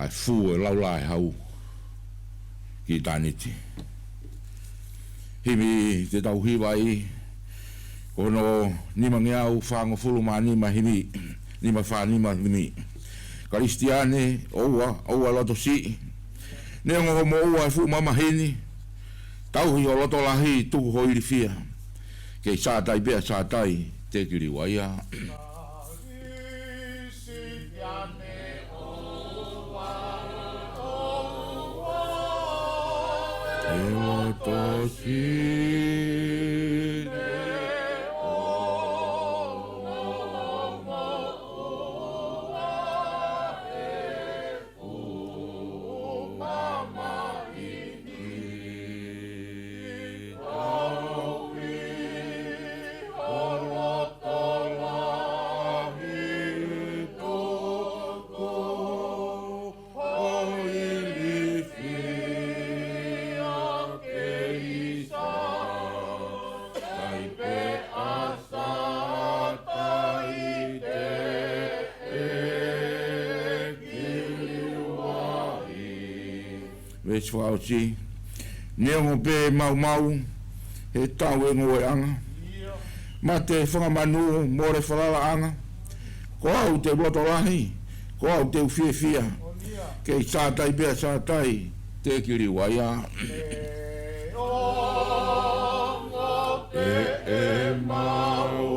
ai fu e laula e hau ki taniti. Himi te tau hiwa i kono nima ngeau whango fulu ma nima himi nima wha nima himi. Karistiane oua loto si ne ngo mo oua e fu mama hini tau hi o loto lahi tu ho ili fia ke sa tai bea sa tai te kiri waia. Wes wauti neo pe mau he tau e ngoe anga ma te whangamanu more whalala anga ko au te roto lahi ko au te uwhia ke sātai pia sātai te kiri waia e mau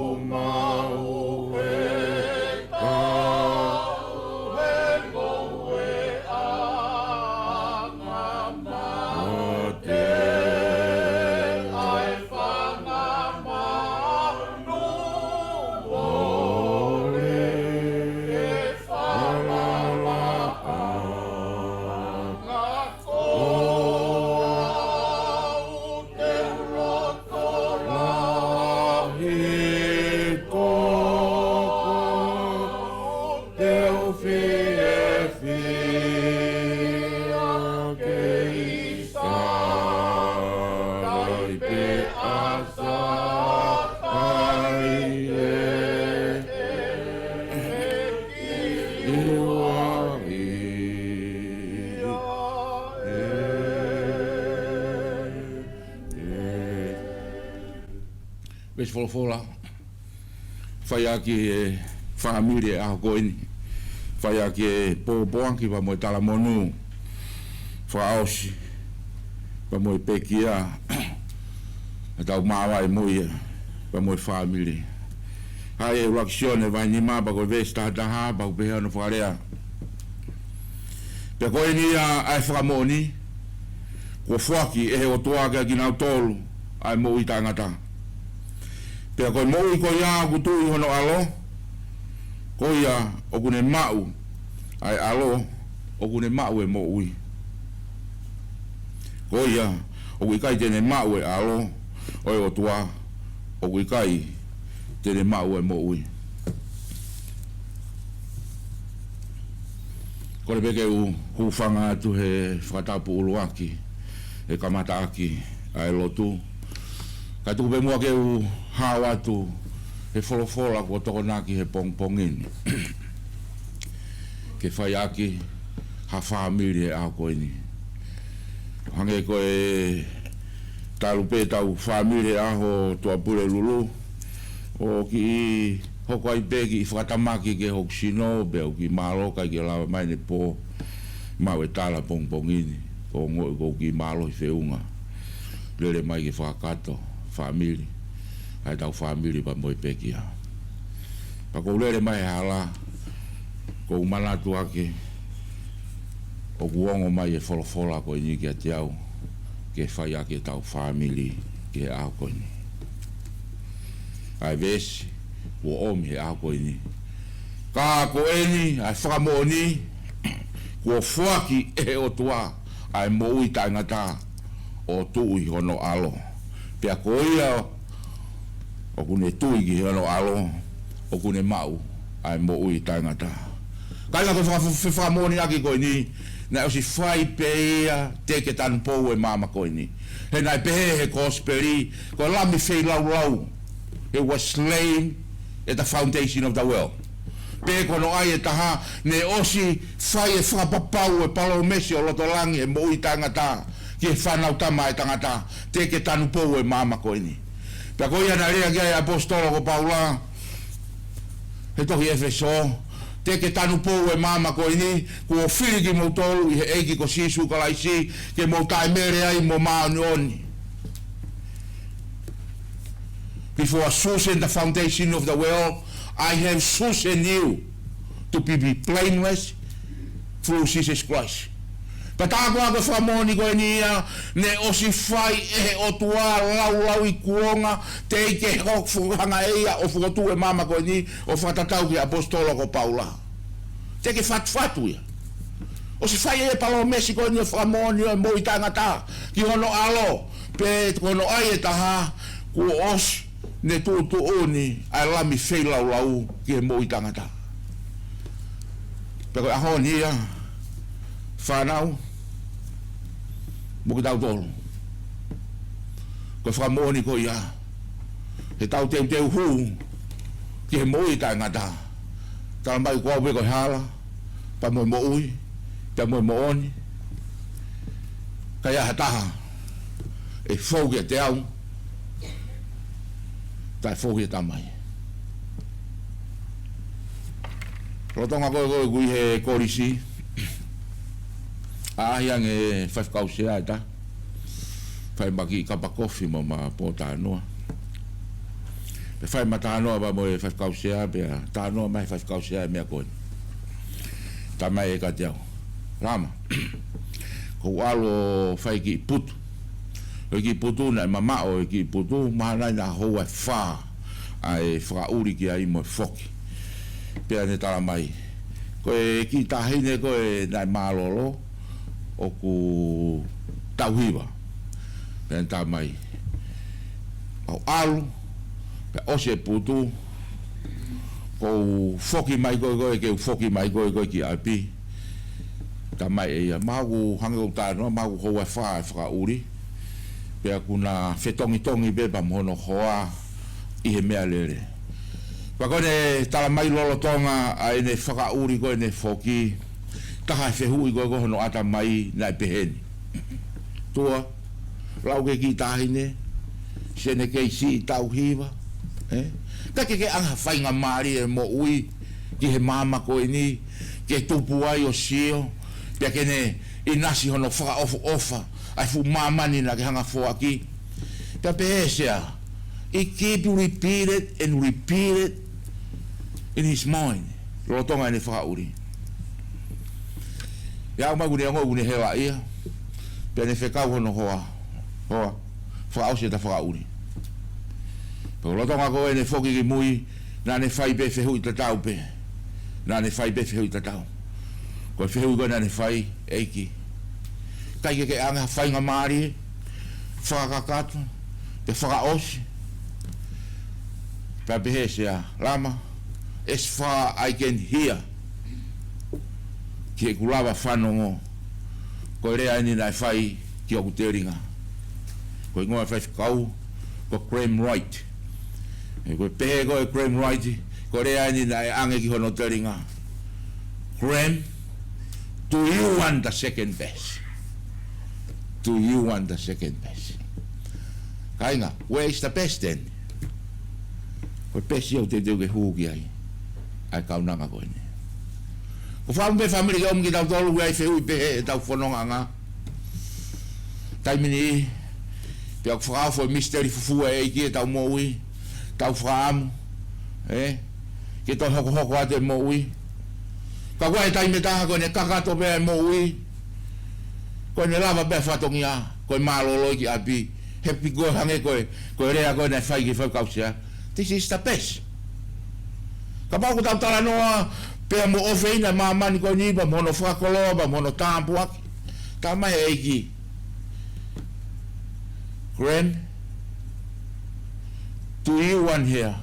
Wes fola Failoaki e Famili a koini Failoaki e popoanki pa mo tala monu faosi pa mo pekia tau mawa mo pa mo Famili hai reaction vai ni ma ba ko vesta da ha ba be no farea pe koini a framoni ko fuaki e o toaga gina tolu ai mo itangata pe ko mo ko ya ku tu hono alo ko ya o kune mau ai alo o kune mau e mo ui ko ya o kai tene mau e alo o tua o kai tene mau e mo ui ko le beke u fanga tu he fatapu uluaki e kamata aki ai lotu ka tu be mo ke u hawa tu he folofola ko tokonaki he pongpongin ke Failoaki ha Famili a koini hange ko e talupe tau Famili a ho to apure lulu o ki hoko ai peki whatamaki ke hoksino be o ki malo kai ke lawa mai ne po mau e tala pongpongini ko ngoi ko ki malo i Fe'unga lele mai ke whakato Famili ai tau Famili pa moi pekia pa ko lele mai hala ko manatu ake o kuongo mai e folofola ko ni ke tiau ke Failoaki tau Famili ke a ko ni ai ves o omi a ko ni ka ko eni ai famoni ko fuaki e o tua ai mo i tangata o tu i hono alo pe ko ia o kune tui ki hono alo o kune mau ai mo i tangata kala ko famoni aki ko ni na o si fai peia te ke tan po e mama ko ni he na pe he kosperi ko la mi fei lau it was slain at the foundation of the world Pe kono ai e taha, ne osi fai e whakapapau e palo mesi o loto langi e mo i tangata, ki e whanau tama e tangata, te ke tanu pou e mama ko ini. Pea ko ia na rea kia e apostolo ko Paula, he tohi Efeso, te ke tanu pou e mama ko ini, ku o whiri ki mo tolu i he eiki ko sisu Kalaisi, ke mo tae mere ai mo maani oni. Before choosing the foundation of the world, I have chosen you to be blameless through Jesus Christ. Patako ako whamoni ko niya, ne osi whai e o tua lau i kuonga, te ike hok whukanga eia o whukotu e mama ko ni, o whatatau ki apostolo ko Paula. Te ke whatu ia. Osi whai e palo mesi ko ni o whamoni o mo i tangata, ki hono alo, pe kono ai e taha, ku osi, ne tūtu oni ai lami Failotu ki e mo i tangata. Peko aho ni ia, whanau, mo ki tau tolu. Ko whamoni ko ia, he tau teu hu, ki he mo i tangata. Tala mai kua uwe ko hala, pa mo ui, pa mo oni. Kaya hataha, e whauki a te au, tai fohi e tamai. Rotonga koe kui he korisi. Ahiang e whaifkausea e ta. Whai maki kapa kofi mo ma po tānoa. Pe whai ma tānoa ba mo e whaifkausea, pe tānoa mai whaifkausea e mea koe. Tamai e ka te au. Rama. Ko alo whai ki putu. O ki putu na mama o ki putu mahana na hoa fa ai whakauri ki ai mo foki. Pea ne tala mai. Ko e ki tahine ko e nai malolo o ku tauhiwa. Pea ne tala mai. Au alu, pea ose putu, ko foki mai koe ke foki mai koe ki api. Ta mai e ia magu hange o tānoa, magu hoa fa whakauri. Pea kuna whetongi be pa mono hoa i he mea lere. Pakone tala mai lolo tonga a ene whakauri koe ne whoki, taha e whehui koe koe hono ata mai nai peheni. Tua, lau ke ki tahine, sene kei si tau hiwa. Kake ke anga whainga maari e mo ui, ki he mama koe ni, ke tupu ai o sio, pea kene inasi hono whaka ofa, ai fu mamani na ke hanga Fe'ohianga. Pea pehesea, he keep repeat it and repeat it in his mind. Rotonga ni whakauri. Ia au magune ango une hewa ia. Pea ne whekau hono hoa. Whakaose ta whakauri. Pea rotonga koe ne whoki ki mui, na ne whai be whehui ta tau pe. Na ne whai be whehui ta tau. Koe whehui koe na ne whai eiki. Kai ke anga whainga maari, whakakatu, te whakaosi. Pea behesea, lama, as far I can hear, ki e kulawa whanongo, ko rea ni nai whai ki o kuteringa. Ko ingoa whai whakau, ko crime right. Ko pehe ko e crime right, ko rea ni nai ange ki hono teringa. Crime, do you want the second best? Do you want the second best? Kainga, where is the best then? Ko best yo te teu ke huki ai. Ai kaunanga koe ne. Ko whaumbe Famili ke omki tau tolu ai whehui pehe e tau whanonga ngā. Taimini i, pia ko whakau fo misteri fufua e ki e tau moui, tau whaamu, ke tau hoko ate moui. Ka koe taime taha koe ne kakato pea moui, koe ne lava bea whatongi a, koe malolo ki api, hepi koe hange koe rea koe nei whai ki whakausea. This is the best. Ka pau ko tau tala noa, pea mo ofeina mamani koe nipa, mono whakoloa, mono tāmpuaki. Tā mai eiki. Grand, do you want here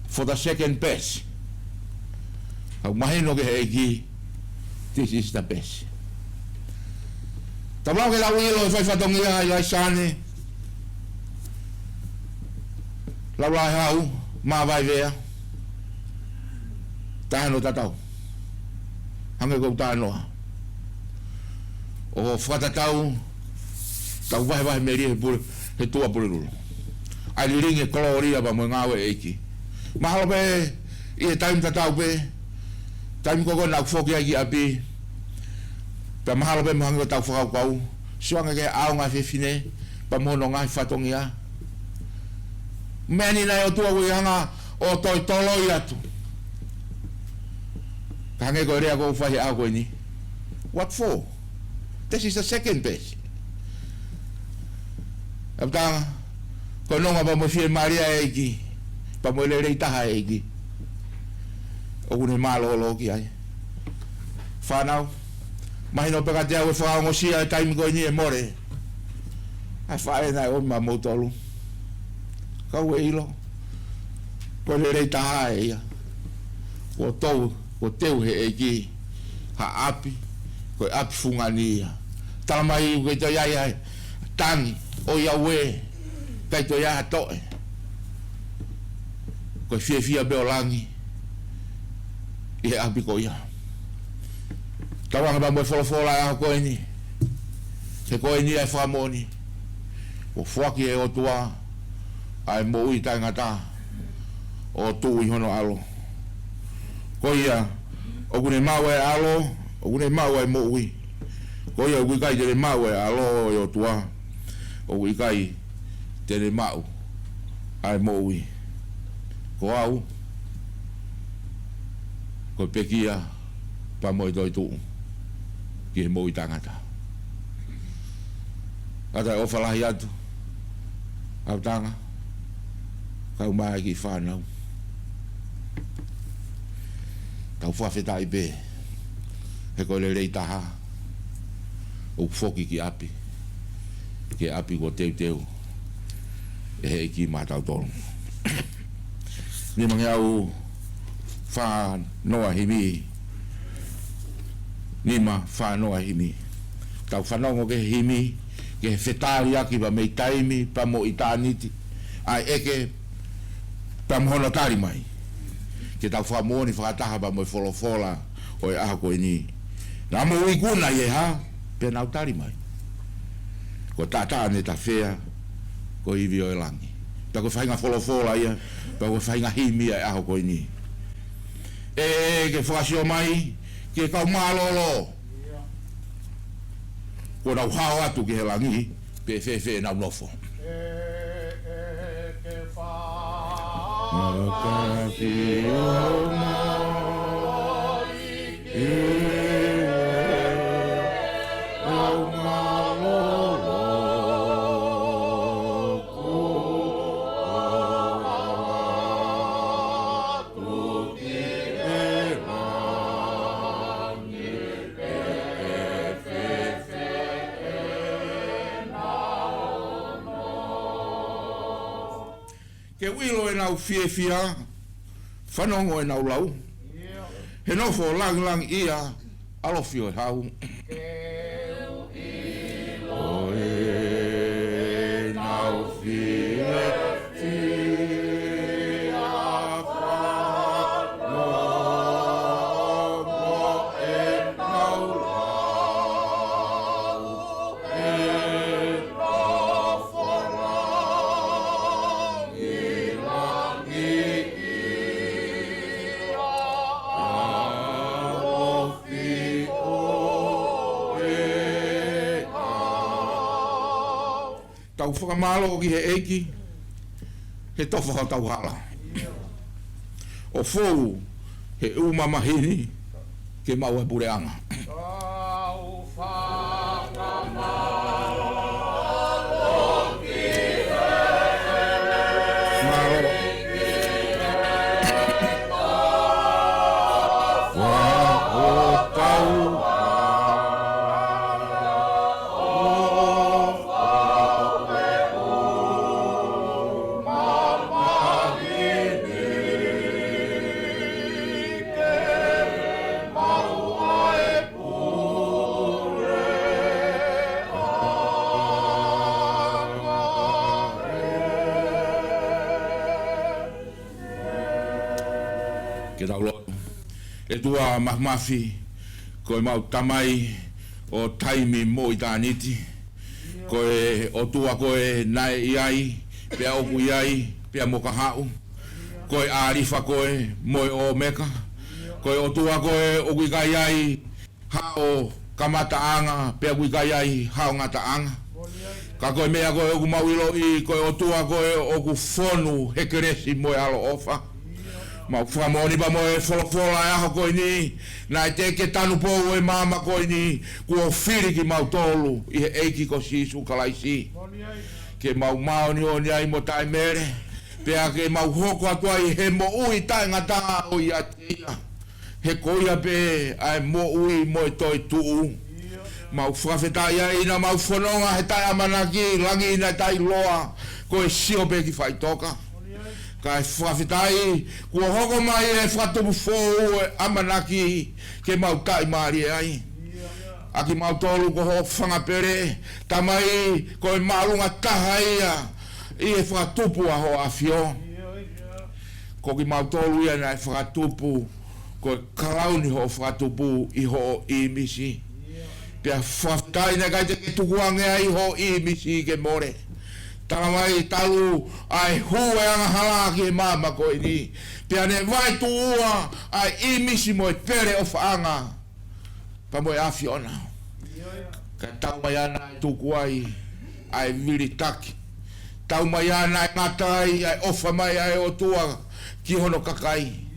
for the second best? Au mahino ke eiki, this is the best. Tamau ke lau ilo e whaiwhatongi a Ilaisaane Lau rai hau, Mawai Vea. Tahano tatau. Hange ko tahano. O whakatatau, tau wahe meri he tua puriru. Ai liringe koloria ba mo ngawe eiki. Mahalo be, i time tatau be, time koko na foki ai api. Pa mahalo be mo tau whakau, suanga ke aonga fefine, pa mono ngai whatongia. Meni na o tua hanga o toi toloi atu. Hange ko rea ko whahi au koe ni. What for? This is the second base. Aptanga, ko nonga pa mo fie maria eiki, pa mo le reitaha eiki. O kune malo lo ki ai. Whanau, mahino peka te au e whaongosia e taimi koe ni e more. Ai whae nai o ma mautolu. Kau e ilo. Ko le reitaha e ia. Ko tau, ko teu he eiki. Ha api, ko api fungani ia. Talamai ko te iai ai. Tangi, o Yahweh, kai to ia toe. Ko fia beolangi. I api ko ia. Tawanga ba mo folofola a ko ni. Se ko ni ai famoni. O fuaki e o tua. Ai mo ui tangata. O tu i hono alo. Ko ia o kune mawe alo, o kune mawe mo ui. Ko ia ui kai te mawe alo o tua. O ui kai te mau. Ai mo ui. Ko au. Ko pekia pa mo doi tu. Ki mo i tangata. Ata o falahi atu. Au tanga. Kau mai ki whanau. Tau whawhetai be. He ko le rei taha. O foki ki api. Ki api ko teu. E he ki mātau tolu. Ni mangi au wha noa himi. Nima wha noa himi. Tau whanongo ke himi. Ke whetari aki pa mei taimi. Pa mo i tāniti. Ai eke. Pa mohono tari mai. Ke tau whamoni whakataha pa mo i wholofola. O e aha koe ni. Nā mo ui kuna i e ha. Pe nau tari mai. Ko tātaa ne ta whea. Ko iwi o e langi. Pa ko whainga wholofola ia. Pa ko whainga himi e aha koe ni. Ke whakasio mai. Ke kau mālolo. Ko nau hao atu ke he langi. Pe whewhe nau nofo. Makasi o mai o malolo ko tu ki e rangi e fe ke wilo e nau fia, whanongo e nau lau. He nofo lang ia, alofio e hau. O e nau fia, whanongo e nau lau. E nofo tau whakamalo ki he eiki, he tofa hau tau hala. O fōu, he umamahini, ke mau e pureanga. Tau whakamalo ki he ke tau lotu. e tua mahmafi ko mau tamai o taimi mo i taniti ko o tua ko e nai iai pe o ku iai pe mo ka hau ko e arifa ko e mo o meka ko o tua ko e o ku iai ha o kamata anga pe ku iai ha ngata anga ka ko mea ko o ku mau ilo i ko o tua ko e o ku fonu hekeresi mo alo ofa ma famoni ba mo e fola ya ko ni na te ke tanu po e mama ko ni ko firi ki mau tolu i e ki ko si su Kalaisi ke mau ni oni ai mo tai mere pe a ke mau hoko atua i he mo ui tai ngata o ia tia he ko ia pe ai mo ui mo toi tu mau frafeta ia ina mau fononga he tai amanaki langi ina tai loa ko e sio pe ki Faitoka kai frafetai ko hoko mai e fratu fo amanaki ke mau tai mari ai aki mau tolu ko ho fanga pere tamai ko e malunga tahaia i e fratupu a ho afio ko ki mau tolu ia na fratupu ko kalauni ho fratupu i ho i misi pe frafetai na kai te tukuange ai ho i misi ke more tamai talu ai hua anga halaki mama ko ini pia ne vai tua ai imisi mo pere of anga pa mo afiona ka tau mai ana tu kuai ai vili taki tau mai ana ngatai ai ofa mai ai o tua ki hono kakai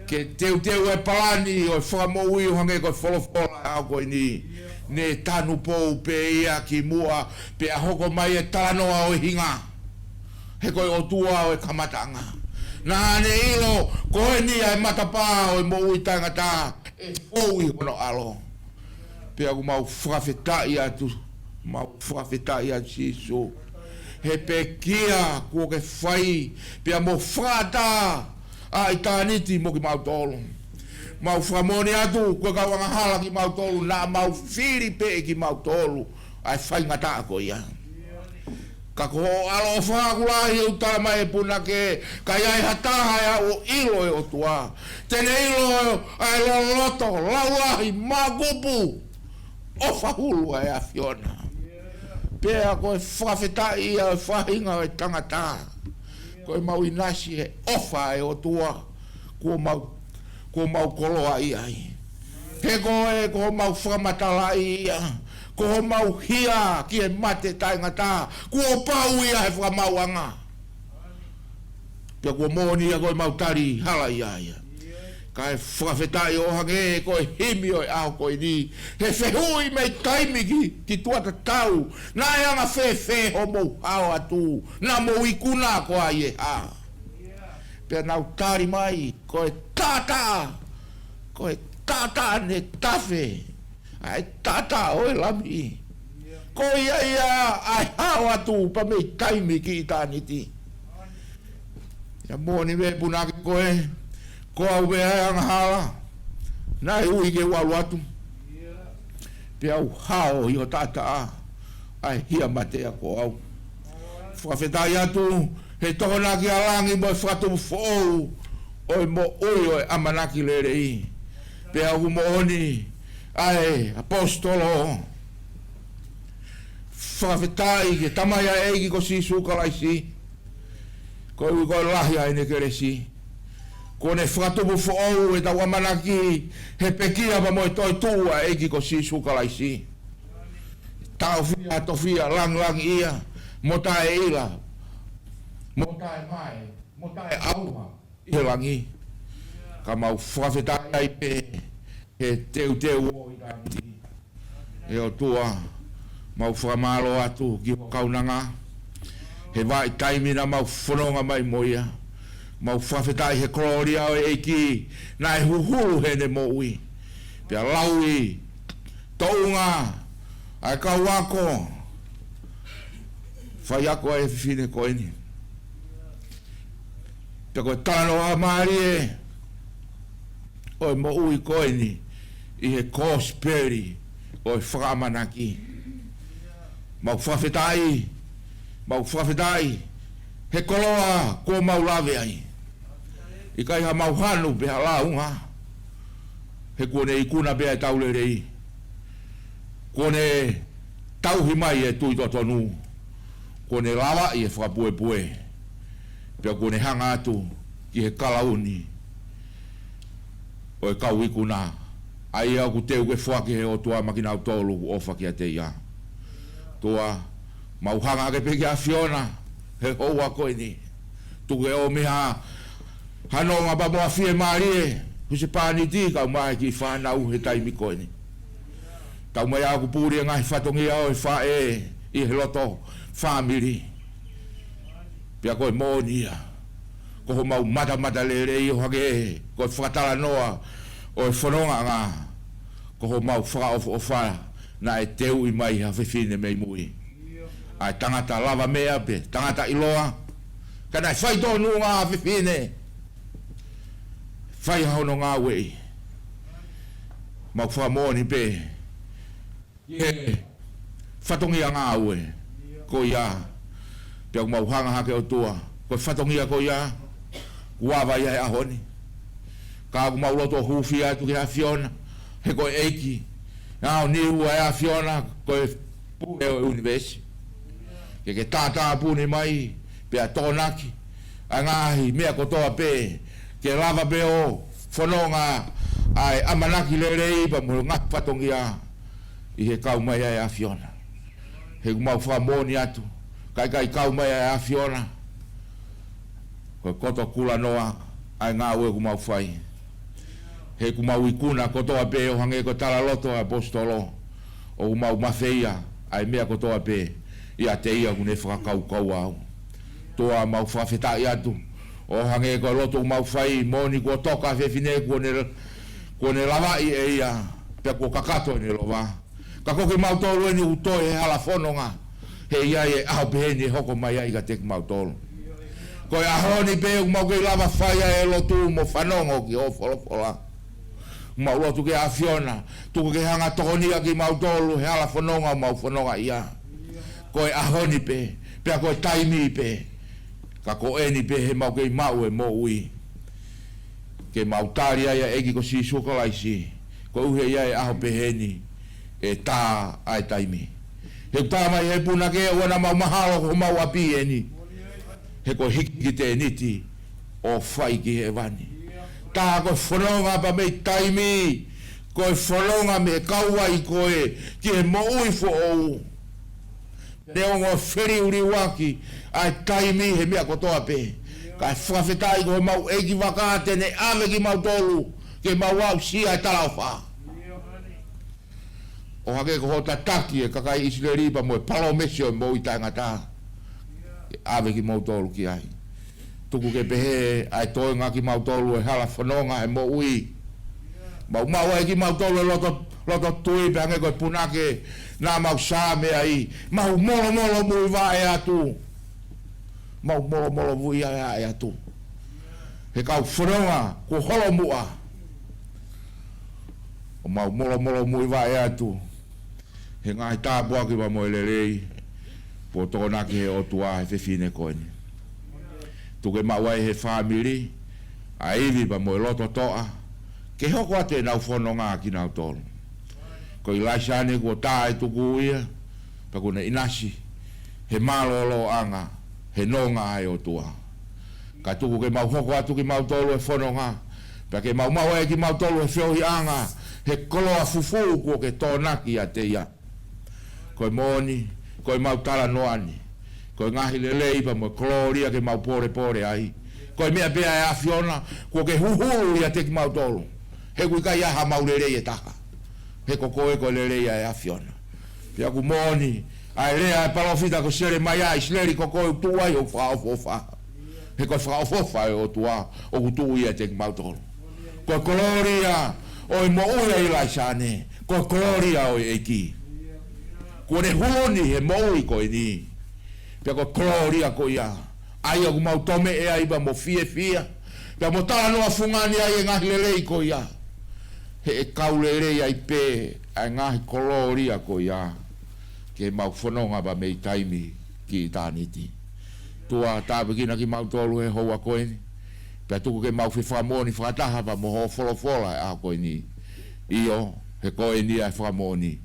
ke teu e palani o famo ui hange ko folofola a ko ini ne tanu po pe ia ki mua pe a hoko mai e tano o hinga he ko o tua o kamatanga na ne ilo ko ni ai matapa o mo uitanga ta e foi no alo pe a mau frafeta ia tu mau frafeta ia siso he pe kia ko ke fai pe a mo frata ai taniti mo ki mau tolo mau famoni atu ko ka wanga hala ki mau tolu na mau firi pe ki mau tolu ai fai ngata ko ia ka ko alo fa kula i uta mai puna ke ka ia hata ya o ilo o tua tene ilo ai lo loto lawa i magupu o fa hulu ai afiona pe a ko fa feta ia fa hinga e tangata ko mau inasi e ofa e o tua ko mau kolo ai he ko mau whamatala ia ko mau hia ki e mate tai ngata ko pau ia he whamauanga pe ko moni ia ko mau tari hala ia ka e whawhetai o hange ko e himi o e ao ko ni he whehui mei taimi ki tuata tau na e anga whe ho mou hao atu na mou ikuna ko ai e ha pe nau tari mai ko e tata ne tafe ai tata o e lami ko ia ai hao atu pa mei taimi ki itaniti ya moni me punaki ko au be anga hala na ui ke walu atu pe au hao i o tata ai hia matea ko au whawhetai atu he tohona ki alangi mo whatu fōu oi mo ui o amanaki lere i pe au mo oni ai apostolo whawhetai ke tamaya eigi ko si su Kalaisi ko ui ko lahi ai ne keresi ko ne whakatupu whaou e tawa manaki he pekia pa moe toi tua eiki ko si su Kalaisi tau fia tofia lang ia mo tae ila mo tae mai mo tae auha i langi ka mau whawhetai ai pe he teu o i tanti e o tua mau whamalo atu ki kaunanga he vai taimina mau whanonga mai moia mau whawhetai he kloria o eiki na e huhuru he ne mo ui pia laui tounga ai kauako whai ako e whine koini pia koe tano a maari e oi mo ui koini i he kosperi o e whakamanaki mau whawhetai he koloa ko mau lawe ai i kai ha mau hanu pe hala unga he kone I kuna bea tau le rei. Kone tau himai e tui totonu. Kone lawa I e whakapue pue. Pea kone hanga atu ki he kalauni. O e kau I kuna. Ai au ku teu ke whake he o tua makina au tolu o whake a te ia. Tua mauhanga ke peke a Fiona. He hoa koe ni. Tuke o miha hanonga ba moa fie marie. Huse pāni ti kau mai ki whanau he taimi koe ni. Tau mai aku pūri ngai whatongi au e whae I he loto Famili. Pia koe mōnia. Koho mau mata le rei o hake koe whakatala noa o e whanonga ngā. Koho mau whaka o whara na e teu I mai ha whiwhine mei mui. Ai tangata lava mea pe, tangata iloa. Kana whai tonu ngā whiwhine. Whai hauno ngā wei. Mau whamoni pe. Whatongi a ngā ue. Ko ia. Pia mau hanga hake o tua. Ko whatongi a ko ia. Kuawa ia e ahoni. Ka mau loto hufi atu ki a Fiona. He ko eiki. Ngāo ni ua e a Fiona. Ko e pu e o universi. Ke tātā puni mai. Pia tōnaki. A ngāhi mea kotoa pe. Ke lava pe o whanonga ai amanaki le rei pa muru ngā whatongi a I he kau mai ai a Fiona. He kumau whamoni atu. Kai kau mai ai a Fiona. Ko koto kula noa ai ngā ue kumau whai. He kumau I kuna kotoa pe o hange ko tala loto a apostolo. O kumau mawheia ai mea kotoa pe I a te ia kune whakakau kau au. Toa mau whawhetai atu. O hange ko loto mau whai moni ko toka whewhine kone lawai e ia. Pea ko kakato ni lowa. Ka koke mau tolu ni utoi he hala whanonga. He ia e aho peheni hoko mai ai ka tek mau tolu. Ko e ahoni pe mau kei lava whai e lotu mo whanongo ki o wholofola. Mau lotu ke a Fiona. Tuku ke hanga tohonia ki mau tolu he hala whanonga mau whanonga ia. Ko e ahoni pe. Pea ko e taimi pe. Ka ko eni pe he mau kei mau e mo ui. Ke mau tari ai egi ko si Kalaisi. Ko uhe ia e aho peheni. E tā ai taimi. He tā mai he puna ke wana mau mahalo ko mau api eni. He ko hiki te niti o whai ki he wani. Tā ko whanonga pa mei taimi. Ko e whanonga me kauai koe ki he mo ui fo ou. Ne ongo whiri uri waki ai taimi he mea kotoa pe. Ka whawhetai ko mau egi wakate ne ave ki mau tolu. Ke mau au si ai talau wha. O hake ko hota taki e kakai Israeli pa mo e palo mesio mo I tangata. Ke ave ki mau tolu ki ai. Tuku ke pehe ai toenga ki mau tolu e hala whanonga e mo ui. Mau e ki mau tolu e loto tui pe hange koe punake nā mau sāme ai. Mau molo mui wa e atu. Mau molo mui e atu. He kau whanonga ko holo mua. O mau molo mui wa e atu. He ngai tāpua ki wa moe lerei. Po tōna ki he otua he whiwhine koeni. Tuke mawai he Famili. A iwi pa moe loto toa. Ke hoko ate nau whanonga ki nau tolu. Ko Ilaisaane ko tā e tuku ia. Pa kone inasi. He malolo anga. He nonga ai otua. Ka tuku ke mau hoko atu ki mau tolu e whanonga. Pa ke mau e ki mau tolu e Fe'ohianga. He koloa fufu ko ke tōnaki a te ia. Koe moni, koe mau tala noani. Koe ngahi lelei pa mo kloria ke mau pore ai. Koe mea pea e a Fiona, ko ke huhuru ia te ki mau tolu. He kui kai aha mau lerei e taka. He ko koe lerei e a Fiona. Pea ku moni, ai rea e palofita ko sere mai ai, sleri ko koe utua i o whaofofa. He koe whaofofa e o tua, o kutu ia te ki mau tolu. Koe kloria, o i mo uia Ilaisaane, ko kloria o i eiki. Ko ne honi he moui ko ni. Pea ko kloria ko ia. Ai o mau tome e ai ba mo fie. Pea mo tala noa fungani ai e ngahi lelei ko ia. He e kaulelei ai pe ai ngahi kloria ko ia. Ke mau whanonga ba mei taimi ki tāniti. Tua tāpikina ki mau tolu he hoa koe ni. Pea tuku ke mau whiwhamoni whakataha pa mo ho wholofola e a koe ni. Io, he koe ni ai whakamoni.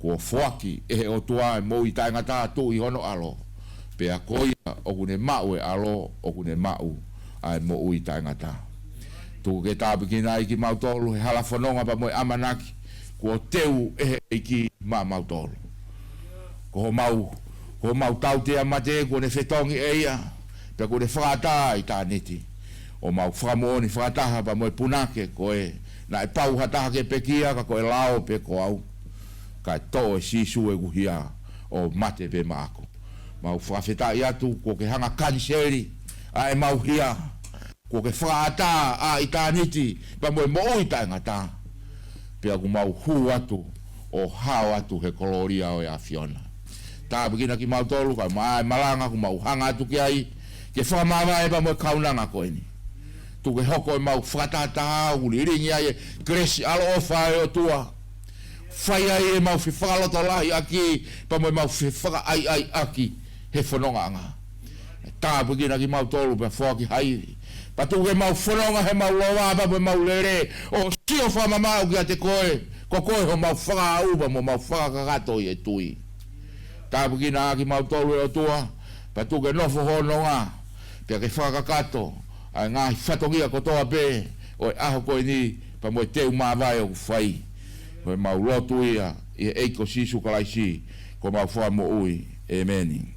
Kua fuaki e he o tua e mo i tainga tātu i hono alo. Pea koia o kune mau e alo o kune mau ai mo ui tainga tā. Tu ke tāpiki nai ki mautolu he hala whanonga pa moe amanaki. Kua teu e he ki mautolu. Ko mau tau te amate ko ne whetongi e ia. Pea ko ne whakata i tā neti. O mau whakamoni whakataha pa moe punake ko e na e pau hataha ke pekia ka ko e lao pe ko au. Ka to e sisu e guhia o mate pe maako. Mau whawheta i atu ko ke hanga kaniseri a e mau hia. Ko ke whaata a i tā niti pa moe mo i tainga tā. Pea ku mau hu atu o hao atu he koloria o e a Fiona. Tā pekina ki mau tolu ka mai malanga ku mau hanga atu ki ai. Ke Famavae pa moe kaunanga ko eni. Tu ke hoko e mau whakatata uli ringi ai e kresi alo o whae o tua. Whai ai e mau whiwhakaloto lahi aki pa moe mau whiwhaka ai aki he whanonga anga. Tā pekina ki mau tolu pa whaki hairi. Pa tu ke mau whanonga he mau loa pa moe mau lere o sio whamamau ki a te koe. Ko koe ho mau whaka upa mo mau whaka kakato i e tui. Tā pekina ki mau tolu e o tua pa tu ke nofo hononga. Pea ke whakakato. Ai ngā whatongia kotoa pē, o e aho koe ni, pa moe teu māwai o whai. Koe mau lotu ia, i e eiko sisu Kalaisi, ko mau wha mo ui. Amen.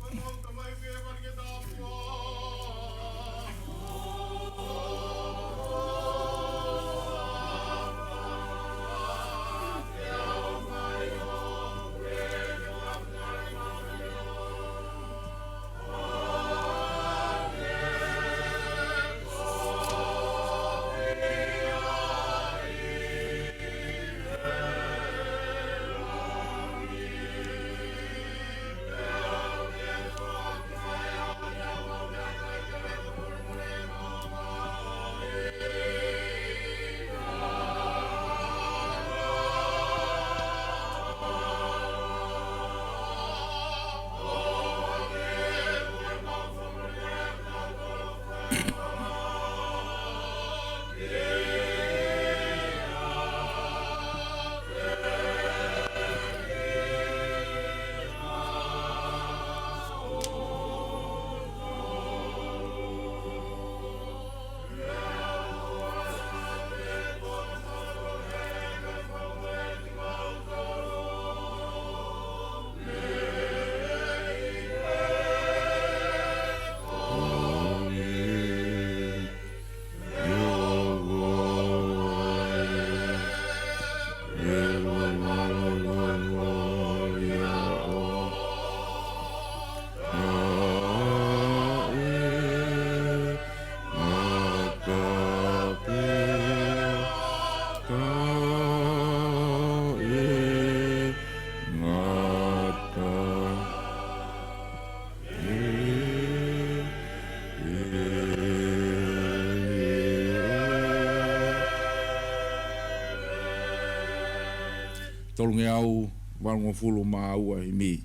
Tolunge au walunga fulu ma ua himi.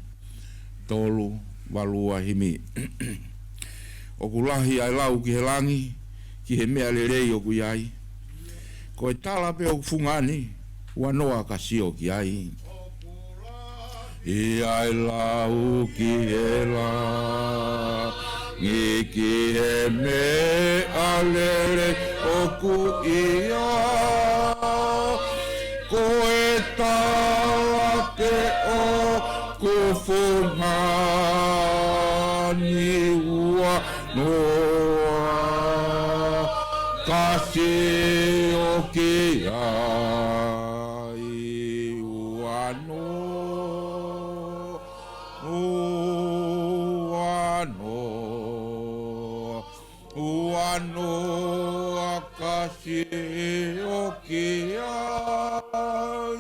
Tolu walua himi. O kulahi ai lau ki he langi, ki he mea lerei o kuiai. Ko e tala pe o fungani, wanoa ka sio ki ai. I ai lau ki he langi, ki he mea lerei o kuiai. Ko e tala ke o kufungani ua noa kasi o ki ai ua noa ua noa kasi o ki ai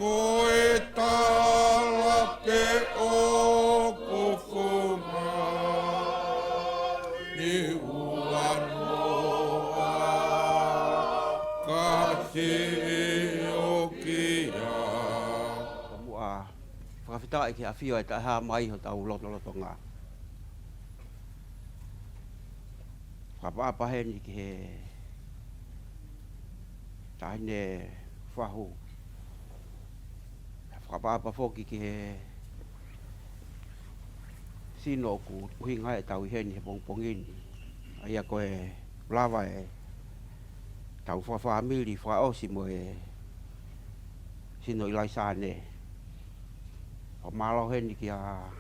ko e tala pe o kufungani ua noa kasi o ki ai. Mua whakawhitaa ki a whio e ta ha mai ho tau loto ngā. Whapaapahe ni ki he tahine whahu. Whakapapa whoki ki he sino ku uhinga e tau heni he pongpongini. Aia koe lawa e tau Famili whaosi mo e sino Ilaisaane. O malo heni ki a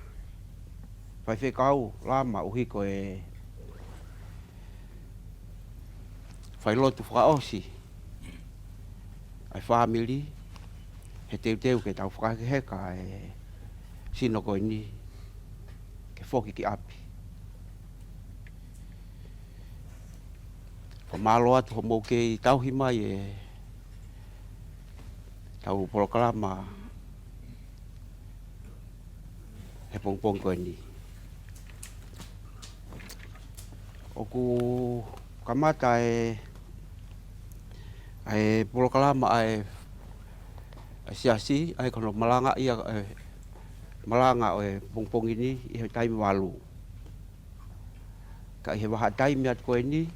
whaiwhekau lama uhiko e Failotu whaosi. Ai Famili he teu ke tau whakaheka e sino koe ni ke whoki ki api. O malo atu ho mou kei tau himai e tau polokalama he pongpong koe ni. Oku kamata e polokalama ai siasi ai kono malanga ia malanga o pongpong ini i he taimi walu. Ka i he waha taimi atu koe ni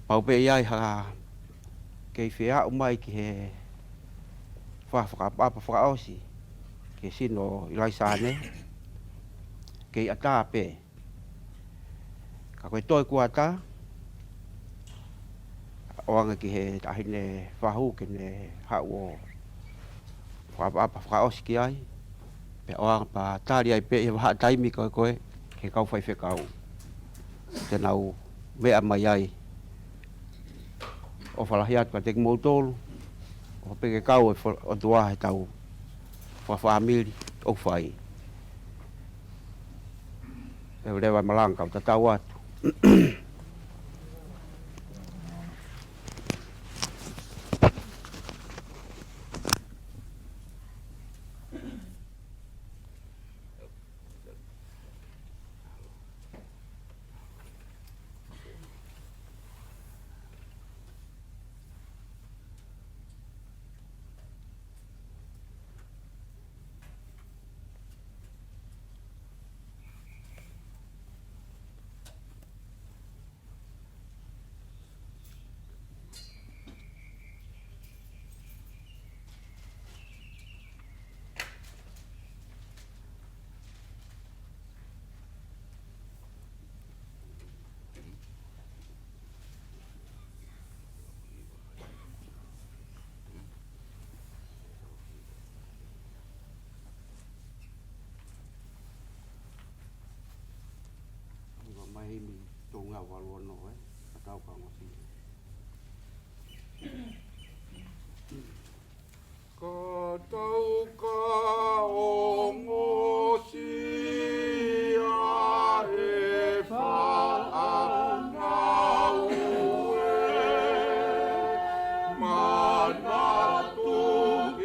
paupe iai ha kei whea umai ki he whakapapa whakaosi ke sino Ilaisaane kei ata pe. Ka koe toi kuata oanga ki he tahine whahu ke ne hau o whakapapa whakaosi ki ai pe oanga pa tari ai pe i waha taimi koe ke kau whaiwhekau. Tenau mea mai ai o whalahi atu ka teki moutolu o peke kau o tua he tau Famili o whai. E rewa Malanga o tatau atu. Mai mi tonga waluono atau ka ngosi. Ka tau ka o ngosi a e whaangau e manatu i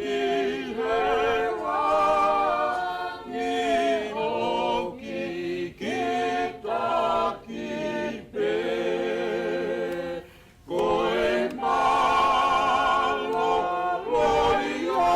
he rangi hoki ki taki pe koe malo loia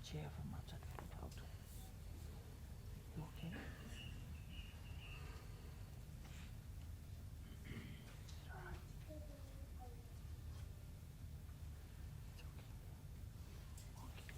chair from outside the house. You okay? It's all right. It's okay.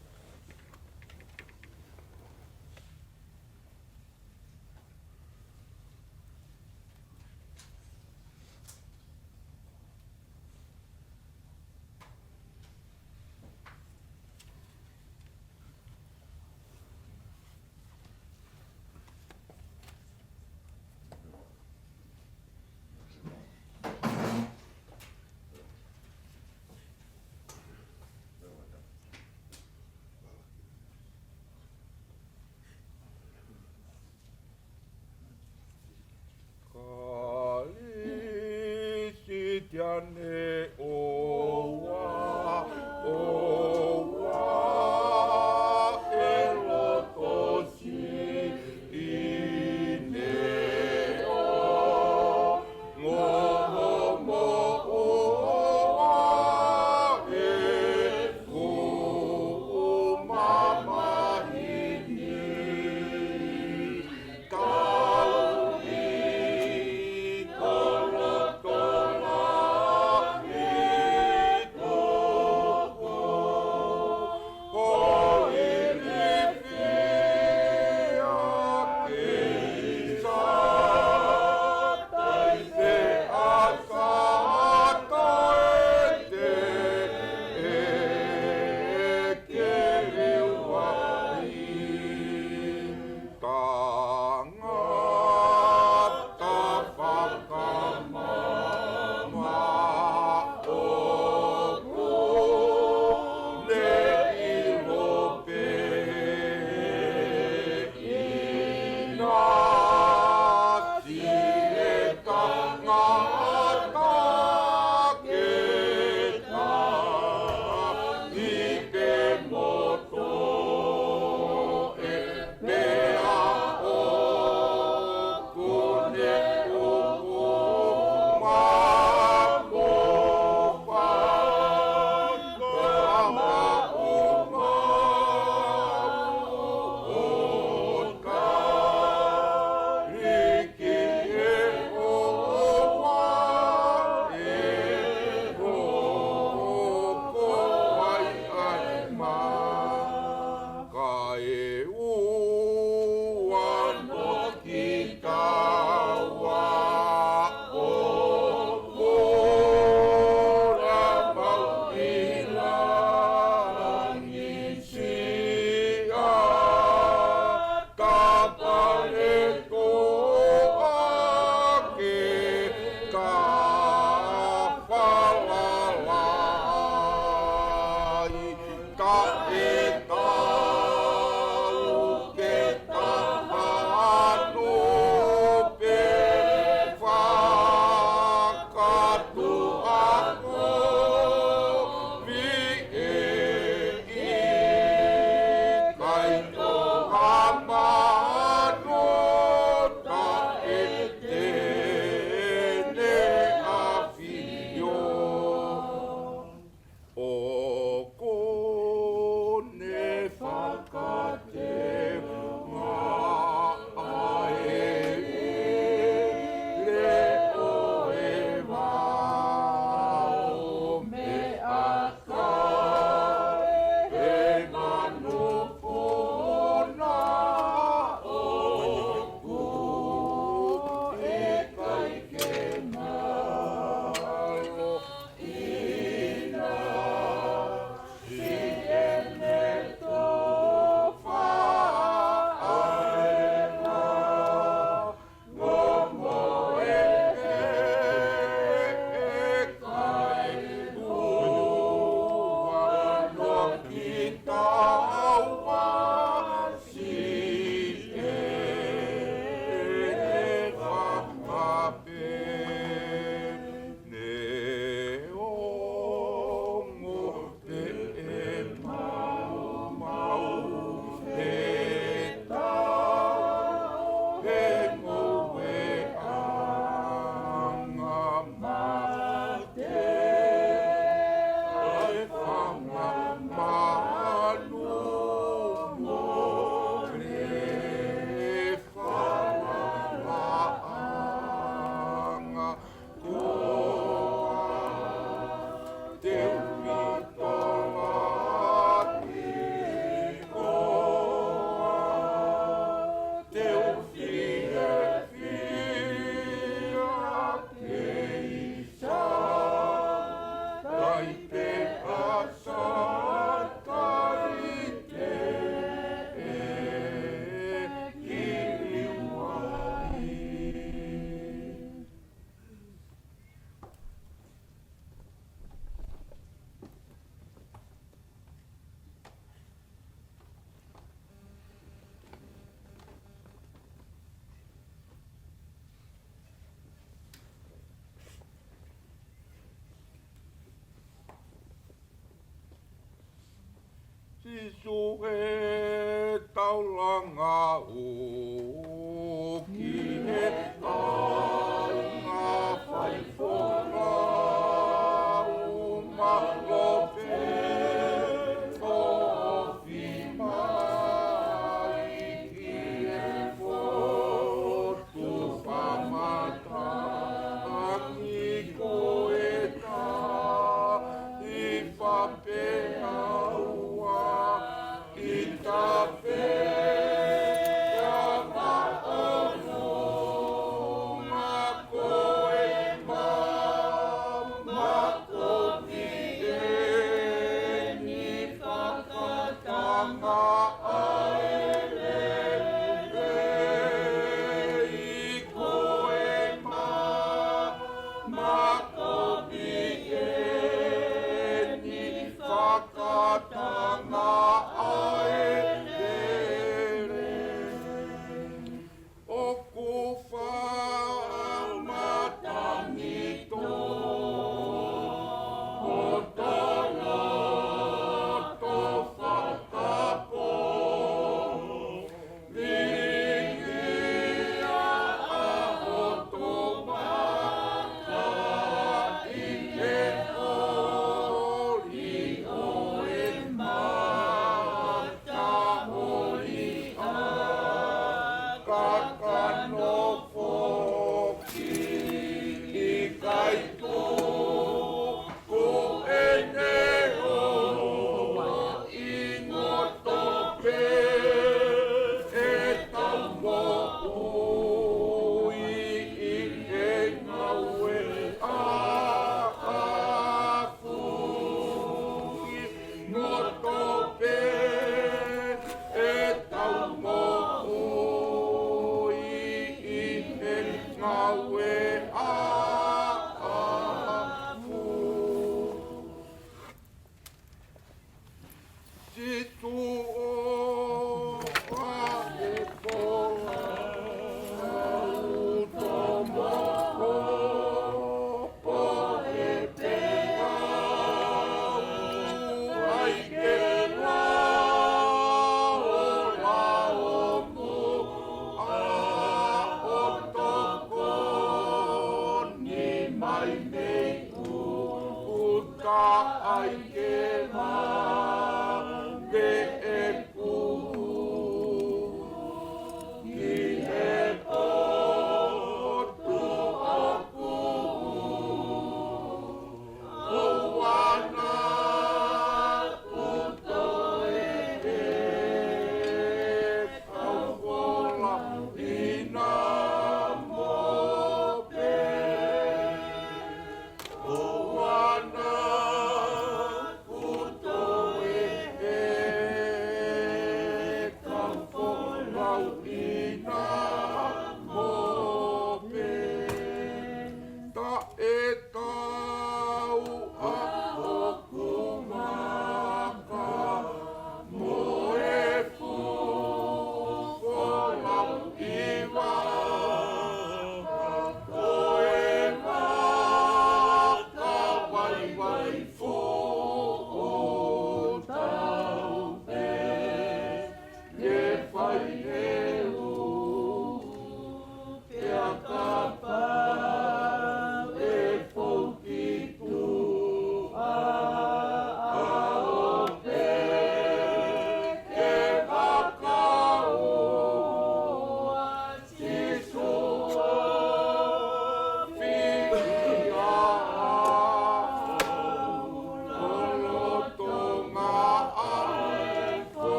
tu e taulanga o ki he taunga whaifora o malope o whimai ki he fotu whamata aki koe ta i whapea ua i ta pea maono ma koe ma kopi e ni whakatanga aere i koe ma kopi e ni whakatanga aere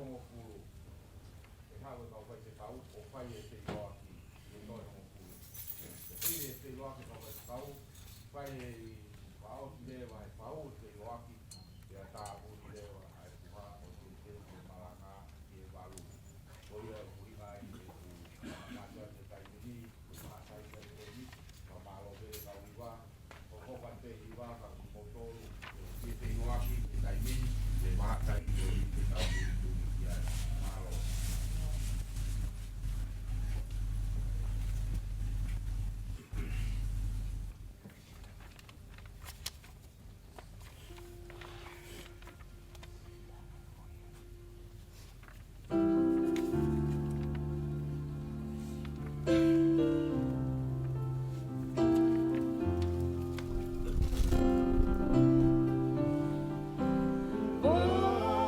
hongo pulu. E hawe kau whai te kau, o whai e Fe'iloaki, e toi hongo pulu. E whine e Fe'iloaki kau whai te kau, whai e whao ti lewa e whao e Fe'iloaki, e a tāpu ti lewa ai puha o te Malanga e walu. O ia uhinga i e ku ngātua te taimini, ku mātai te taimini, ka mālo pere kau iwa, o kopa te iwa ka kumotoru, e Fe'iloaki e taimini, e mātai te taimini i a mālo. Oh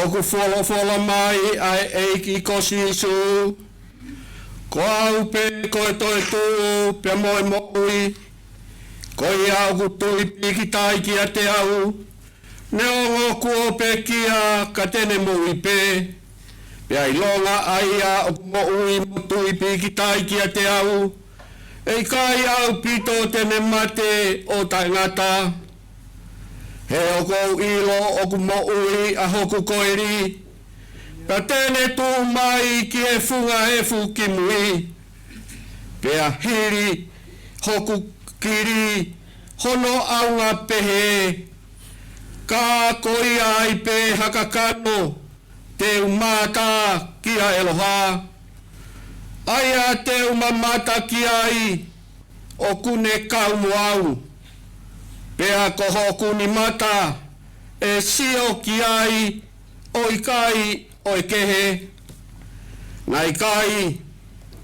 Oku fola mai ai eiki kosisu. Ko au pe koe toi tuu pe Moimoi. Ko i au ku tui piki taiki a te au. Ne ongo kuo pe kia ka tene mui pe. Pe ai longa ai a o mo ui mo tui piki taiki a te au. Ei kai au pito tene mate o taingata. He oko ilo oku mo ui a hoku koeri. Pa tene tū mai ki e funga e fuki mui. Pea hiri hoku kiri hono aunga pehe. Ka koi ai pe hakakano te umata ki a eloha. Aia te umamata ki ai o kune kaumu au. Pea ko hoku ni mata e sio ki ai o ikai o kehe. Nai kai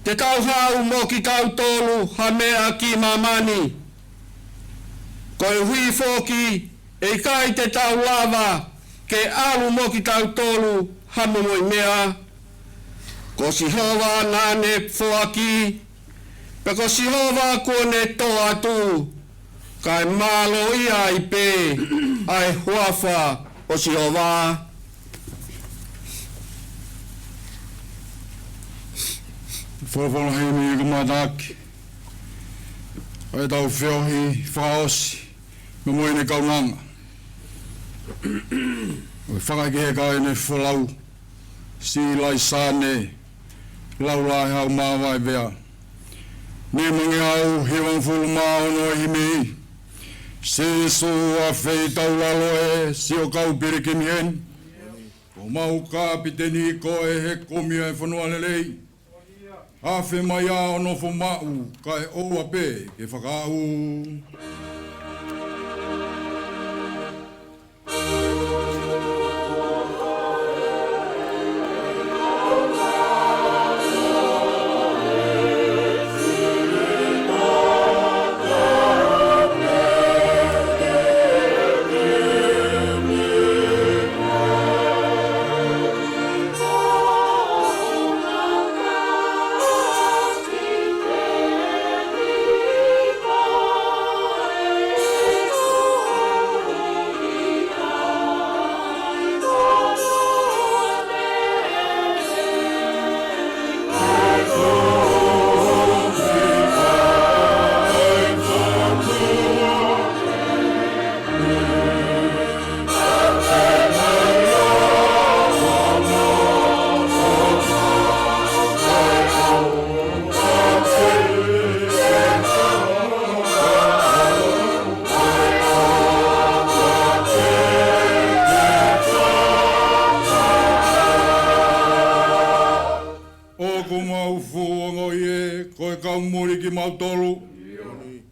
te tauhau mo ki tau tolu ha mea ki mamani. Koe hui foki e kai te tau lava ke alu mo ki tau tolu ha Moimoi mea. Ko sihova nane foaki pe ko sihova kone to atu. Kai malo ia i pe ai huafa o sihova. Whawhala hei mi ka mataki. Ai tau whiohi whaosi me moene kaunanga. Oi whakaike he kai ne whalau si Ilaisaane laulai hau Māwai Vea. Ne mangi au he wangfulu mao no himi. Se so a whei tau lalo e si o kau pirikini hen. Ko mau ka piteni ko e he komia e whanua lelei. Hawhi mai a o nofo mau kai oua pe ke whakau.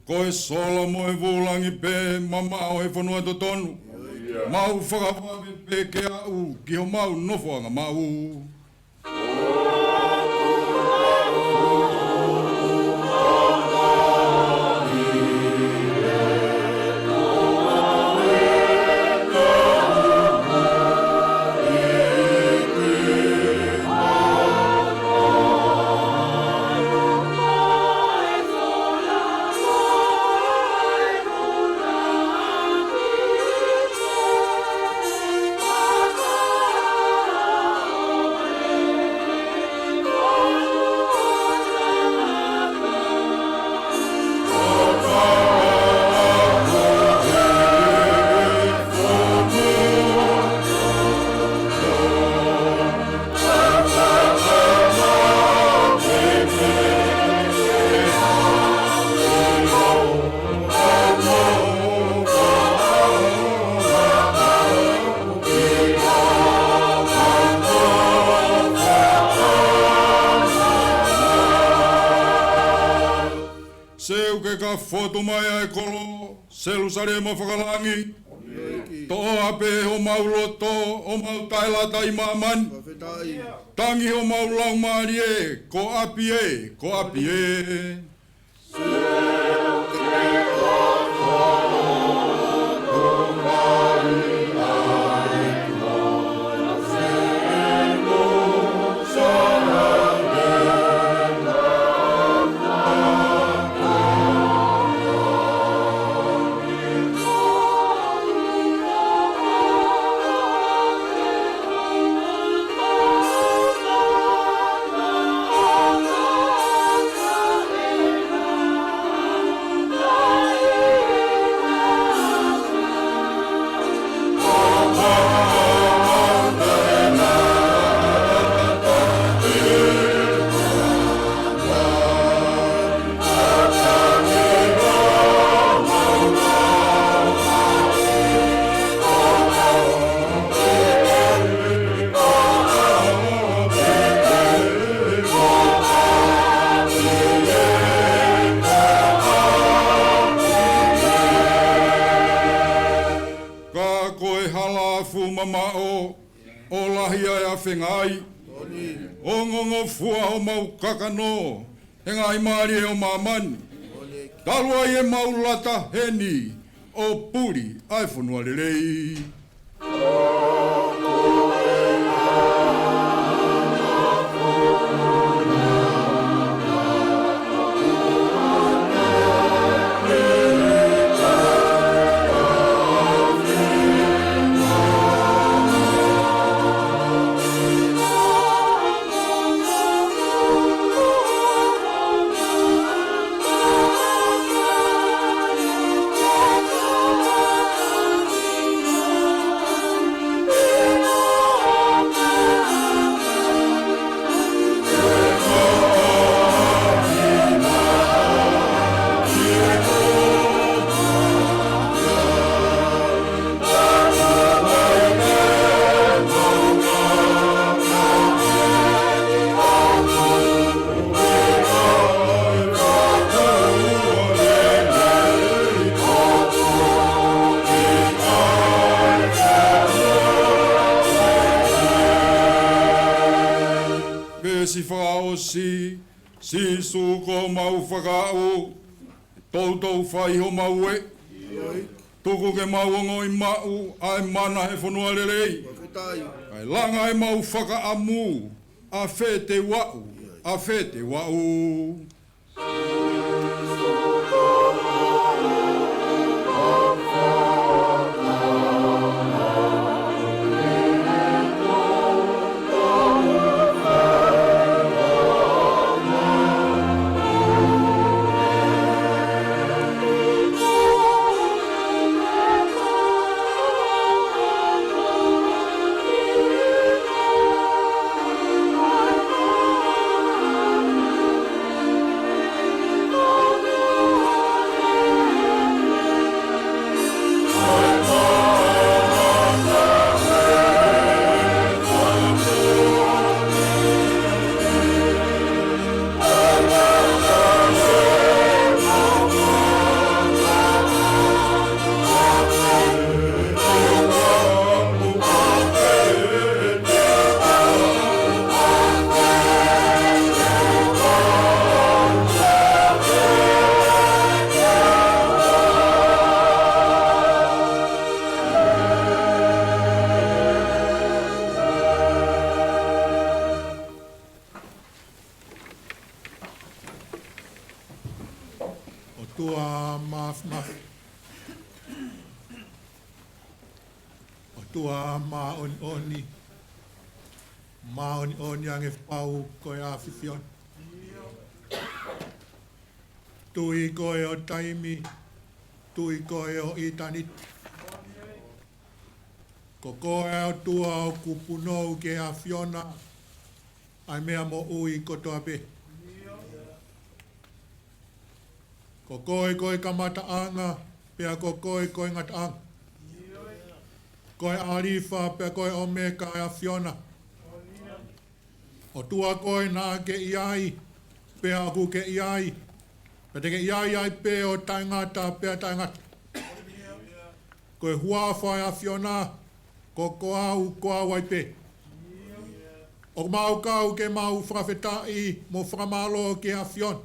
Koe sola mo e vulangi pe mama o e whanua to tonu. Mau whakawawe pe ke au ki ho mau nofoanga mau. foto mai ai kolo, selusare mo whakalangi. To'o ape ho mauloto, o mau tailata i maman. Tangi ho maulau marie, ko apie, ko apie. Whengai, o ngongo fua o mau kakano, e ngai maari o mamani. Talua i e maulata heni, o puri ai whanua lelei. Si suko mau whakao, tautou whai ho mau e. Tuku ke mau ngoi mau, ai mana he whanua lelei. Ai langa e mau whakaamu, a whe te wau, a whe te wau. Tui koe o taimi, tui koe o itanit. Ko koe o tua o kupunou ke a Fiona, ai mea mo ui kotoa pe. Ko koe kamata anga, pea ko koe ngata anga. Koe arifa, pea koe o meka a Fiona. O tua koe nā ke iai, pea aku ke iai. Peteke iai pe o taingata pe taingata. Koe hua whai a Fiona, ko au ai pe. O mau kau ke mau whawhetai mo whamalo ke a Fiona.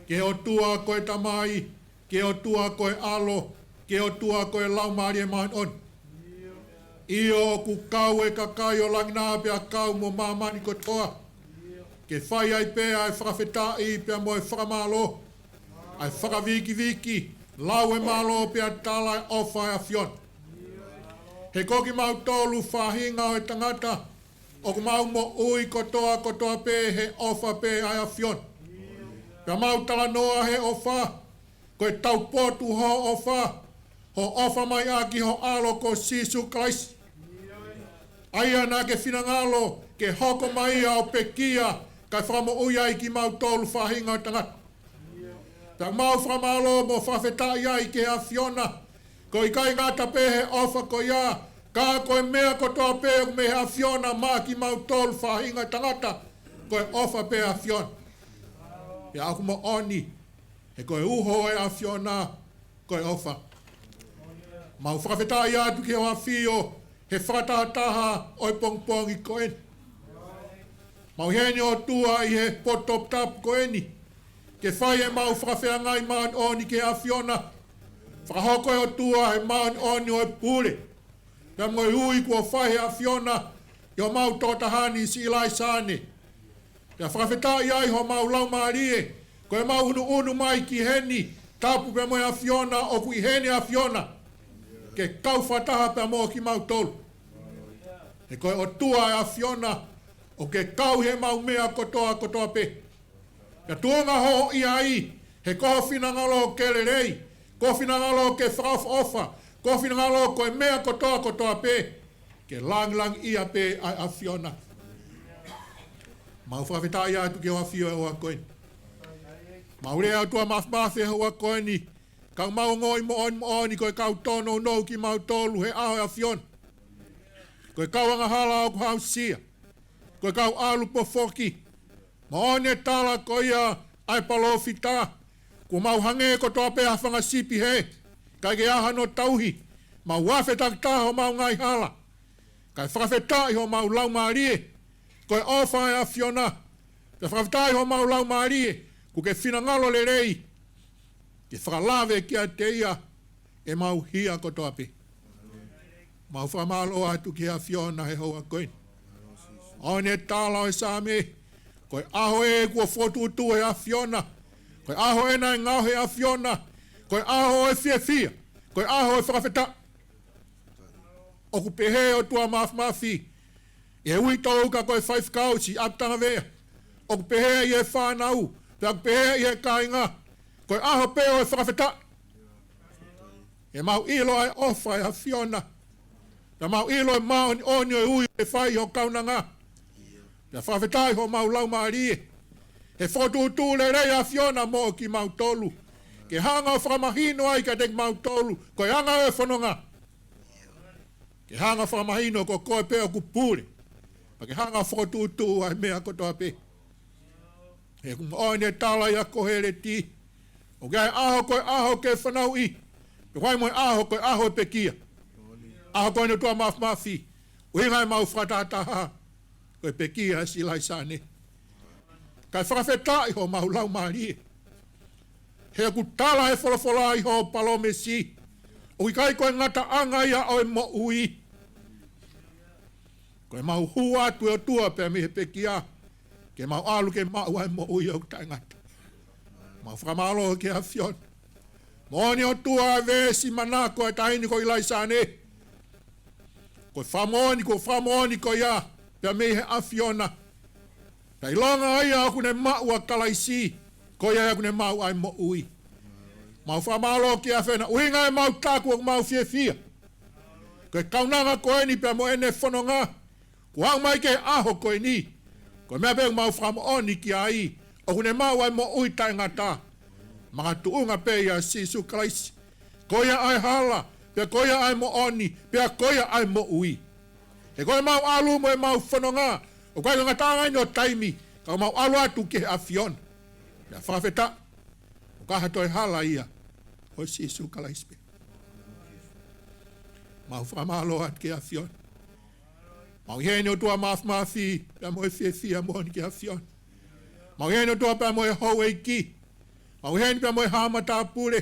Ke o tua koe tamai, ke o tua koe alo, ke o tua koe laumari e main on. Io ku kau e kakai o langina pe a kau mo mamani ko toa. Ke whai ai pe ai whawhetai pe mo e whamalo. Ai whakaviki, lau e malo pe a tala o whai a Fiona. He koki mau tolu whahinga o e tangata, o ku mau mo ui kotoa pe he ofa pe ai a Fiona. Pea mau tala noa he ofa, koe tau potu ho ofa mai aki ho alo ko sisu Kalaisi. Aia nā ke whinangalo, ke hoko mai au pekia, kai whamo ui ai ki mau tolu whahinga o tangata. Pea mau whamalo mo whawhetai ai ke a Fiona, ko i kai ngata pe he ofa ko ia, ka koe mea kotoa pe me a Fiona mā ki mau tolu whahinga tangata, koe ofa pe a Fiona. Pea aku mo oni, he koe uho e a Fiona, koe ofa. Mau whawhetai atu ke o a Fio, he whatataha oi pongpongi ko eni. Mau hene o tua i he potop tap ko eni, ke whai e mau whawheangai maan oni ke a Fiona, whahoko e o tua he maan oni o e pule. Pea mo i ui kua whai a Fiona, i o mau tōtahani si Ilaisaane. Pea whawhetai ai ho mau lau maarie, ko e mau unu mai ki heni, tapu pe mo a Fiona o kui hene a Fiona, ke kau whataha pe mo ki mau tolu. He koe o tua e a Fiona, o ke kau he mau mea kotoa pe. Pea tuonga ho i ai, he koho whinangalo ke lerei, koho whinangalo ke whaofa, koho whinangalo koe mea kotoa pe, ke lang ia pe a Fiona. Mau whawhetai atu ke o a Fio e hoa koe. Mau rea tua mawhmawhe hoa koe ni, kau mau ngoi mo oni koe kau tono no ki mau tolu he aho e a Fiona. Koe kau anga hala o ku hausia, koe kau alu po foki, ma one tala koe ia ai palofita, ku mau hange kotoa pe hawhanga sipi he, kai ke aha no tauhi, mau wawhetak taho mau ngai hala, kai whawhetai ho mau lau maarie, koe ofa e a Fiona, te whawhetai ho mau lau maarie, ku ke whinangalo le rei, ke whakalave kia te ia, e mau hia kotoa pe. Mau whamalo atu ki a Fiona he hoa koe. One tala o same, koe aho e kua fotutu e a Fiona, koe aho e nai ngau he a Fiona, koe aho e fia, koe aho e whakawheta. O ku pehe o tua mafi, e ui tauka koe whaifkau si aptanga vea, o ku pehe i e whanau, pea ku pehe i e kainga, koe aho peo e whakawheta. E mau ilo ai ofa e a Fiona, na mau ilo e mau ni oni o ui e whai ho kaunanga. Na whawhetai ho mau lau maarie. He whotutu le rei a Fiona mo ki mau tolu. Ke hanga o whamahino ai ka dek mau tolu. Koe hanga e whanonga. Ke hanga whamahino ko koe peo ku pule. Pa ke hanga whotutu ai mea kotoa pe. He kum oine e tala ia kohere ti. O gai aho ke whanau i. Pe whai moe koe aho e pekia. Aho koe no tua mafi. Uhingai mau whatataha. Koe pekia si Ilaisaane. Kai whakawhetai ho mau lau maari. He ku tala he wholofola i ho palome si. O i kai koe ngata anga ia o e mo ui. Koe mau hua tu e tua pe mi he pekia. Ke mau alu ke mau ai mo ui au tai ngata. Mau whakamalo ke a Fiona. Moni o tua vesi manako e tahini ko Ilaisaane. Koe whamoni ko ia. Pea me he a Fiona. Pea ilonga ai au kune mau a Kalaisi. Ko ia kune mau ai mo ui. Mau whamalo ki a whena. Uhinga e mau taku o mau fia. Koe kaunanga koe ni pea mo ene whanonga. Ku hau mai ke aho koe ni. Koe mea pea mau whamoni ki ai. O kune mau ai mo ui tai ngata. Mga tuunga pe ia sisu Kalaisi. Ko ia ai hala. Pea ko ia ai mo oni. Pea ko ia ai mo ui. E koe mau alu mo e mau whanonga. O koe ngata ngai no taimi. Ka mau alu atu ke a Fiona. Pea whawheta. kaha toi hala ia. O sisu Kalaisi. Mau whamalo at ke a fion. Mau hene o tua mafi, pia moe fia mohoni ke a fion. Mau hene o tua pia moe hou e ki. Mau hene pia moe hama tā pure.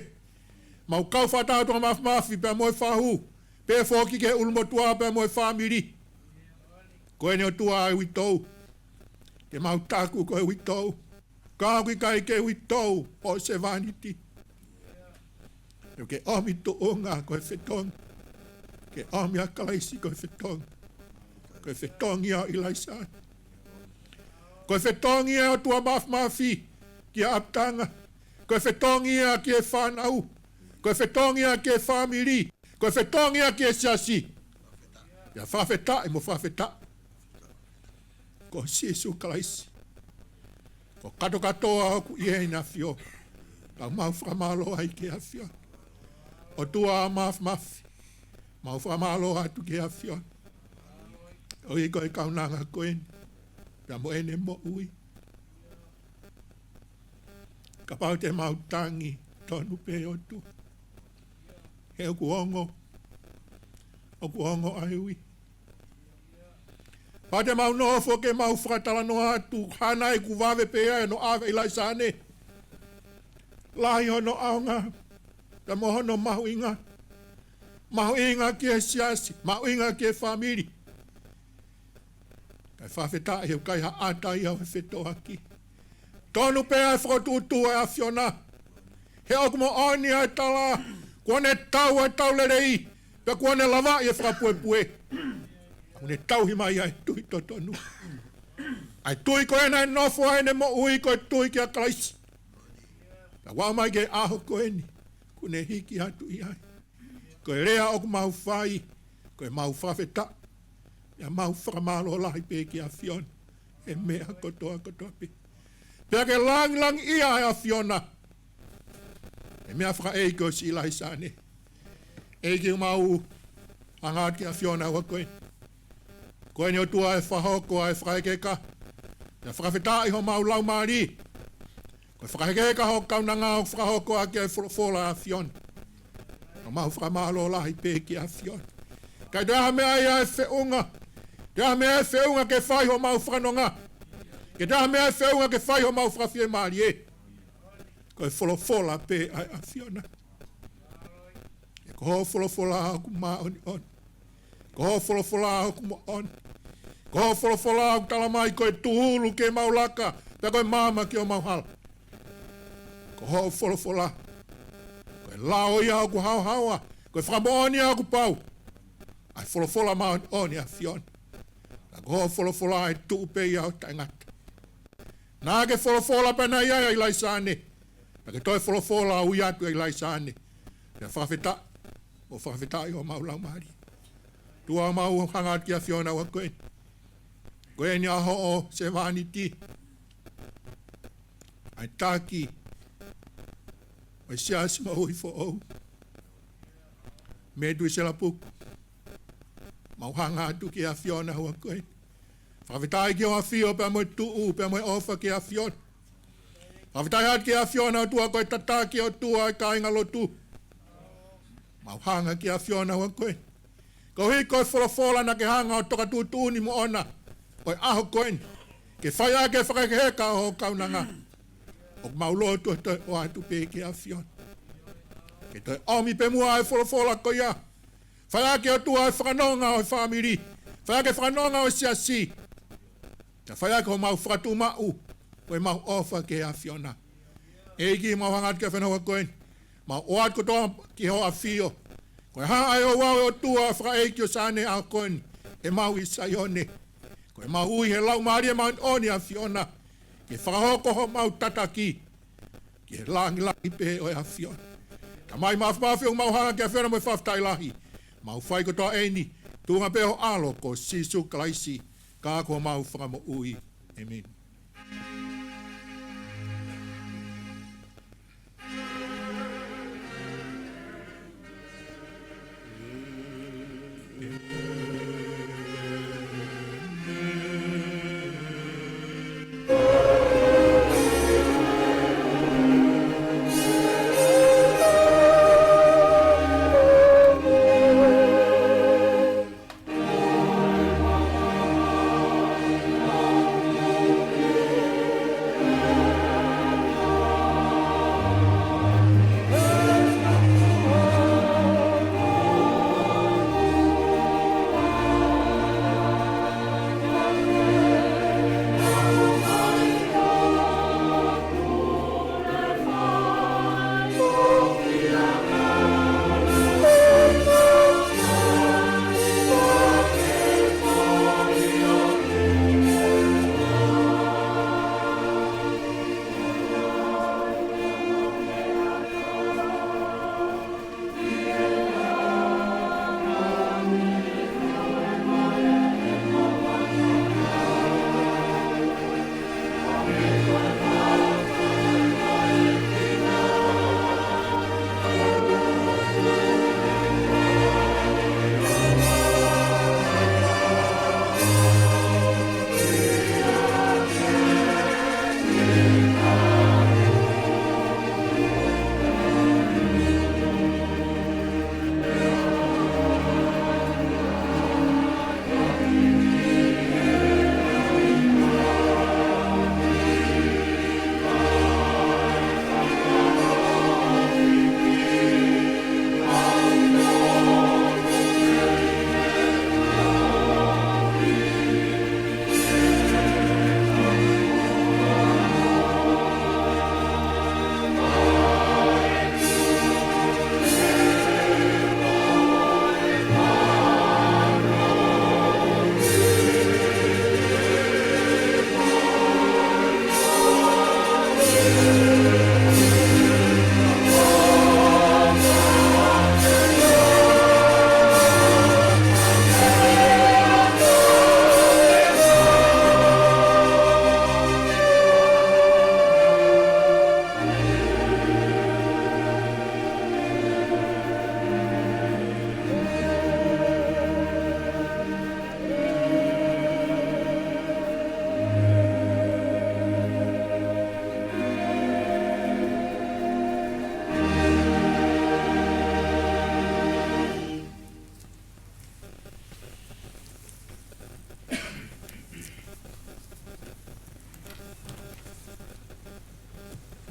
Mau kau whatau tua mafi, pia moe whahu. Pea fōki ke ulmo tua pia moe Famili. Ko ene o tua e witou. Ke mau taku ko e witou. Kākui kai ke witou o se vaniti. E ke omi to onga ko e whetongi. Ke omi a Kalaisi ko e whetongi. Ko e whetongi a Ilaisaane. Ko e whetongi a tua mafi ki a aptanga. Ko e whetongi a ki e whanau. Ko e whetongi a ki e Famili. Ko e whetongi a ki e siasi. Ia whawheta e mo whawheta. Ko sisu Kalaisi. Ko kato katoa ku i e na fio. Ka mau whamalo ai ke a fio. O tua a mafi. Mau whamalo atu ke a fio. O i koe kaunanga koeni. Pia mo ene mo ui. Ka pau te mau tangi tonu pe o tu. He oku ongo. Oku ongo ai ui. Pa te mau nofo ke mau whakatala no atu. Hana e ku wawe pe e no awe Ilaisaane. Lahi hono aonga. Ka mohono mahu inga. Mahu inga ki e siasi. Mahu inga ki e Famili. Kai whawheta e kai ha ata i au he Fetu'uaki. Tonu pea e whakatutu e a fiona. He oku mo oni ai tala. Kuone tau e tau lerei. Pea kuone lava i e whakapuepue. Kuone tau hima i ai tui to tonu. Ai tui ko ena e nofo ai ne mo ui ko e tui ki a Kalaisi. Pea wau mai ke aho ko eni. Kune hiki atu i ai. Ko e rea oku mau whai. Ko e mau whawheta. Ia mau whakamalo lahi pe ki a fiona. E mea kotoa pe. Pea ke lang ia e a fiona. E mea whaka eiko si Ilaisaane. Eiki mau angat ki a fiona ua koe. Koe ni o tua e whahoko e whakaekeka. Ia whakawheta i ho mau lau maari. Koe whakahekeka ho kaunanga o whakahoko a ki e whola a fiona. O mau whakamalo lahi pe ki a fiona. Kai rea mea ia e whiunga. Rea mea e whiunga ke whai ho mau whanonga. Ke rea mea e whiunga ke whai ho mau whakawhie maari e. Koe whola pe a fiona. E ko ho whola a ku maa oni on. Ko ho whola a ku maa on. Ko ho whola a ku talamai koe tuhulu ke mau laka. Pea koe mama ki o mau hala. Ko ho whola. Koe lao ia o ku hau. Koe whakamooni a ku pau. Ai whola maa oni a fiona. Ko ho whola e tuupe ia o taingata. Nā ke whola pena ia Ilaisaane. Pake toi whola ui atu e Ilaisaane. Pea whawheta. O whawheta i o mau lau maari. Tua mau hangat ki a fiona wa koe. Koe ni aho o se vaniti. Ai taki. Ai siasi ma ui fo ou. Me dui se la puku. Mau hangatu ki a fiona wa koe. Whawhetai ki o a fio pea moe tuu, pea moe ofa ki a fiona. Whawhetai hat ki a fiona o tua koe tataki o tua e kainga lotu. Mau hanga ki a fiona wa koe. Ko hi koe wholofola na ke hanga o toka tuutuni mo ona. Koe aho koe. Ke whaia ke whakakeheka o kaunanga. O mau lotu o atu pe ki a fiona. Ke toi omi pe mua e wholofola ko ia. Whaia ke o tua e whakanonga o Famili. Whaia ke whakanonga o siasi. Ka whaia ke o mau whakatu mau. Koe mau ofa ke a fiona. Eiki mau hangat ke whenua koe. Mau oat ko toa ki ho a fio. Koe ha ai o wau o tua whaka eiki o sane a koe. E mau i saione. Koe mau ui he lau maari e mau oni a fiona. Ke whakahoko ho mau tataki. Ke langi pe o a fiona. Ka mai mafi o mau hanga ke whenua mo whaftai lahi. Mau whai ko toa eni. Tunga pe ho alo ko sisu Kalaisi. Ka ko mau whakamo ui. Amen.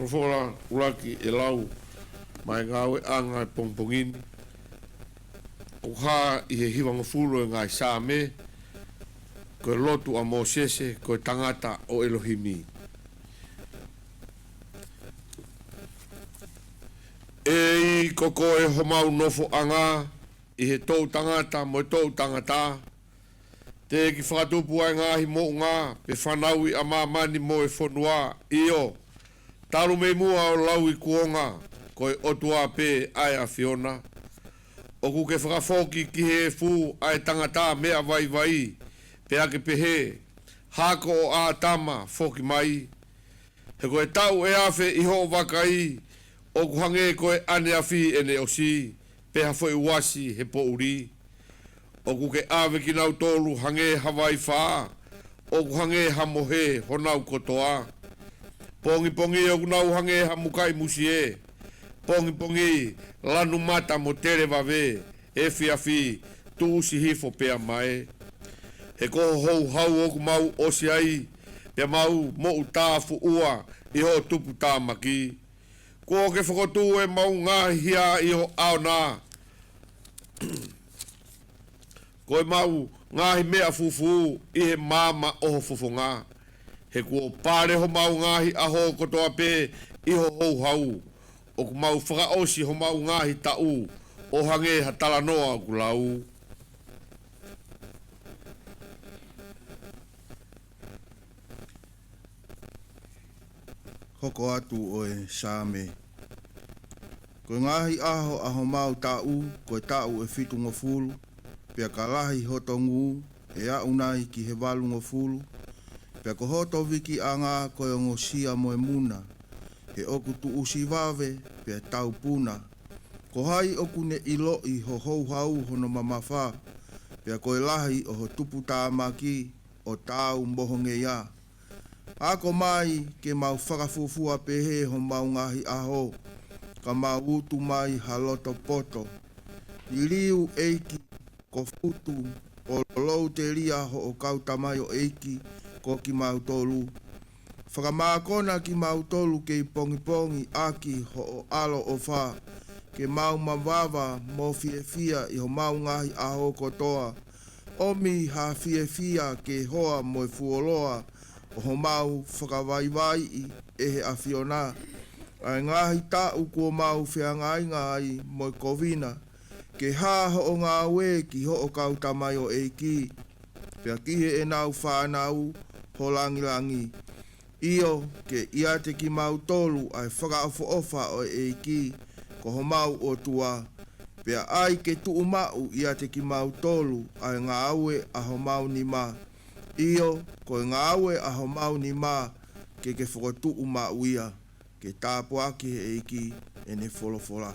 Fofora ulaki e lau mai ngawe anga e pongpongini. O ha i he hiwanga fulu e ngai sa me ko e lotu a Mosese ko e tangata o Elohimi. E i koko e homau nofo anga i he tau tangata mo e tau tangata te ki whakatupu ai ngahi mo ngā pe whanaui a mamani mo e whanua i o taru me mua o lau i kuonga ko e otua pe ai a Fiona o ku ke whakafoki ki he fu ai tangata mea vai vai pe ake pe he hako o a tama foki mai he ko e tau e afe i ho wakai o ku hange ko e ane afi ene o si pe hafo i wasi he po uri o ku ke ave ki nau tolu hange Hawaii wha o ku hange hamohe honau kotoa pongi pongi o ku nau hange hamukai musie pongi pongi lanu mata mo tere vave e fiafi tu usi hifo pea mai he ko hou hau o ku mau osi ai pe mau mo utafu ua i ho tupu tamaki ko ke whakotu e mau ngahi hia i ho aona ko e mau ngahi mea fufu i he mama oho fufunga. He kua pare ho mau ngahi aho kotoa pe i ho hou hau. O ku mau whakaosi ho mau ngahi tau o hange hatala noa ku lau. Hoko atu o e Same. Ko ngahi aho mau tau, ko e tau e fitu ngofulu. Pea kalahi hoto ngu e a unai ki he walu ngofulu. Pea ko hoto wiki a ngā koe o ngosia mo e muna. He oku tu usi wawe pea tau puna. Ko hai oku ne ilo i ho hou hau hono mamawha. Pea ko e lahi o ho tupu tāmaki o tau mbohonge ia. Ako mai ke mau whakafufua pehe ho mau ngahi aho. Ka mau utu mai haloto poto. I liu eiki ko futu o lou te ria ho o kautamai o eiki ko ki mau tolu. Whakamākona ki mau tolu ke i pongi aki ho o alo o wha. Ke mau mawawa mo fia i ho mau ngahi aho kotoa. Omi ha fia ke hoa mo e fuoloa o ho mau whakawaiwai i ehe a Fiona. Ai ngahi tau kua mau whiangai ngai mo e kovina. Ke haho o ngā we ki ho o kautamai o eiki. Pea kihe e nau whanau ho langilangi. Io ke ia te ki mau tolu ai whakaofo ofa o eiki. Ko ho mau o tua. Pea ai ke tuu mau ia te ki mau tolu ai ngā aue a ho mau ni ma. Io ko ngā aue a ho mau ni ma ke whakotuu mau ia. Ke tāpuaki he eiki e ne wholofola.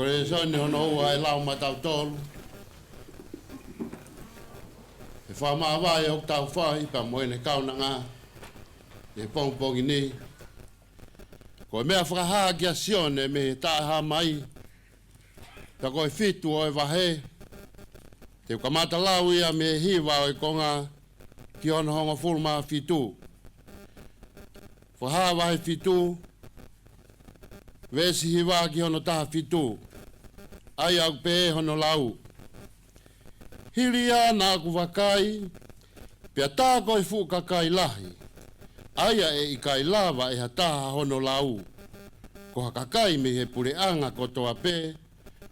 kore sone hono ua e lau matau tolu. E Famavae o tau whai pa moene kauna ngā. E pongpongi ni. Ko mea whakahaa kia sione me he taha mai. Ta koe fitu o e wahe. Te kamata lau ia me hiwa o e konga ki ono honga fulma fitu. Whahaa wahe fitu. Vesi hiwa ki ono taha fitu. Ai au pe hono lau. Hiria na aku wakai. Pea tā koe fukakai lahi. Aia e ikai lava e hataha hono lau. Ko hakakai me he pureanga kotoa pe.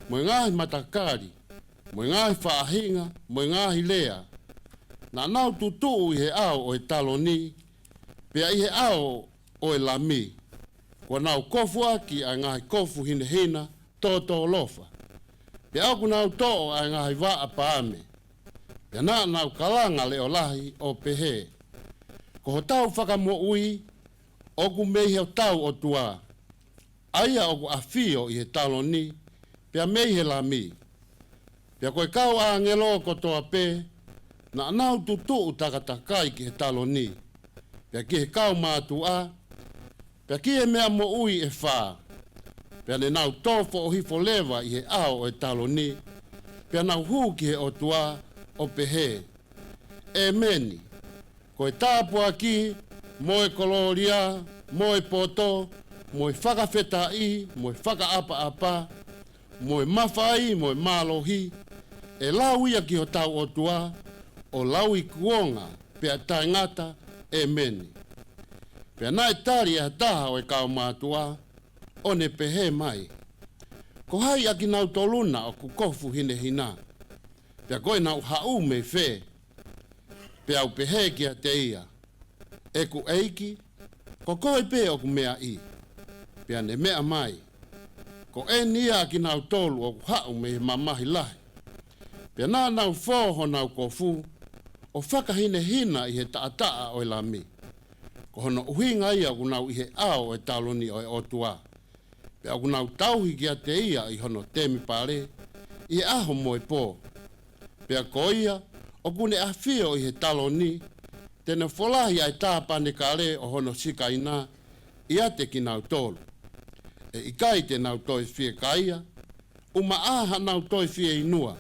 Moe ngahi matakari. Moe ngahi whaahinga. Moe ngahi lea. Na nau tutuu i he ao o e taloni. Pea i he ao o e lami. Ko nau kofu aki a ngahi kofu hine hina. Toto lofa. Pea au nau to'o a ngahi waa paame. Pea nau kalanga leo lahi o pehe. Ko ho tau whakamo ui, oku mei o tau o tua. Aia oku awhio i he taloni, pea mei he lami. Pea koe kau a ngelo kotoa pe, na nau tutu takatakai ki he taloni. Pea ki he kau mātua, pea ki he mea mo ui e whā. Pea ne nau tofo o hifo lewa i he ao o e taloni, pea nau hu ki he o tua o pehe. E meni. Koe tāpua ki, moe koloria, moe poto, moe whakawhetai, moe whakaapa-apa, moe mawhai, moe mālohi, e lau ia ki ho tau o tua, o lau i kuonga, pea taingata, e meni. Pea nai tari e hataha o e kau mātua, o ne pehe mai. Ko hai aki nau toluna o kukofu hine hina, pea koe nau hau me whe, pea au pehe kia te ia. E ku eiki, ko koe pe o ku mea i. Pea ne mea mai. Ko e nia ki nau tolu o ku hau me he mamahi lahi. Pea nā nau fōho nau kofu, o whakahine hina i he taataa o e lami. Ko hono uhinga ia ku nau i he ao e taloni o e otua. Pea ku nau tauhi kia te ia i hono temi pare, i he aho moe pō. Pea ko ia, o kune a whio i he taloni, tena wholahi ai tāpane kare o hono sikaina, i ate ki nau tolu. E ikai te nau toi whie kaia, uma aha nau toi whie inua.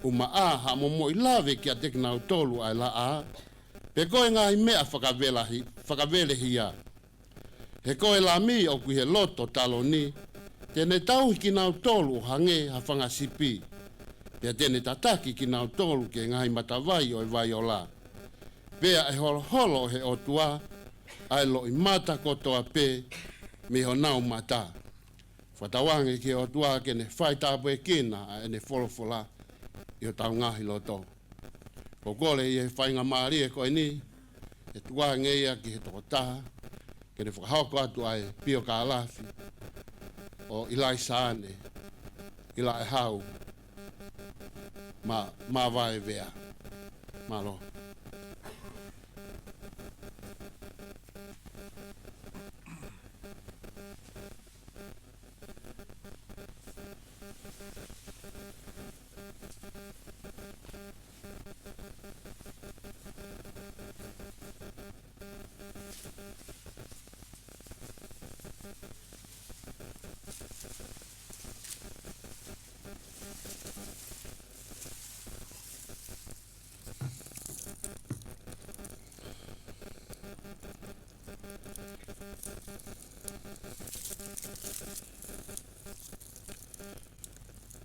Uma aha momo i lawe ki ate ki nau tolu ai la a, pe koe ngahi mea whakavelehi a. He koe la mi o kui he loto taloni, tene tauhi ki nau tolu o hange ha whangasipi. Pea tene tataki ki nau tolu ke ngai matawai o e vai o la. Pea e holo he o tua, ai lo i mata kotoa pe, me ho nau mata. Whatawange ki o tua ke ne whai tāpu e kina a ne wholofola i o tau ngahi loto. Ko kore i he whainga maari e koe ni, e tua ngeia ki he toko taha, ke ne whakahoko atu ai pio ka alafi, o Ilaisaane, ila e hau, ma vai vea. Malo.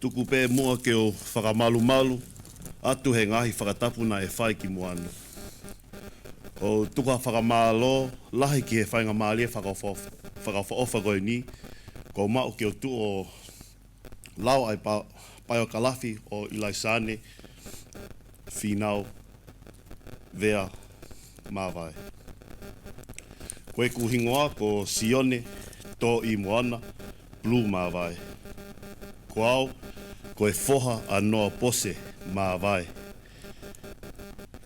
Tuku pē mua ke o whakamalu-malu, atu he ngahi whakatapuna e whai ki moana. O tuku a whakamalo, lahi ki he whainga maali e whakawhaofa koe ni, ko mau ke o tu o lau ai pai o Kalafi o Ilaisaane Finau Vea Mavae. Koe kuhingoa ko Sione tō i moana, Blue Mavae. Ko au, koe foha a noa pose Mavae.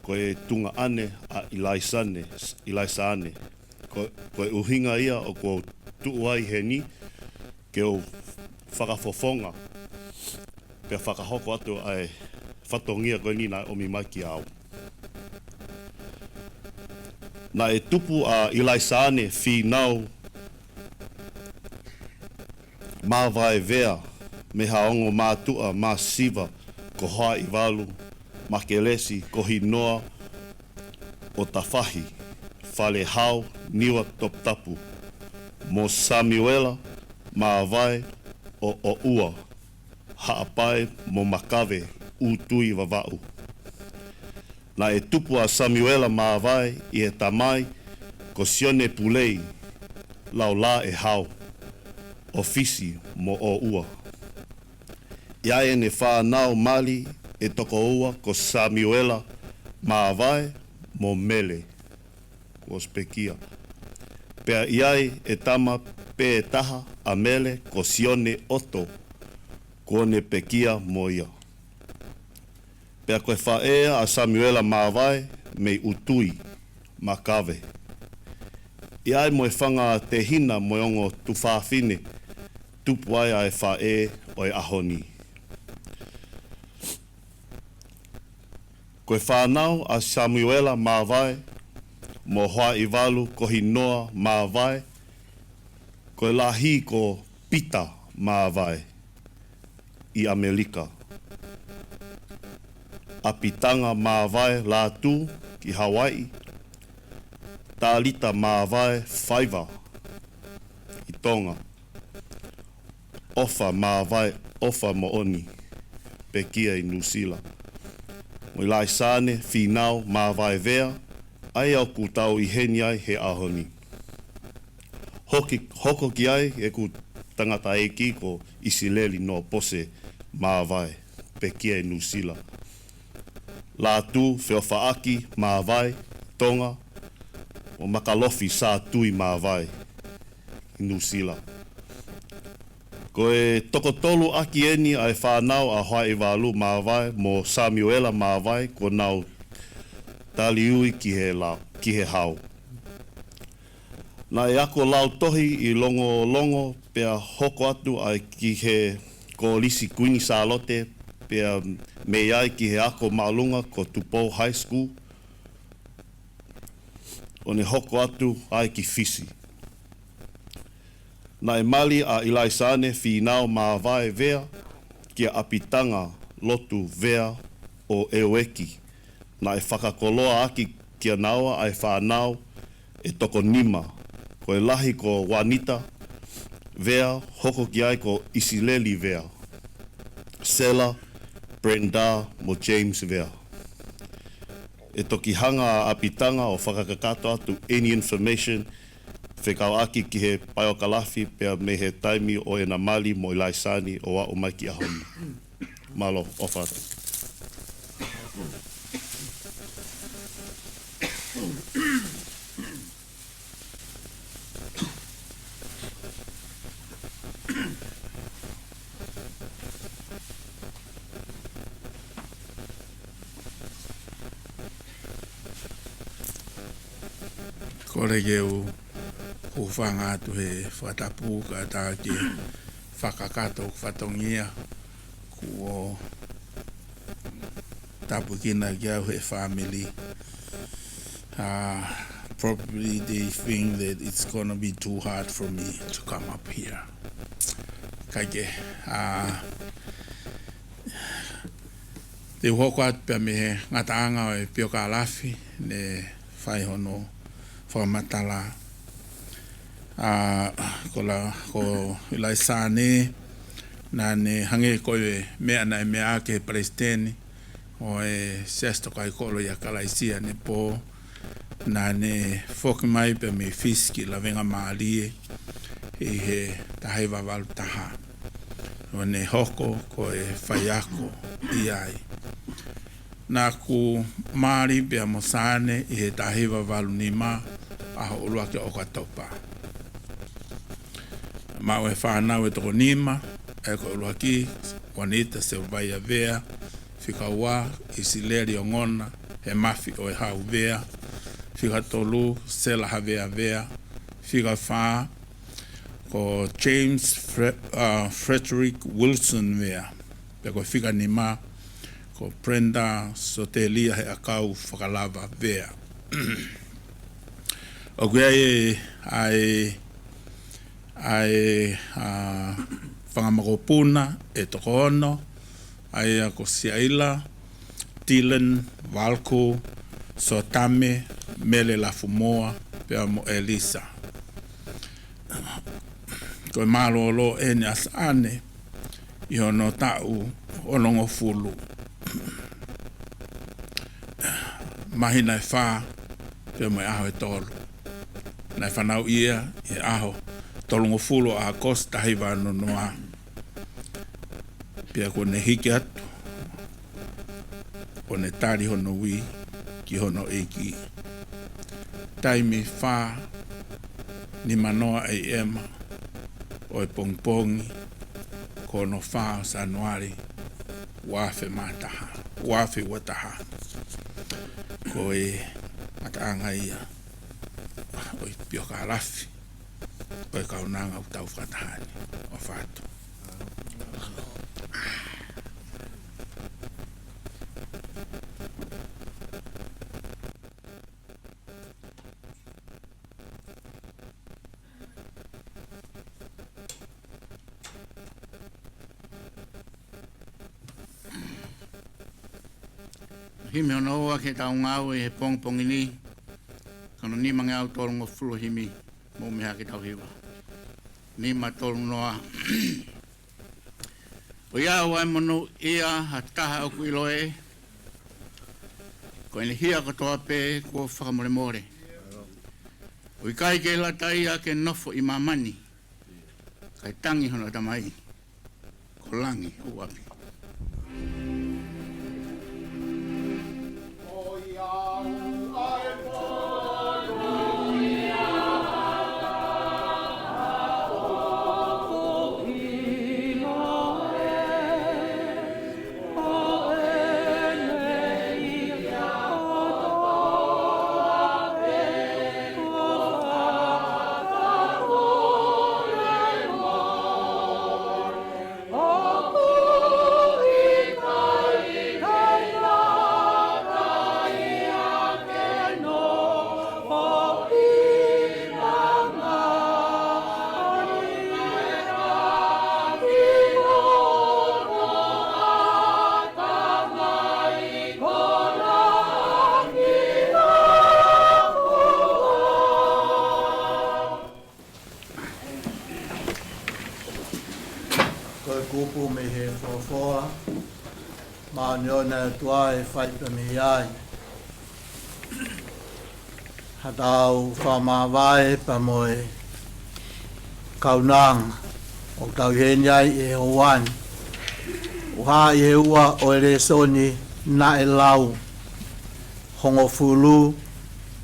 Koe tunga ane a Ilaisaane. Koe uhinga ia o ko tuuai he ni, ke o whakafofonga. Pea whakahoko atu ai whatongia koe ni nai omi mai ki au. Na e tupu a Ilaisaane Finau Vea me haongo mātua mā siva ko hoa i walu, ma kelesi ko hinoa o tawhahi, whale hau niwa top tapu, mo Samuela Maavae o ua, haapai mo Makawe utui wawau. Na e tupu a Samuela Maavae i e tamai ko sione pulei lau la e hau, ofisi mo o ua. Iae ne whanau mali e toko ua ko Samuela Maavae mo mele, ko spekia. Pea iai e tama pe e taha a mele ko sione oto, ko ne pekia mo ia. Pea koe whaea a Samuela Maavae me utui Makawe. Iai mo e whanga te hina mo ongo tu whaafine, tupu ai ai whae o e ahoni. Koe whanau a Samuela Maavae, mo hoa i walu ko hinoa Maavae, koe lahi ko Pita Maavae i Amerika. A pitanga Maavae Latu ki Hawaii, Talita Maavae Faiva i Tonga. Ofa Maavae ofa mo oni, pekia i Nusila. Mo Ilaisaane Finau Vea, ai au kutau i heni ai he ahoni. Hoko ki ai e ku tangata eki ko isileli no pose Maavae, pekia i Nusila. Latu Fe'ohianga Maavae, Tonga, o makalofi sa tui Maavae i Nusila. Ko e tokotolu aki eni ai whanau a hoa i walu Maavae mo Samuela Maavae ko nau taliui ki he hau. Na e ako lau tohi i longo pea hoko atu ai ki he ko lisi kuini salote pea me ai ki he ako maalunga ko Tupou High School. O ne hoko atu ai ki fisi. Na e mali a Ilaisaane Finau Vea kia apitanga lotu vea o eulogy. Na e whakakoloa aki kia naua ai whanau e toko nima. Ko e lahi ko Juanita Vea, hoko ki ai ko Isileli Vea. Sela, Brenda mo James Vea. E toki hanga a apitanga o whakakakato atu any information whekau aki ki he paiokalafi pea me he taimi o e na mali mo Ilaisaane o wa o mai ki ahoni. Malo, ofata. Kore geu whanga atu he whatapu ka tā ki whakakato whatongia kuo tapu kina ki au he family. Probably they think that it's gonna be too hard for me to come up here. Kage, te hoko atu pia me he ngataanga o e pioka alafi ne whaihono whamatala. Ko Ilaisaane na ne hange koe mea na e mea ke presideni o e Tokaikolo ya Kalaisi ne po na ne foki mai pe me fiski la venga maalie e he tahaiwa walu taha o ne hoko ko e whaiako i ai na ku maari pe a mosane i he tahaiwa walu nima aho ulua ke oka topa mau e whanau e toko nima e ko ulua ki Juanita Silvaia Vea whika wā Isileri o ngona he mafi o e hau Vea whika tolu Sela Havea Vea whika whā ko James Frederick Wilson Vea, pe ko fika ni ma ko Brenda Sotelia he akau whakalava Vea. O kuia ai whangamakopuna e toko ono, ai a ko Siaila, Dylan, Valko, Sotame, Mele Lafumoa, pea mo Elisa. Koe malolo e ni asane, i hono tau onongo fulu. Mahina e wha, pea mo e aho e tolu. Nai whanau ia, e aho, tolungo fulu a kosta hiva no noa. Pea ko ne hiki atu, o ne tari hono wi, ki hono eiki. Taimi wha, ni manoa e ema, o e pongpongi, ko no wha o sanuari, wafe mataha, wafe wataha. Ko e mataanga ia, o i pioka halafi, o e kaunanga u tau whatahani, o whatu. Hime ono oa ke tau ngau e he pongpongi ni. Kano ni mange au tolu ngo fulu himi. Mo meha ke tau hiwa. Ni ma tolu noa. O ia wai mono ia hataha oku iloe. Ko ene hia katoa pe kua whakamore more. O i kai ke lata ia ke nofo i mamani. Kai tangi hono tamai. Ko langi uapi. kupu me he whoa ma neona tua e whaita me ai. Hatau Famavae pa moe kaunang o tau henyai e hoan. Uha i he ua o ere soni na e lau hongo fulu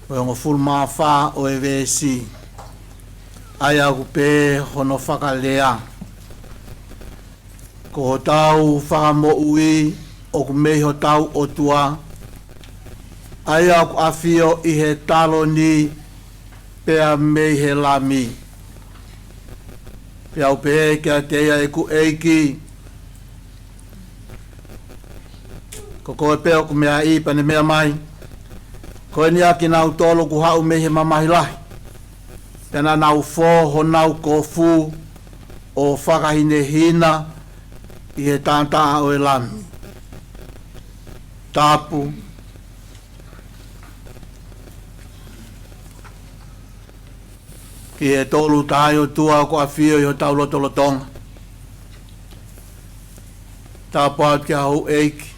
o hongo fulu maa wha o e vesi. Ai aku pe hono whakalea. Ko tau whakamo ui o ku meho tau o tua. Ai aku awhio i he talo ni pea mei he lami. Pea upe kia teia e ku eiki. Ko koe pea ku mea i pane mea mai. Koe ni aki nau tolo ku hau mei he mamahilahi. Pena nau fō ho nau kofu o whakahine hina i he tātaa o e lami. Tāpu. Ki he tolu tāi o tua ko a whio i ho tau lotolotonga. Tāpu out ki hau eiki.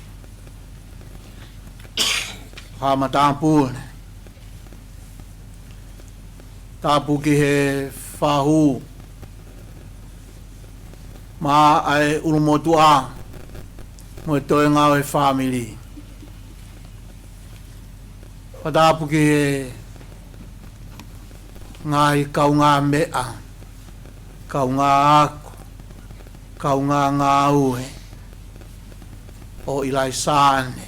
Hama tāpūne. Tāpu ki he whahu. Mā ai urumotu a. Mo e toi ngau e Famili. Tāpu ki he ngai kaunga mea. Kaunga aku. Kaunga ngā ue. O Ilaisaane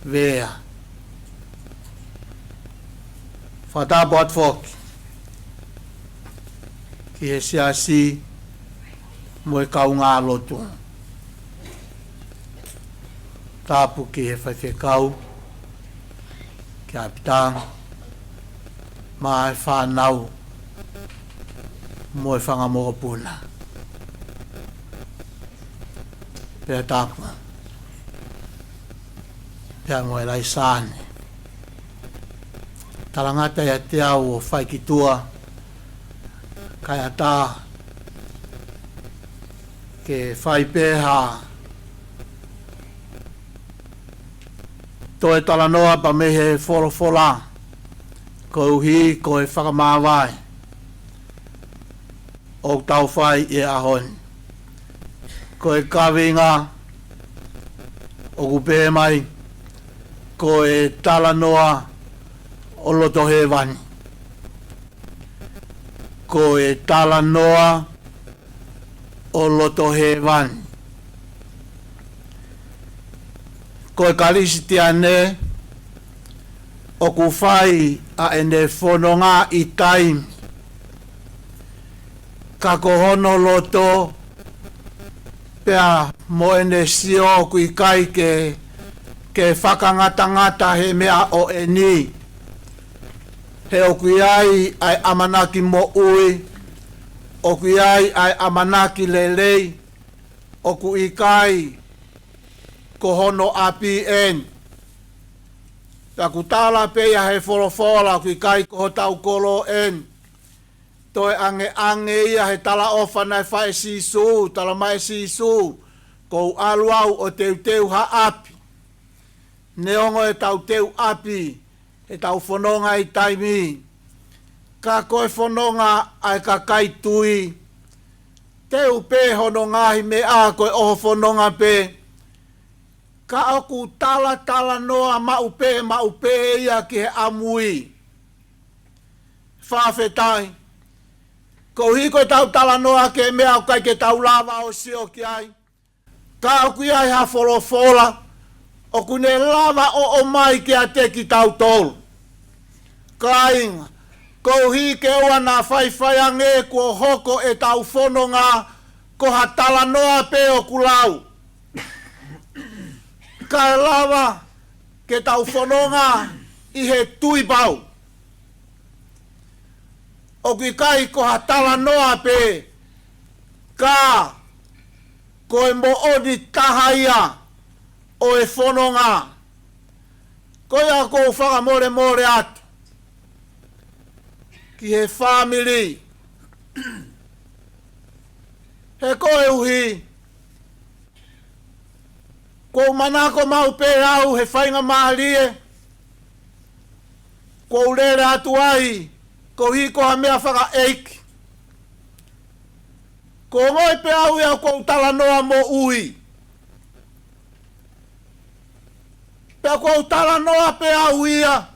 Vea. Whatapu at whoki. ki he siasi mo e kaunga lotu. Tapu ki he whaiwhekau ki apitang ma e whanau mo e whangamokopuna. Pea tapu. Pea mo Ilaisaane. Talangata ia te au o whaikitua kai ata ke whaipeha toe talanoa pa mehe wholofola ko uhi ko e Fakamavae o tau whai e ahon ko e kawinga o kupe mai ko e talanoa o loto he wani. Ko e tala noa o loto he wani. Ko e Kalaisi tiane o ku whai a ene whanonga i taimi. Ka ko hono loto pea mo ene sio ku i kai ke whakangata he mea o eni. He okui ai amanaki mo ui, okui ai amanaki lelei, oku ikai ko hono api en. Taku tala peia he wholofola ku ikai ko Tokaikolo en. Toi ange ia he tala ofa nai whae sisu, tala mai sisu, ko aluau o teu ha api. Neongo e teu api. E tau whanonga i taimi. Ka koe whanonga ai ka kai tui. Te upe hono ngahi me a koe oho whanonga pe. Ka oku tala noa ma upe ia ki he amui. Whawhetai. Ko hi koe tau tala noa ke mea o kai ke tau lava o sio ki ai. Ka oku iai ha wholofola. Oku ne lava o mai ki a te ki tau tolu. Kainga, ko hi ke ua na whaiwhaiange ko hoko e tau whanonga ko ha tala noa pe o kulau. Ka lava ke tau whanonga i he tui bau. O ki kai ko ha tala noa pe ka ko e mo oni tahaia o e whanonga. Ko ia ko whakamore atu. Ki he Famili. He koe uhi. Ko manako mau pe au he whainga mahalie. Ko urere atu ai. Ko hi ko ha mea whaka eiki. Ko ngoi pe au ia ko utala noa mo ui. Pe ko utala noa pe au ia.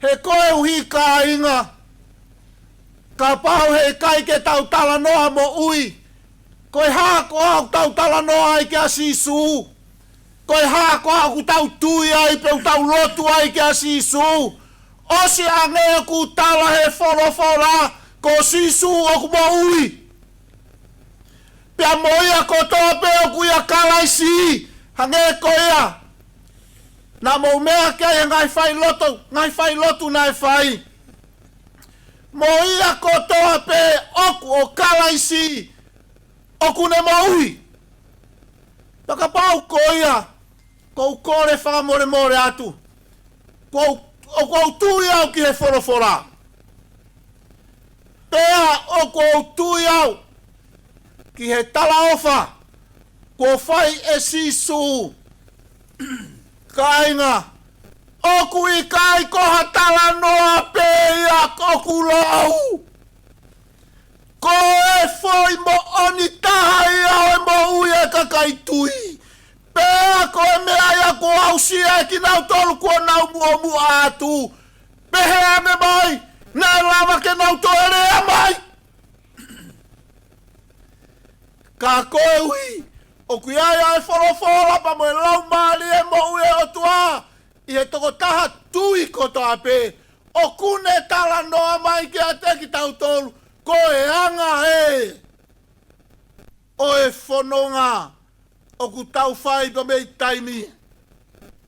He koe uhi ka inga. Ka pau he kai ke tau tala noa mo ui. Koe haa ko au tau tala noa ai ke a sisu. Koe haa ko au tau tui ai pe tau lotu ai ke a sisu. Osi ange ku tala he wholofola ko sisu o ku mo ui. Pea moia ko toa pe o ku ia Kalaisi. Hange ko ia. Na mo mea kei ngai Failotu nai fai. Mo ia kotoa pe oku o Kalaisi. Oku ne maui. Taka pau ko ia. Ko kore whakamore atu. Ko tui au ki he whorofora. Pea o tui au. Ki he tala ofa. Ko whai e sisu. Kainga. Oku i kai koha tala noa pe ia koku lau. Ko e foi mo oni taha ia o mo uia kakai tui. Pea ko e mea ia ko ausia e ki nau tolu kua nau muomu atu. Pehea me mai, nai lava ke nau toerea mai. Ka koe ui, oku ia e wholofola pa mo e lau maali e mo uia o tua. I he toko taha tui ko toa pe. O kune tala noa mai ki a te ki tau tolu. koe anga e o e whanonga o ku tau whai pa mei taimi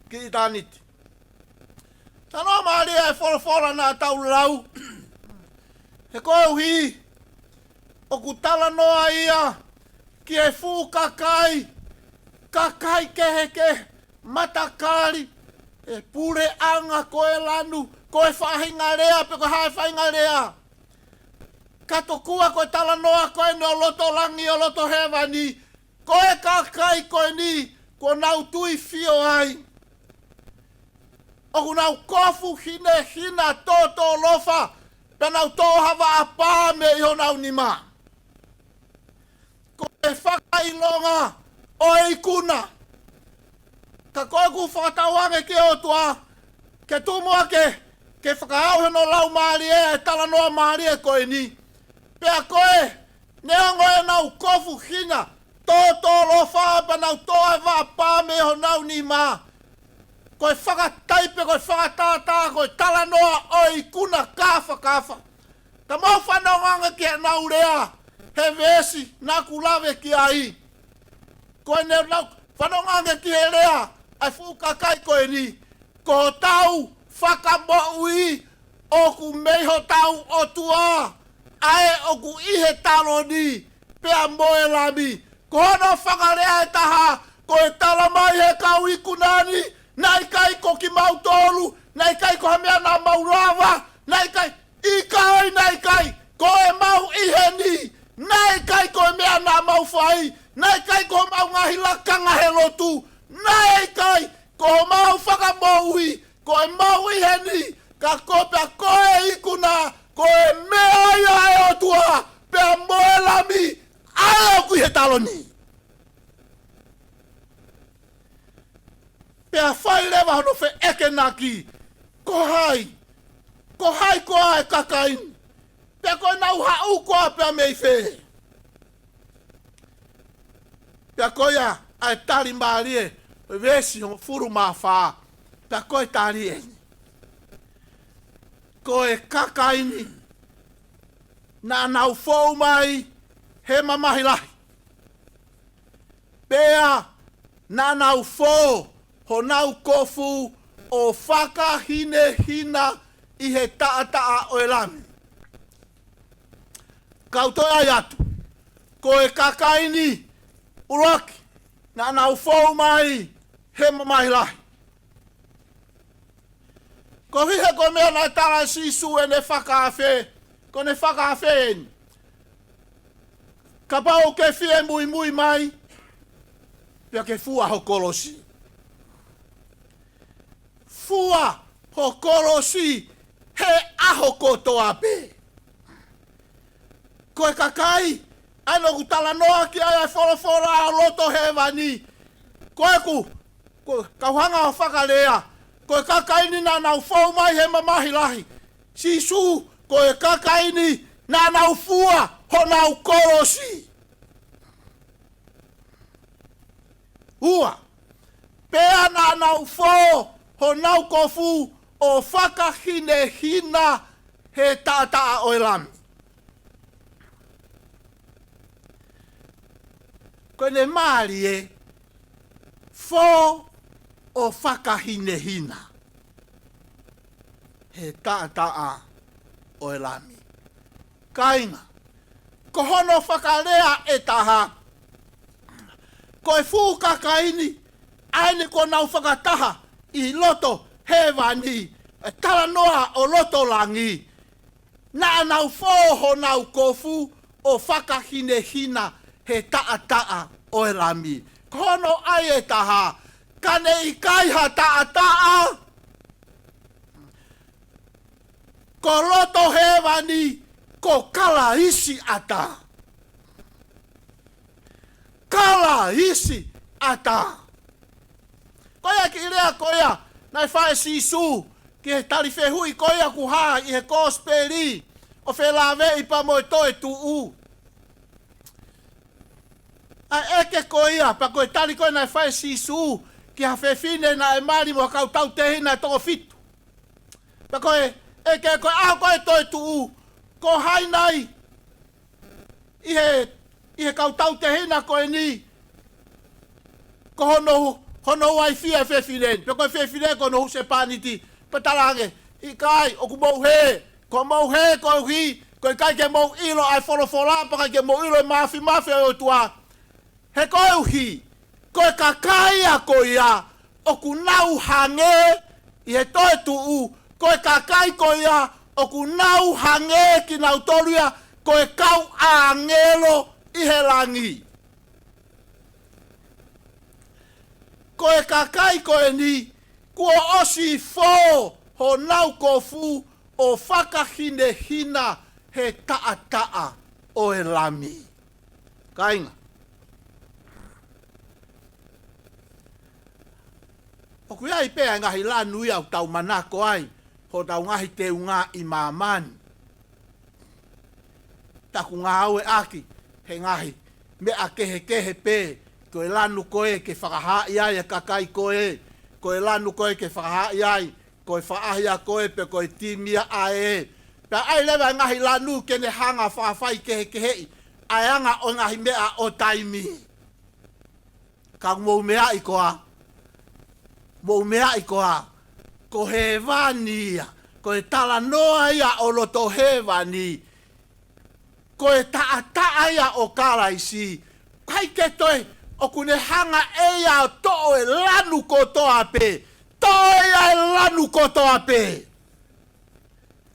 ki i tāniti. Tanoa maaria e whorofora nā tau lau. He koe uhi o ku tala noa ia ki e fu kakai keheke matakari e pure anga koe lanu koe whahinga rea pe koe hae whahinga rea. Kato kua koe tala noa koe no loto langi o loto hewani koe kakai koe ni ko nau tui fio ai. O ku nau kofu hina toto lofa pe nau tō hawa a pā me iho nau nima. Ko e whakailonga o e ikuna. Ka koe ku whakatawange ke o tua, ke tūmua ke whakaauhe no lau maari e tala noa maari e koe ni. Pea koe, neongo e nau kofu hina, toto lofa pe nau tō hawa a pā me iho nau nima. Koe whakataipe, koe whakatātā, koe tala noa o ikuna kafa. Ta mau whanonganga ki he nau rea, he vesi, nā kulawe ki ai. Koe ne nau whanonganga ki he rea, ai whukakai koe ni. Ko tau whakamoui, o ku meiho tau o tua, ae o ku ihe talo ni, pea moe lami. Ko hono whakarea e taha, koe tala mai he kau ikunani, nai kai ko ki mau tolu, nai kai ko hamea nā mau rawa, nai kai, nai kai, ko e mau ihe ni, nai kai ko e mea nā mau whai, nai kai ko mau ngahi lakanga he lotu, nai kai ko mau whakamoui, ko e mau ihe ni, ka kopea ko e ikuna, ko e mea ia e o tua, pea moe lami, ai o kui he talo ni. Pea whai lewa hono whe eke naki. Ko hai ko ai kakain. Pea koe nau hau koa pea mei whe. Pea koe ai tari maarie. Vesi hongo furu maa whaa. Pea koe tari e. Koe kakaini. Nā nau whou mai. He mamahilahi. Pea nā nau whou. Ho nau kofu o whakahine hina i he taa o e lami. Kautoe ai atu, ko e kakaini uraki na nau whou mai he mamahilahi. Ko hihe ko mea nai tara sisu e ne whakawhe, ko ne whakawhe eni. Ka pau ke fie mui mai, pia ke fua ho kolosi. Fua ho kolosi he aho kotoa pe. Koe kakai, aino ku tala noa ki ai whorofora a loto he wani. Koe kauhanga o whakalea. Koe kakaini nā nau whau mai he mamahilahi. Sisu, koe kakaini nā nau fua ho nau kolosi. Ua, pea nā nau whau ho nau kofu o whakahine hina he tata o e lami. Koe ne maari e, fo o whakahine hina he tata o e lami. Kainga, ko hono whakarea e taha, koe fūkakaini, aini ko nau whakataha, I loto hewani, tala noa o loto langi. Nā nau fōho nau kofu o whakahine hina he taa o e lami. Kono ai e taha, kane I kaiha taa. Ko loto hewani, ko kalaisi ata. Kalaisi ata. Koia ki rea koia, nai whae sisu, ki he tariwhe hui koia ku haa I he kōsperi, o whelawe I pa moe toe tuu. A eke koia, pa koe tari koe nai whae sisu, ki ha whewhine na e mari mo kau tau tehi na toko fitu. Pa koe, eke koe aho koe toe tuu, ko hai nai, I he kautau te hina koe ni. Ko hono wai fia fefilen. Pe koe fefilen ko no se paniti. Patalange. I kai o ku mau he. Ko mau he ko hi. Ko kai ke mau ilo ai folofola. Pa kai ke mau ilo mafi o tua. He koe uhi. Koe kakai a koe ia. O ku nau hange. I he toe tuu. Koe kakai koe ia. O ku nau hange ki nau toria. Koe kau a ngelo i he langi. Koe kakai koe ni. Kua osi fō ho nau kofu o whakahine hina he taa o e lami. Kainga. O kuia i pēa ngahi la nui au tau manako ai. Ho tau ngahi te unga i mamani. Taku ngā aue aki, he ngahi, me a kehe pē, koe lanu koe ke whakahai ai a kakai koe, koe lanu koe ke whakahai ai, koe whaahia koe pe koe timia ae. Pea ai lewa ngahi lanu kene hanga whawhai kehe, ai anga o ngahi mea o taimi. Ka mou mea i koa, ko he vania, koe tala noa ia o loto he vani, koe taa ia o Kalaisi. Kai ke toi, o kune hanga eia o to'o e lanu kotoa pe. To'o e lanu kotoa pe.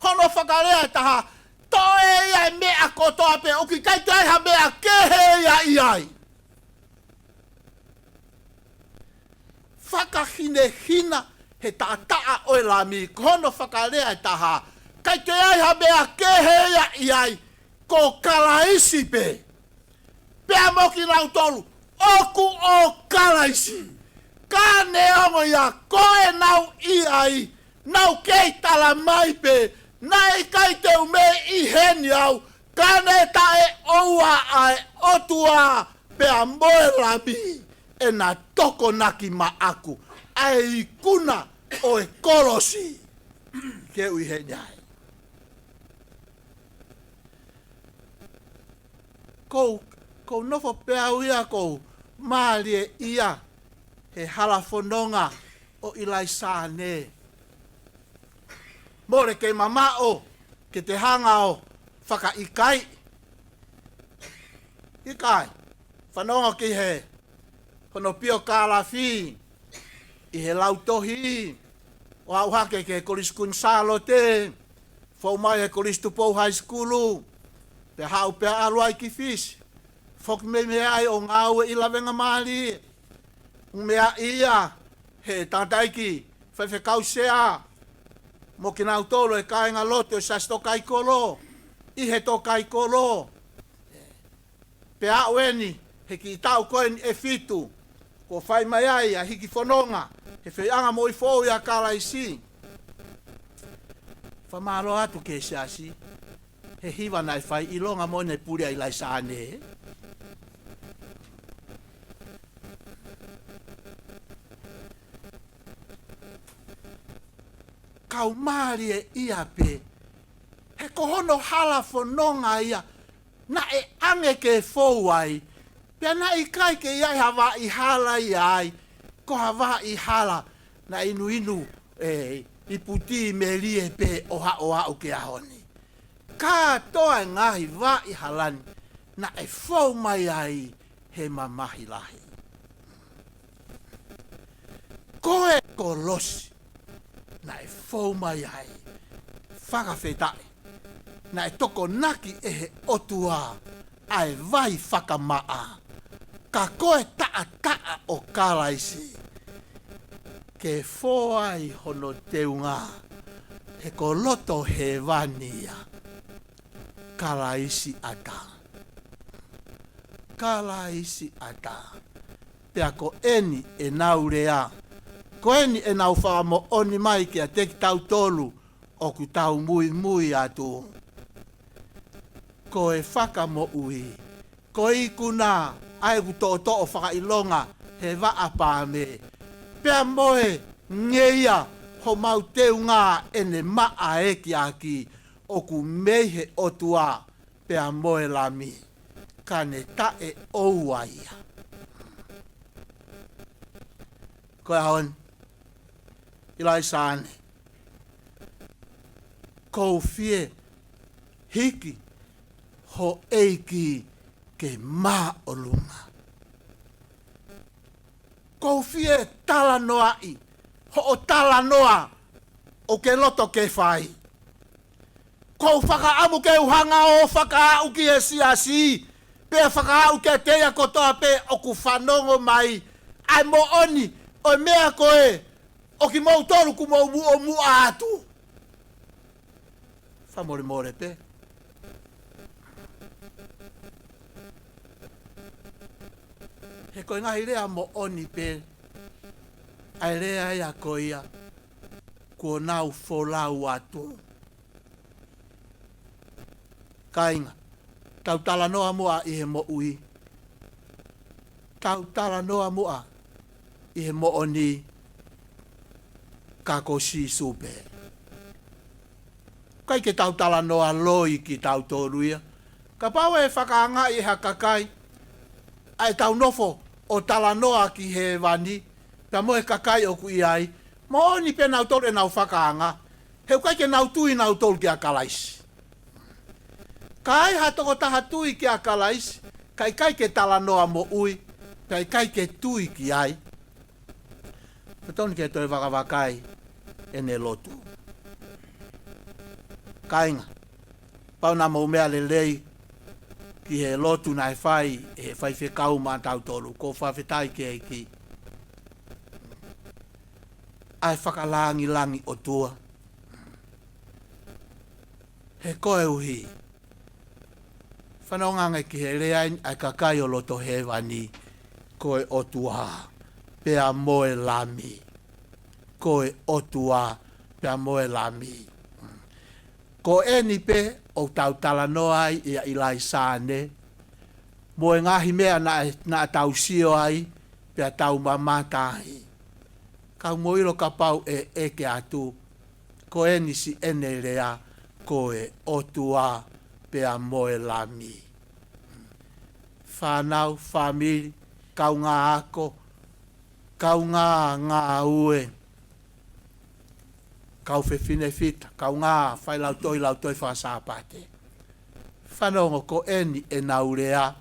Hono whakarea taha, to'o eia mea kotoa pe. O ki kai toi ha mea kehe ia iai. Whakahine hina he taa o e lami. Hono whakarea taha, kai toi ha mea kehe ia iai. Ko Kalaisi pe. Pea moki nau tolu. Oku o Kalaisi. Ka ne ongo ia koe nau iai. Nau kei tala mai pe. Nai kai te ume i heni au. Ka ne tae oua ai otua. Pea moe lami. E na toko naki ma aku. Ai kuna o e kolosi. Ke ui heni ai. Kou nofo pea uia kou maalie ia he halafononga o Ilaisaane. More ke mamao ke te hanga o whakaikai. Ikai, whanonga ki he hono pio Kalafi i he lautohi o auhake ke Koliskun Salo te Foumai he Kolistupou High Schoolu. Pe hau pe aluai ki fish. Fok me ai o ngau i lavenga mali. Mea ia he tantaiki fe kausea. Mo ki nau tolo e kainga loto e sas Tokaikolo. I he Tokaikolo. Pe au eni he ki tau koen e fitu. Ko fai mai ai a hiki whanonga. He Fe'ianga mo i fōu ia Kalaisi. Whamalo atu ke seasi. He hiwa nai whai i longa mo nei puri a Ilaisaane. Kau maari e ia pe. He kohono hala whanonga ia. Na e ange ke fōu ai. Pea na i kai ke iai hawa i hala iai. Ko hawa i hala. Na inu i puti me lie pe oha o ke ahoni. Ka toa ngahi wa i halani. Na e fōu mai ai he mamahi lahi. Koe kolosi. Na e fōu mai ai. Whakawhetai. Na e toko naki e he otua. Ai vai whakamaa. Ka koe taa o Kalaisi. Ke fōai hono teunga. He ko loto he vania. Kalaisi ata. Kalaisi ata. Pea ko eni e naurea. Ko eni e nau whaamo oni mai kia teki tau tolu. O ku tau mui atu. Ko e whakamo ui. Ko ikuna ai ku to'o whakailonga he waapame. Pea moe ngeia ho mau teunga ene maa eki aki. O ku meihe otua pea moe lami. kane tae oua ia. Koe haon, Ilaisaane, kou fie hiki ho eiki ke maa o lunga. Kou fie tala noa i, ho o tala noa o ke loto ke whai. Kou whakaamu ke uhanga o whakaamu ki e siasi, pe whakaamu ke teia kotoa pe o ku whanongo mai, ai mo oni, o mea koe, o ki mau toru ku mau mu o mu atu. Whamore more pe. He koe ngahi rea mo oni pe, ai rea ia koia, kua nau wholau atu. Kainga, tau tala noa mua i he mo ui. Tau tala noa mua i he mo oni kako si supe. Kai ke tau tala noa loi ki tau toruia. Ka pau e whakaanga i hakakai. Ai tau nofo o tala noa ki he wani. Pea mo e kakai o ku i ai. Mo oni pe nau toru e nau whakaanga. Heu kai ke nau tui nau toru ki a Kalaisi. Kai hatoko taha tui ki a Kalaisi. Kai ke tala noa mo ui. Kai ke tui ki ai. Toni ke toi wakawakai e ne lotu. Kainga. Pau na mau mea le lei ki he lotu na e whai whekau ma tau tolu. Ko whawhetai ki e ki. Ai whakalangi langi o tua. He koe uhi. Whanonga ki he reain ai kakai o loto he wani. Koe o tua. Pea moe lami. Koe o tua. Pea moe lami. Ko eni pe o tau tala noa ai i a Ilaisaane. Moe ngahi mea na tau sio ai. Pea tau mamatahi. Kau moiro ka pau e eke atu. Ko eni si ene rea. Koe o tua. Pea moe lami. Whanau, Famili, kau ngā ako. Kau ngā ue. Kau whewhine fita. Kau ngā Failotu whasāpate. Whanongo ko eni e nau rea.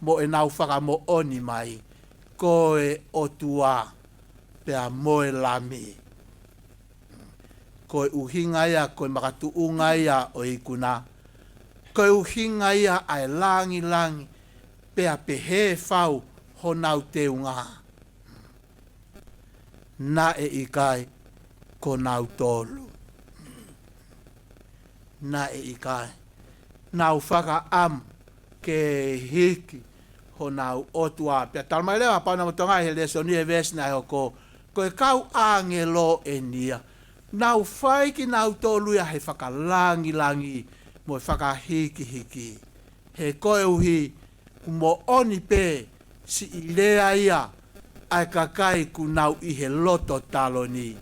Mo e nau whaka mo oni mai. Koe o tua. Pea moe lami. Koe uhinga ia, koe makatuunga ia o ikuna. Koe uhinga ia ai langi langi. Pea pehe whau ho nau te unga. Na e ikai ko nau tolu. Na e ikai. Nau whaka am ke hiki ho nau otua. Pea talmai lewa pau na motonga he lesoni e vesna e hoko. Koe kau angelo e nia. Nau whai ki nau tolu ia he whaka langi langi. Mo whaka hiki hiki. He koe uhi mo oni pe si ilea ia. Ai kakai ku nau i he loto taloni.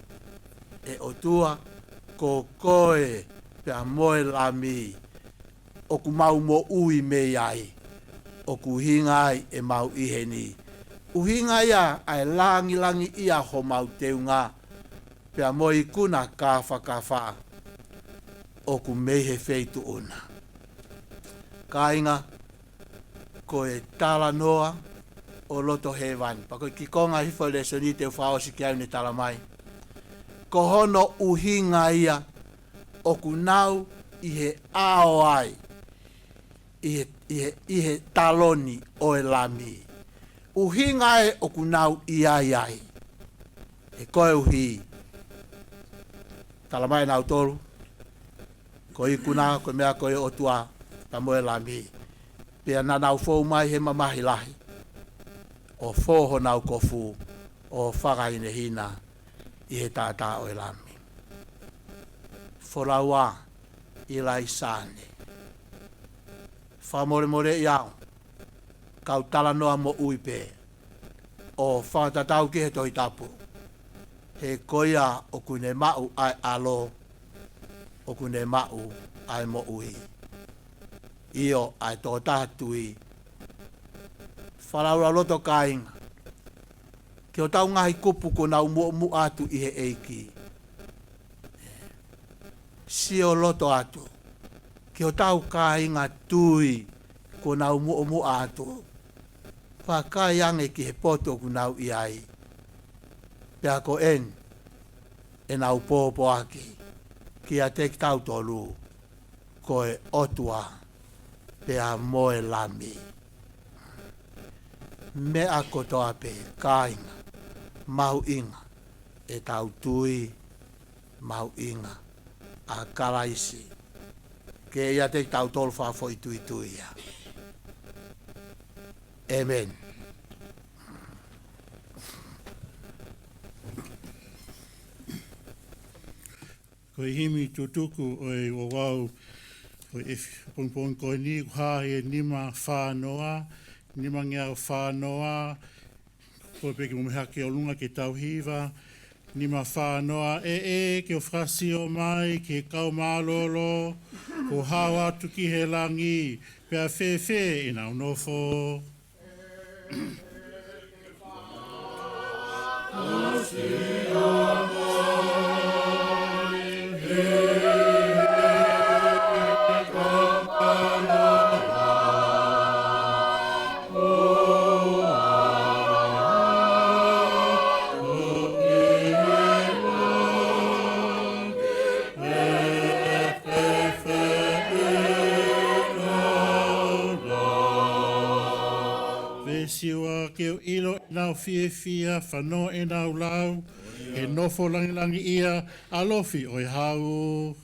E o tua ko koe pea moe lami. O ku mau mo ui me ai. O ku hinga ai e mau iheni. Uhinga ia ai langi langi ia ho mau teunga. Pea moi kuna kafa. O ku mehe feitu una. Kainga koe tala noa o loto hewani. Pako ki konga hifo le soni te whaosi ki au ne tala mai. Ko hono uhinga ia o ku nau i he ao ai. I he taloni o e lami. Uhinga e o ku nau i ai. E koe uhi. Tala mai nau tolu. Ko i kuna, ko mea koe o tua. Ta moe lami. Pea na nau fōu mai he mamahi lahi. O fōho nau kofu. O whakaine hina. I he tātā o e lami. Whoraua. Ilaisaane. Whamore i au. Kau tala noa mo uipe. O whatatau ki he tohi tapu. He koia o kune mau ai alo. O kune mau ai mo ui. Io ai tō tātui whalaura loto kāinga. Ki o tau ngahi kupu ko nau mu atu i he eiki. Si o loto atu. Ki o tau kāinga tui ko nau mu atu. Whakai ange ki he poto ku nau i ai. Pea ko e nau pōpo aki. Ki a te tau tolu. Ko e otua. Pea moe lami. Mea kotoa pe kāinga. Mau inga. E tau tui. Mau inga. A Kalaisi. Ke ia te tau tolu whafo i tui tui ia. Amen. Ko i himi tutuku o e Ouau o e pongpong ko ni ha e nima whānoa, nima ngea o whānoa, ko e peki mumiha ke o lunga ke tau hiva, nima whānoa ke o whasi o mai, ke kau mālolo, ko hawa tuki he langi, pia whewhe ina unofo. Siwa ke o ilo nau fia whano e nau lau, e nofo langi ia alofi o i hau.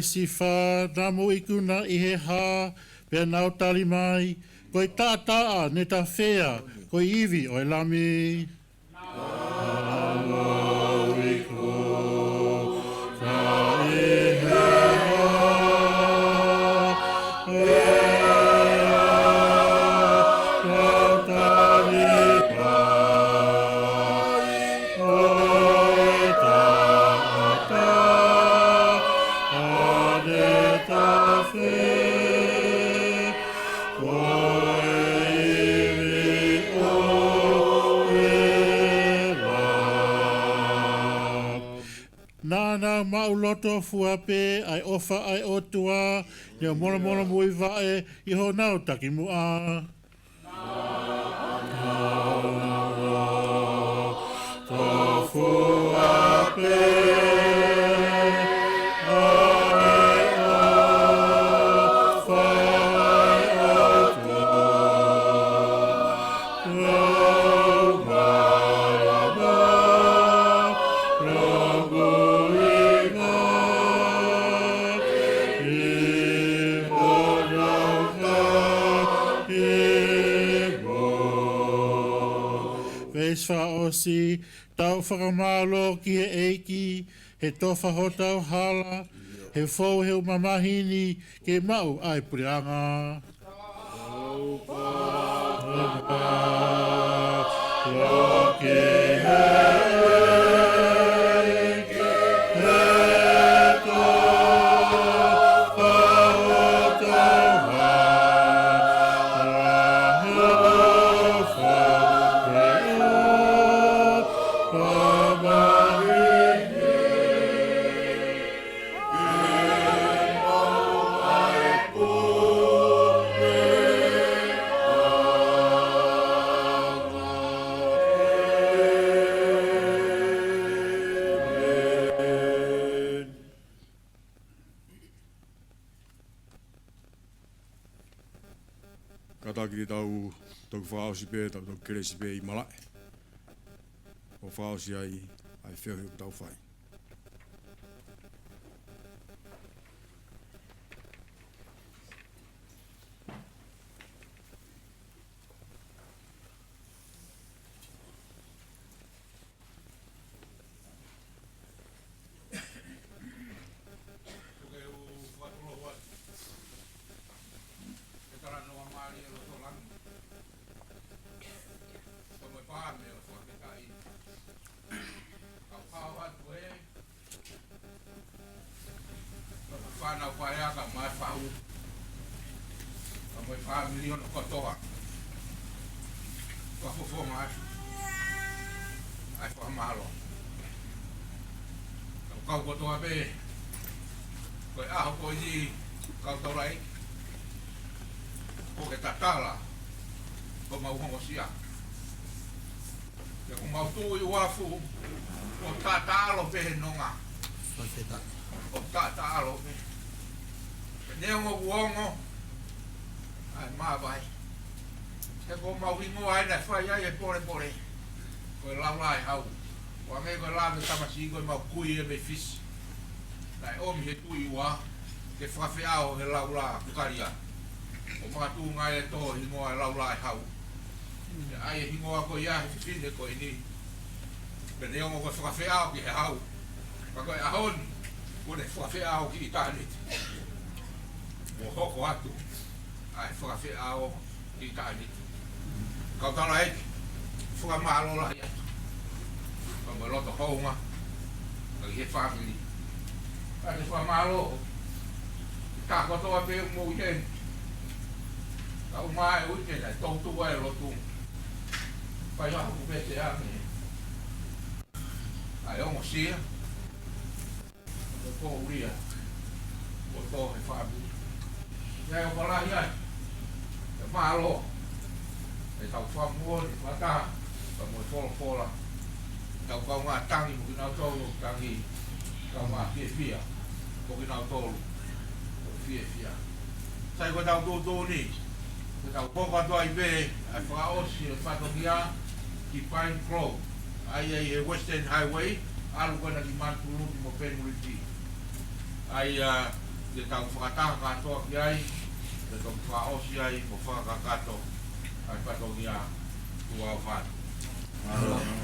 Si wha namu ikuna i he hā, pia nau tali mai, koe tātaa ne ta whea, koe iwi o e lami. Namu iku, ka i he Nana mauloto fuape ai ofa ai otua ne mola mola mui vae I ho nau taki mua. To fuape si tau whakamalo ki he eiki, he tofa hotau hala, he fau heu mamahini, ke mau ai purianga. Loki Katakiri tau whaosi pē, tau keresi pē I malae. O whaosi ai whio tau whai. whanau whaiaka mai whau. Ka mai Famili ono kotoa. Ka fofonga atu. Ai whamalo. Kau kotoa be. Koe aho koe ni kau taurai. Ko ke tatala. Ko mauhongo sia. Ko mautu i wafu. O tatalo pe nonga. O tatalo pe. Neongo uongo. Ai mawai. He ko mauhingo ai na whai ai e pore pore. Koe laulai hau. Wange koe lawe tamasi koe mau kui e me fisi. Nai omi he tui ua. Ke whawhiao he laula kukaria. O mga tūnga e tō hingoa e laulai hau. Ai e hingoa koe ia he whiwhine koe ni. Pene ongo koe whakawhiao ki he hau. Ka koe ahoni. Kone whakawhiao ki i tāniti. O hoko atu. Ai whakawhiao ki i tāniti. Kau tala heki. Whakamalola hi atu. Ka koe loto hounga. Ka ki he Famili. Ka te whamalo. Ka kotoa pe mo i heni. Ka umae uite nei tautu e lotu. Pai haku kupete ake. Ai ongo sia. O tō uria. O tō he Famili. Nei o palahi ai. Te malo. E tau whamua ni whata. Ka mo e whola whola. Tau kau ngā tangi mo ki nau tōru. Tangi. Kau ngā fie fia. Mo ki nau tōru. Fie fia. Sai ko tau tōtō ni. Ko tau poka toa i be. Ai whakaosi e Fakamavae ki Pinegrove. Ai e Western Highway. Alu koe na ki Mantulu ki mo Penriti. Ai te tau whakataka katoa ki ai. Te tau whakaosi ai mo whakakato. Ai Fakamavae Ouau Faitoka.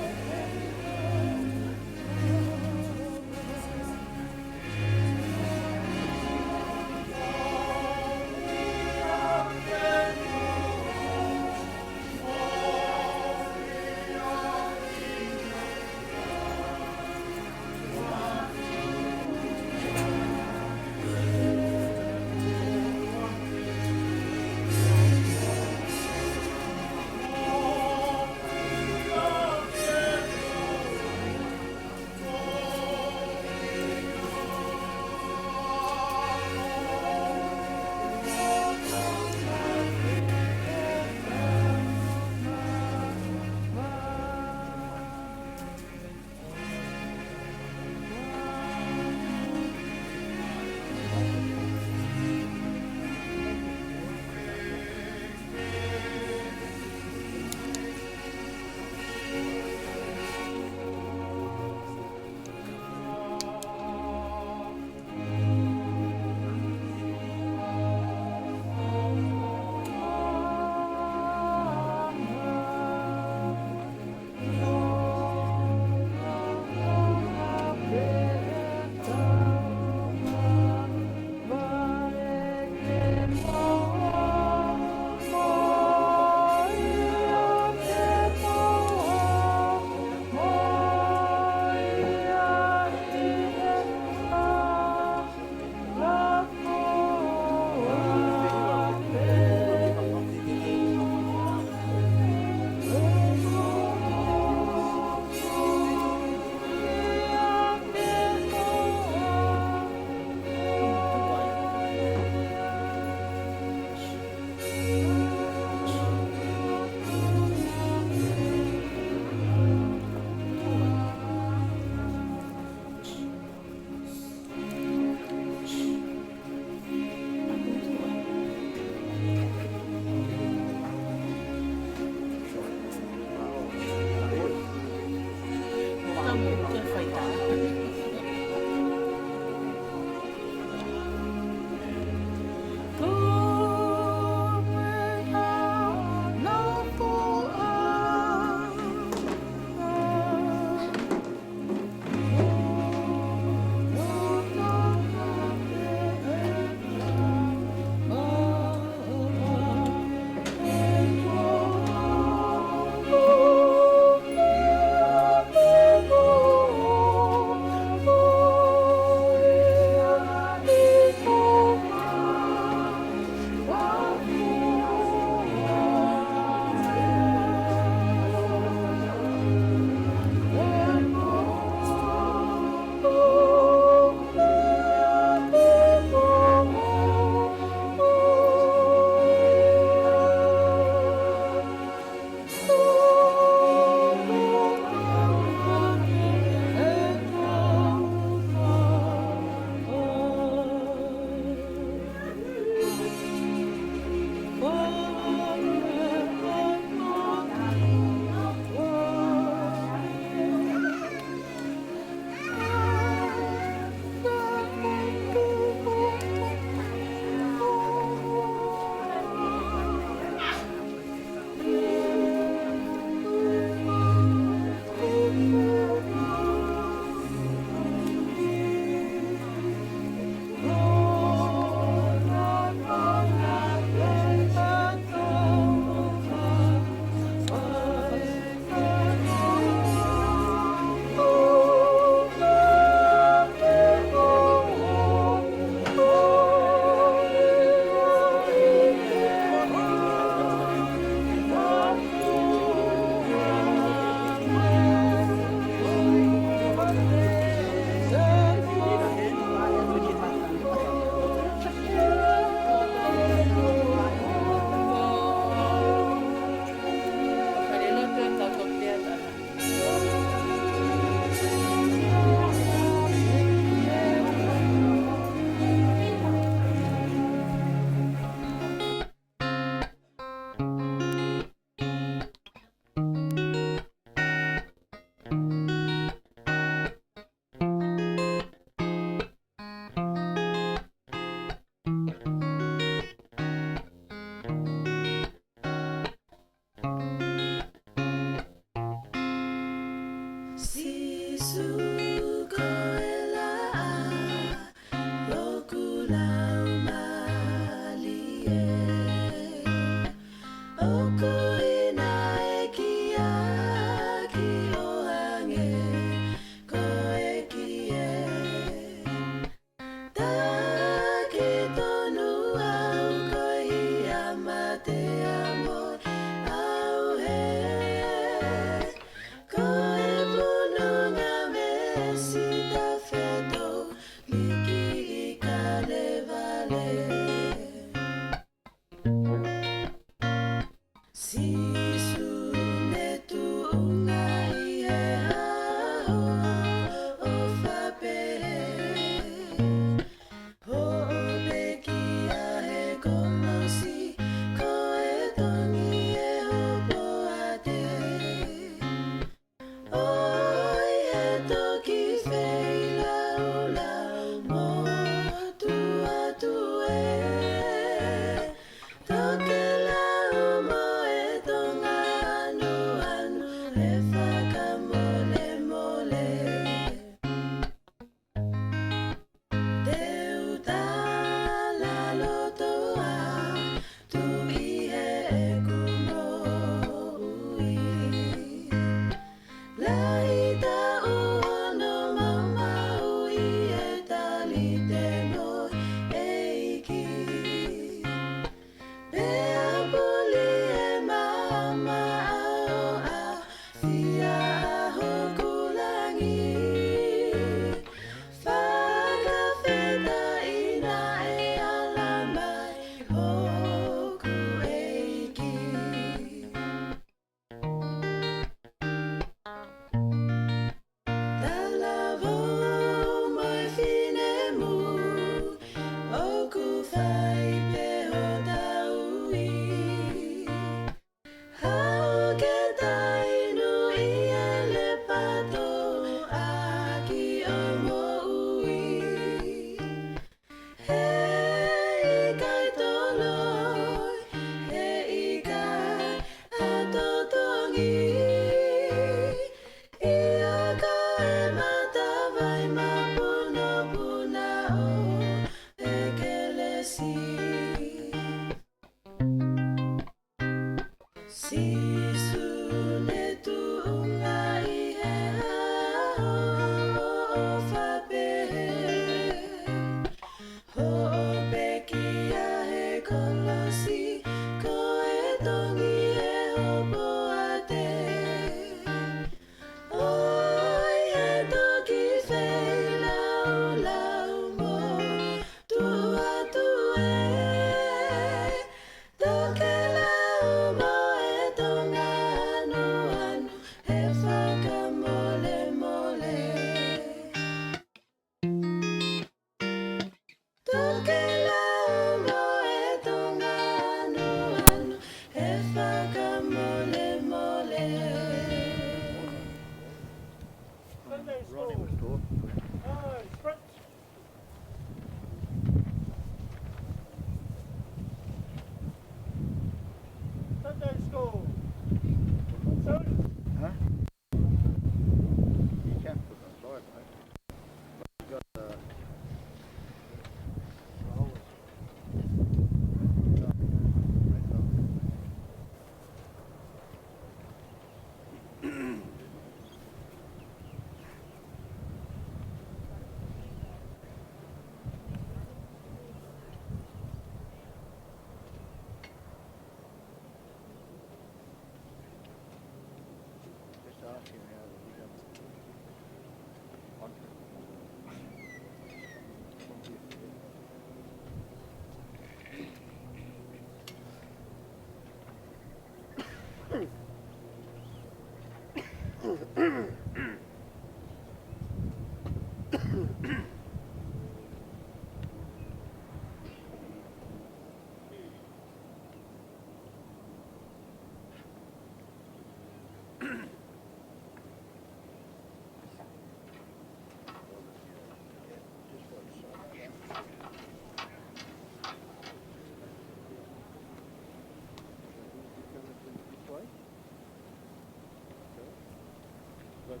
But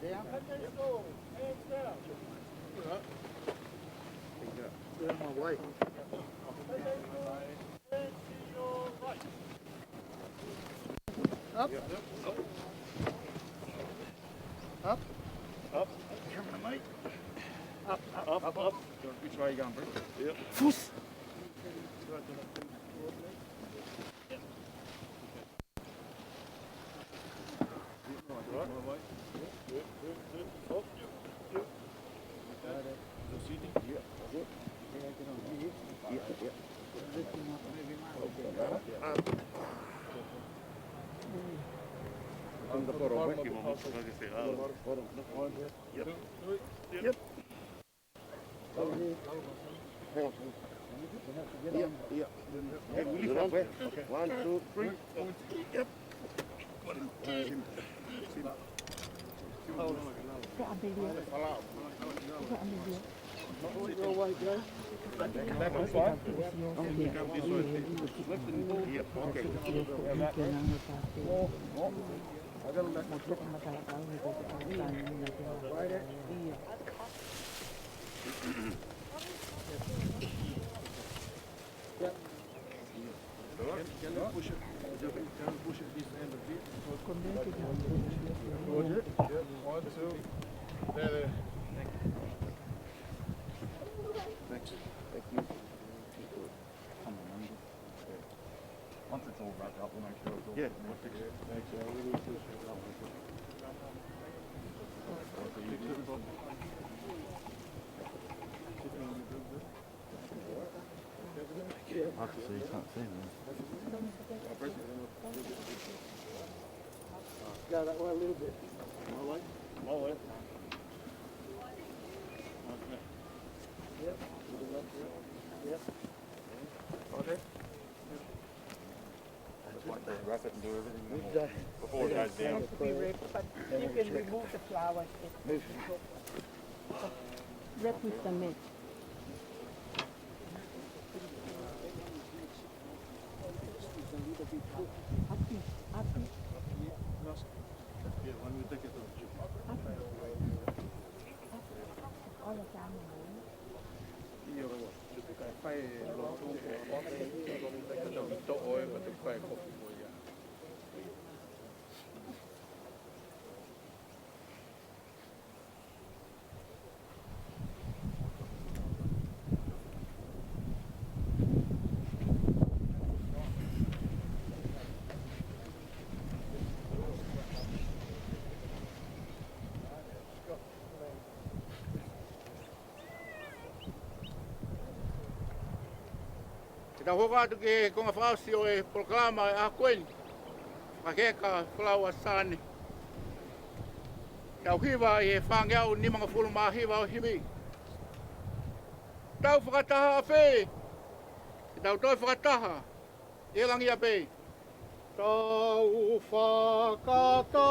Up. Up. Up. Camera, mate. Up, up, up, up. Which way are you going, Brett? Yep. Foos. Yep. Yeah. Okay, we leave halfway. Okay. 1, 2, 3. Yep. Once it's all wrapped up, we'll make sure it's all we'll fix it. Thanks, I really appreciate that. I can see, you can't see me. Go that way a little bit. My way? My way. Yep. Yep. Okay. Just like they wrap it and do everything before it goes down. It has to be ripped, but you can remove the flowers. Wrap with the net. Ka hoka atu ke konga whaasi o e programa e a koeni. Whakeka whalaua sāne. Tau hiwa i e whangeau ni mga whulu mā hiwa o himi. Tau whakataha a whē. Tau toi whakataha. E langi a pē. Tau whakataha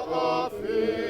a whē.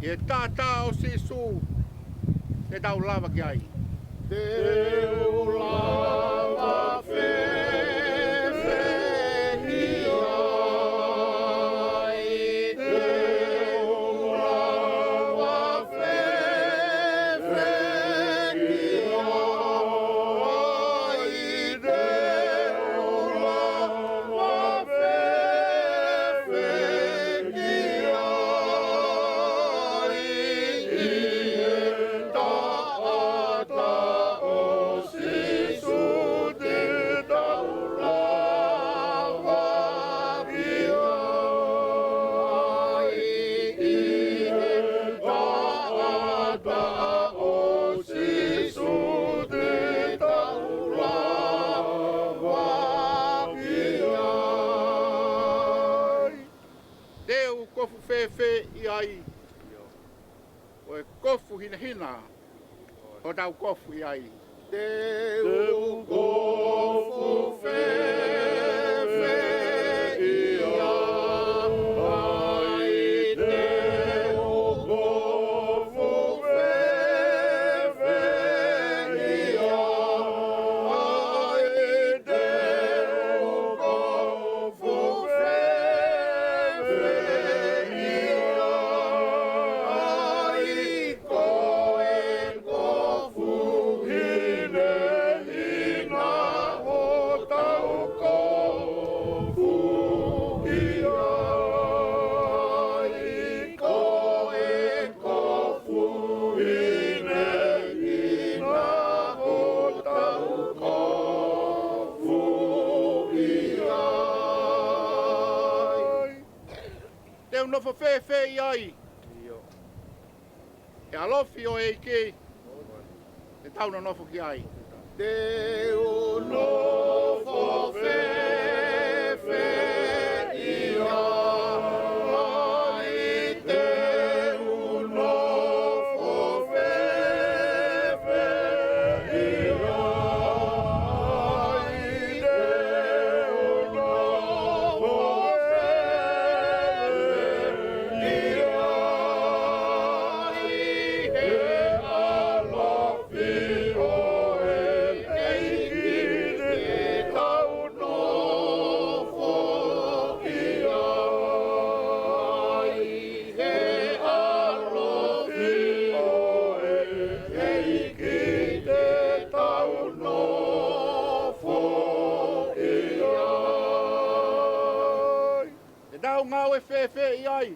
E tātā o sisu te tau lava ki ai. Te lava whewhe ki ai. Te lava whewhe ki ai. Te lava whewhe ki ai. ai. O e kofu hina hina. O tau kofu i ai. Deu kofu fe ia. Ai deu kofu fe ia. Ai deu kofu fe ia. Ai koe kofu hine hina o tau kofu ia. Ai koe kofu hine hina o tau kofu ia. Teu nofo fe ai. E alofi o eike. E tau no nofo ki ai. Deu nofo fe ia. Ai deu nofo fe ia. Ai deu nofo ia. Dau ngau e fe i ai.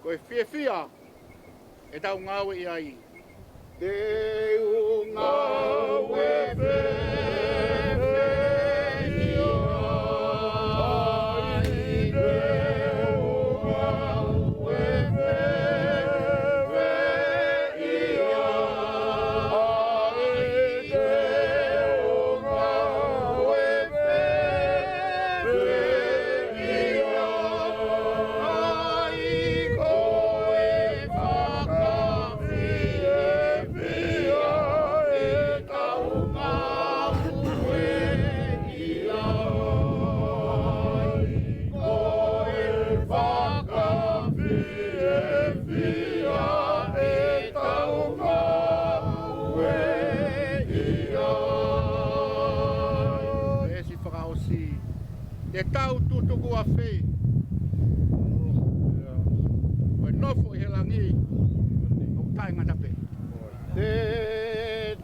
Ko e fia. E dau ngau i ai. Deu ngau e fe i ai. Deu ngau e fe i ai. Deu ngau e fe e tau tutuku a fe. O nofo i he langi. O tai ngatape. Te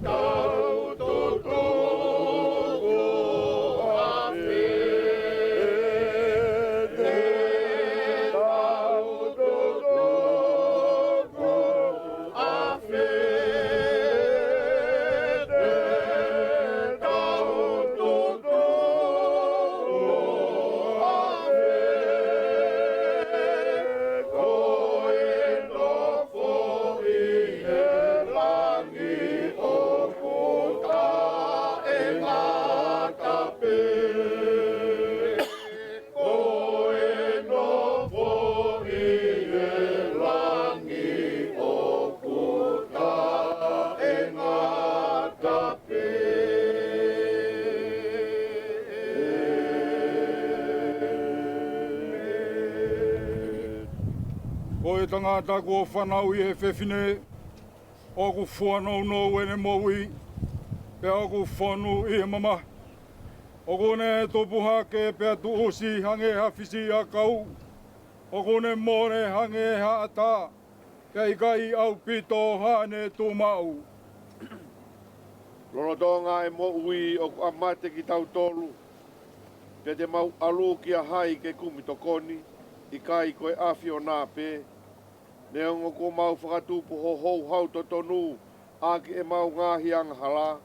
tau tutuku a fe. Te tau tutuku a fe. Tangata ko whanau i he whewhine, o ku whanau no ene moui, pe o ku whanu i he mama. O kone topuha ke pe tu osi hange hawhisi a kau, o kone more hange ha ata, kei kai au pito hane tu mau. Lonotonga e moui o ku amate ki tau tolu, pe te mau alu ki a hai ke kumitokoni, i kai koe awhi o nā pe, Neongo ko mau whakatupu ho hou hau to tonu, aki e mau ngahi anga hala.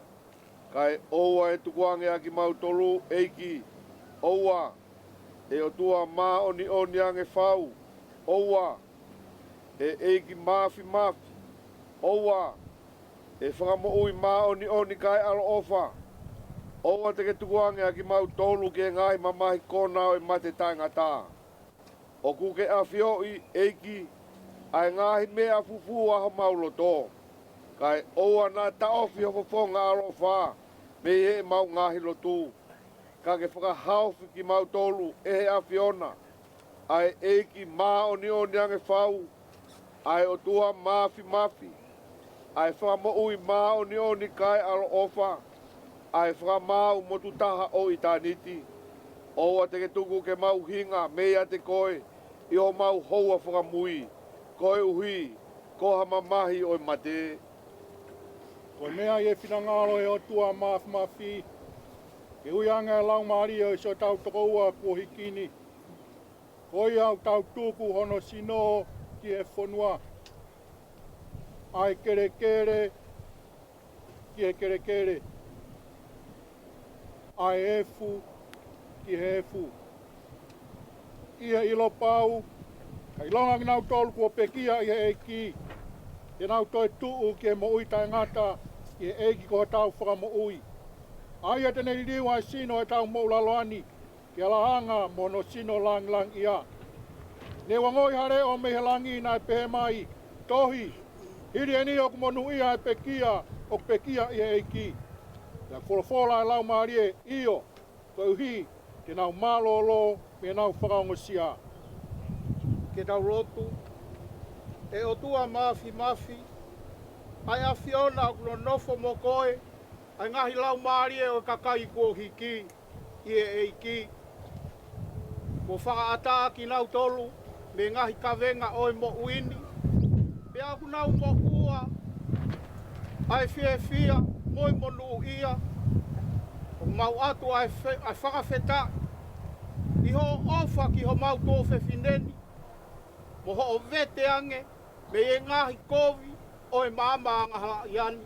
Kai oua e tukuange aki mau tolu eiki. Oua e o tua maa oni oni ange whau. Oua e eiki mafi mafi. Oua e whakamo ui maa oni oni kai alo ofa. Oua te ke tukuange aki mau tolu ke ngai mamahi kona o e mate tai ngata. O kuke a whioi eiki, ai ngahi mea fufu a ho mauloto. Kai oa na taofi ho fonga aro wha, me e mau ngahi lotu. Ka ke whakahauwhi ki mau tolu e he a whiona. Ai eiki maa o ni o niange whau, ai o tua mafi. Ai whamo ui maa o ni o ni kai aro ofa, ai whamau motu taha o itaniti. Oa te ke tuku ke mau hinga mea te koe, i o mau houa whakamui, koe uhi, koha mamahi o mate. Koe mea e whinangalo e o tua mafi. Ke uianga e lau maari o iso tau toko ua kua hikini. Koe au tau tuku hono sino ki e whonua. Ai kere ki e kere. Ai efu ki he efu. Ia ilo pau. Kai longa ki nau tolu kua pekia i he eiki. E nau toi tuu ki e mo ui tai ngata i he eiki koha tau whaka mo ui. Ai a tene liwa e sino e tau mo ulaloani. Ki ala hanga mo no sino lang ia. Ne wangoi hare o me he langi na e pehe mai. Tohi. Hiri e ni o kumonu ia e pekia o pekia i he eiki. Ia wholofola e lau maarie io. Toi uhi te nau malolo me nau whakaongosia. Ke tau rotu. E o tua mafi. Ai a whiona o kuno nofo mo koe. Ai ngahi lau maarie o kakai kua hiki. I e eiki. Ko whakaata ki nau tolu. Me ngahi kawenga o mo uini. Pe aku nau mo kua. Ai whia. Moi monu ia. O mau atu ai whakawheta. I ho ofa ki ho mau tō whewhineni. Mo ho o vete ange. Me e ngahi kovi. O e māmaanga hala iani.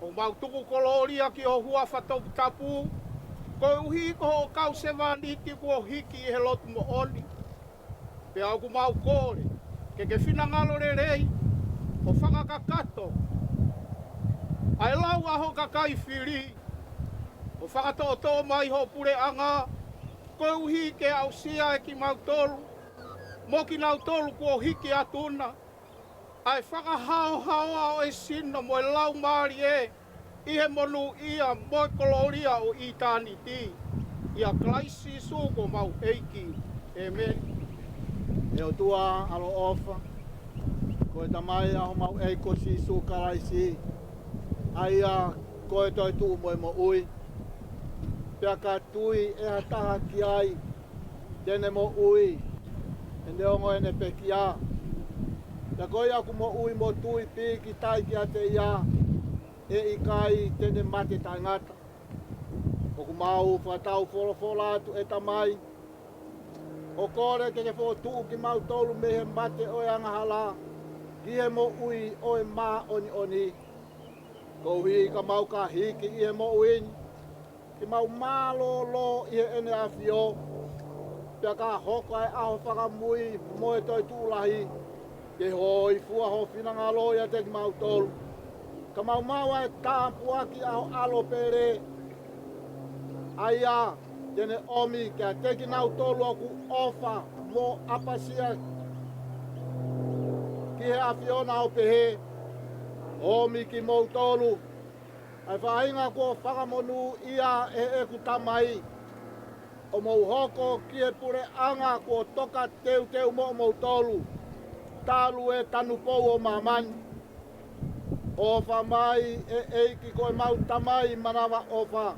O mau tuku koloria ki ho hua whatopu tapu. Ko uhi ko ho kau sevaniti ko hiki i he lotu mo oni. Pe au ku mau kore. Ke whinangalo rei. O whakakakato. Ai lau aho kakai whiri. O whakatoto mai ho pure anga. Ko uhi ke au sia e ki mau tolu. Mo ki nau tolu ko hiki atuna. Ai whakahao o e sino mo e lau maari e. I he monu ia mo e koloria o i tāni ti. Ia Kalaisi suko mau eiki. Amen. E o tua alo ofa. Ko e tamai aho mau eiko si su Kalaisi. Aia ko e toi tuu mo e mo ui. Pea ka tui e ha taha ki ai. Tene mo ui. E neongo e ne pekia. Pea ko ia ku mo ui mo tui piki tai ki ate ia. E i kai tene mate tai ngata. O ku mau whatau wholofola atu e tamai. O kore ke who tuu ki mau tolu me he mate o e angahala. Ki he mo ui o e maa oni. Ko hui ka mau ka hiki i he mo uini. Ki mau malolo i he ene a whio. Pea ka hoko e aho whakamui mo e toi tūlahi. Ke hoi fua ho whinangalo ia te ki mau tolu. Ka mau maua e tāpua ki aho alo pere. Aia, tene omi kia teki nau tolu aku ofa mo Apisia. Ki he a whiona o pehe. Omi ki mou tolu. Ai whainga ko whakamonu ia e ku tamai. O mou hoko ki e pure anga ko toka teu mo mou tolu. Talu e tanu pou o mamani. Ofa mai e eiki ko e mau tamai manawa ofa.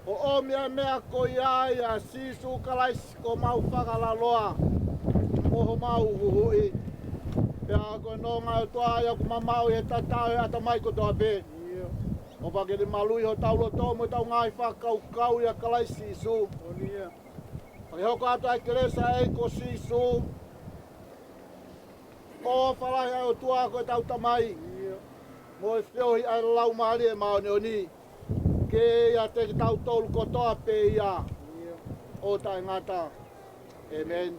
O omi e mea ko iai a sisu Kalaisi ko mau whakalaloa. Moho mau huhui. Pea ko no ngai toa ia ku mamau e tatau e atamai ko toa pe. O pake de malui ho taulo tō mo tau ngai whakau ia Kalaisi isu. Pake hoko atu ai keresa e ko sisu. O whalahi ai o tua ko e tau tamai. Mo e whiohi ai lau maari e maone oni. Ke ia te ki tau tolu ko toa pe ia. O tai ngata. Amen.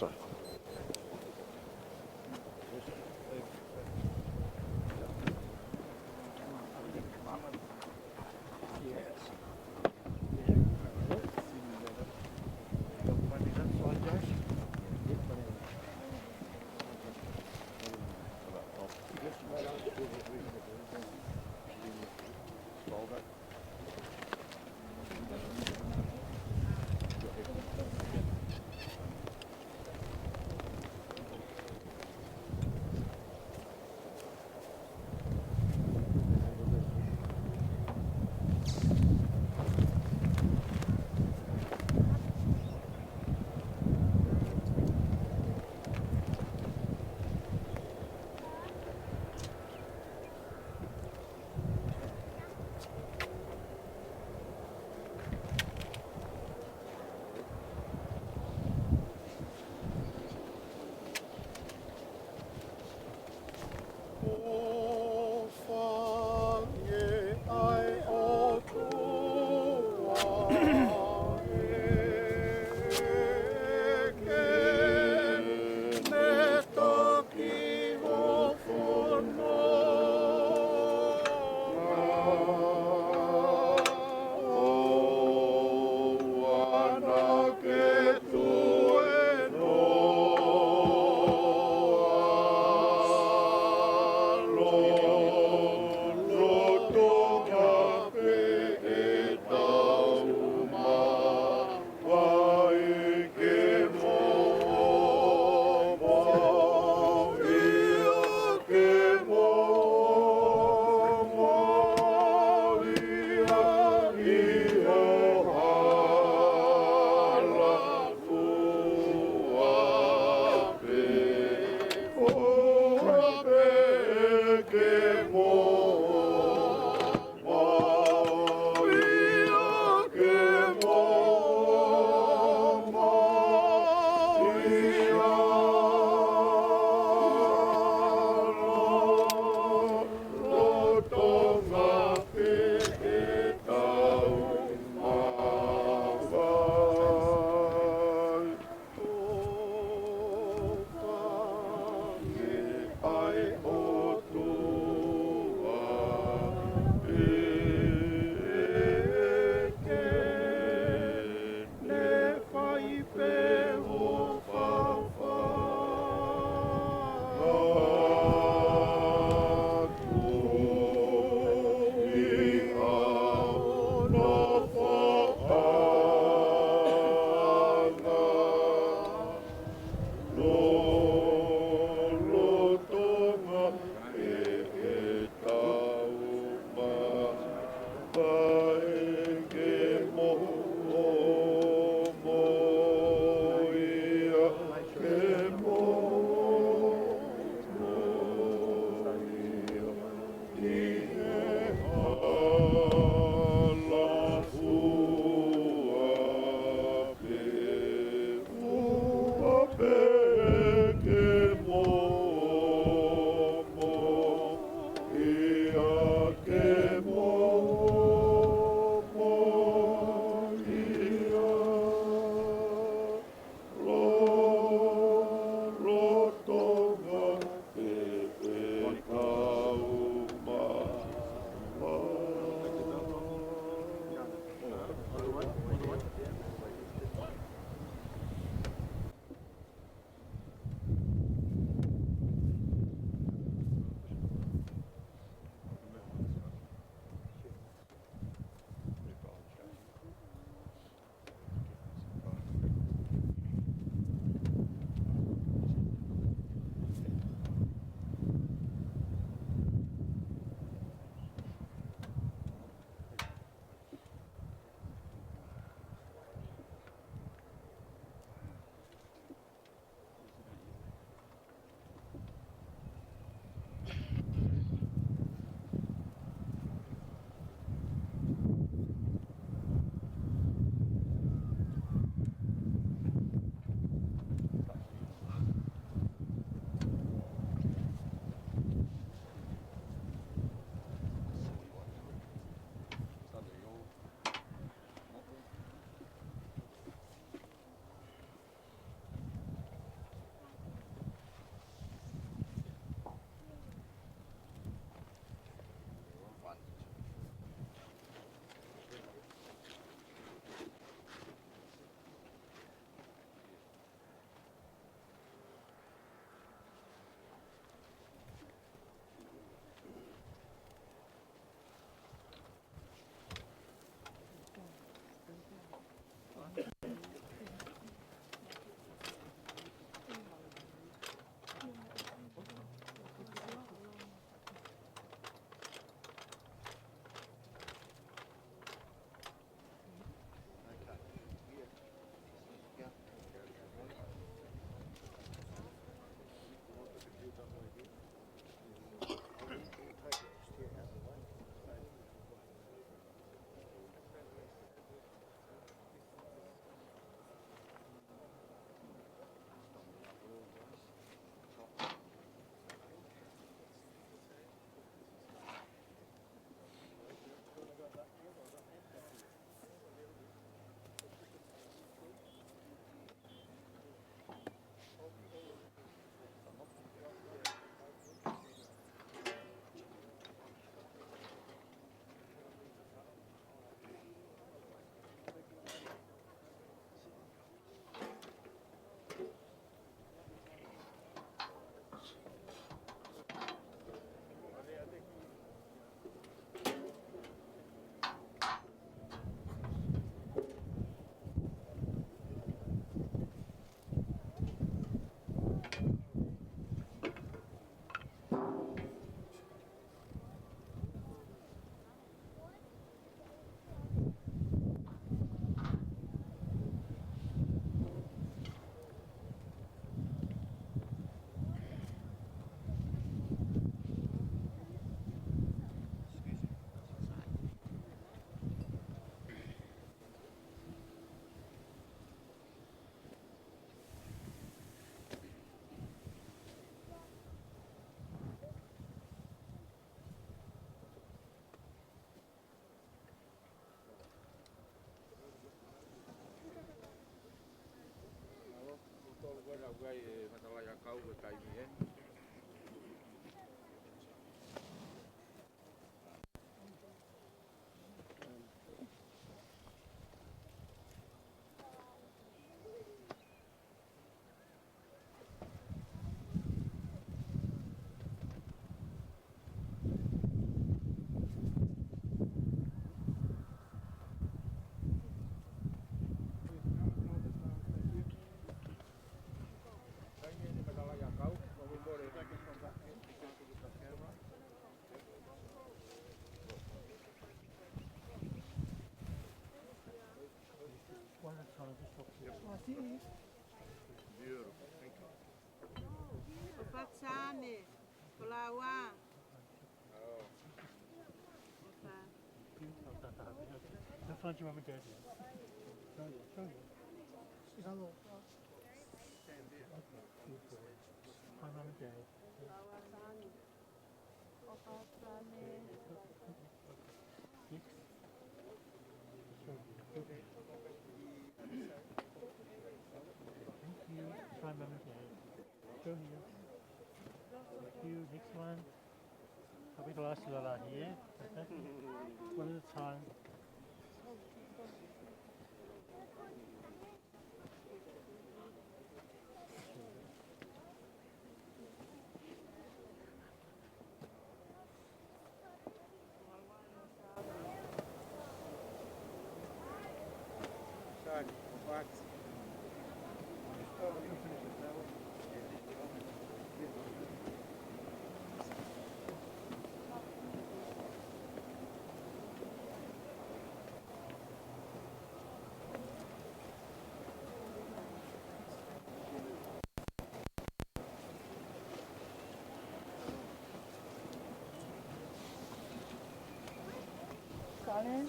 sorry. Vai matalai a kau ko taimi e. Patsane, Pulawa. The front you want me to do? Show you. Hello. Hi, Mom and Dad. Thank you. Try Mom and Dad. Show here. Thank you. Next one. Happy to last Lala here. Okay. One at a time. Colin?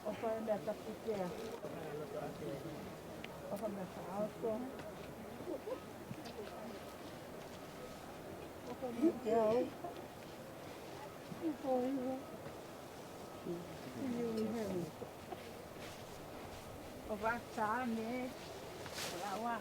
Open the picture. Open the house. Open the door. Patsane, Pulawa.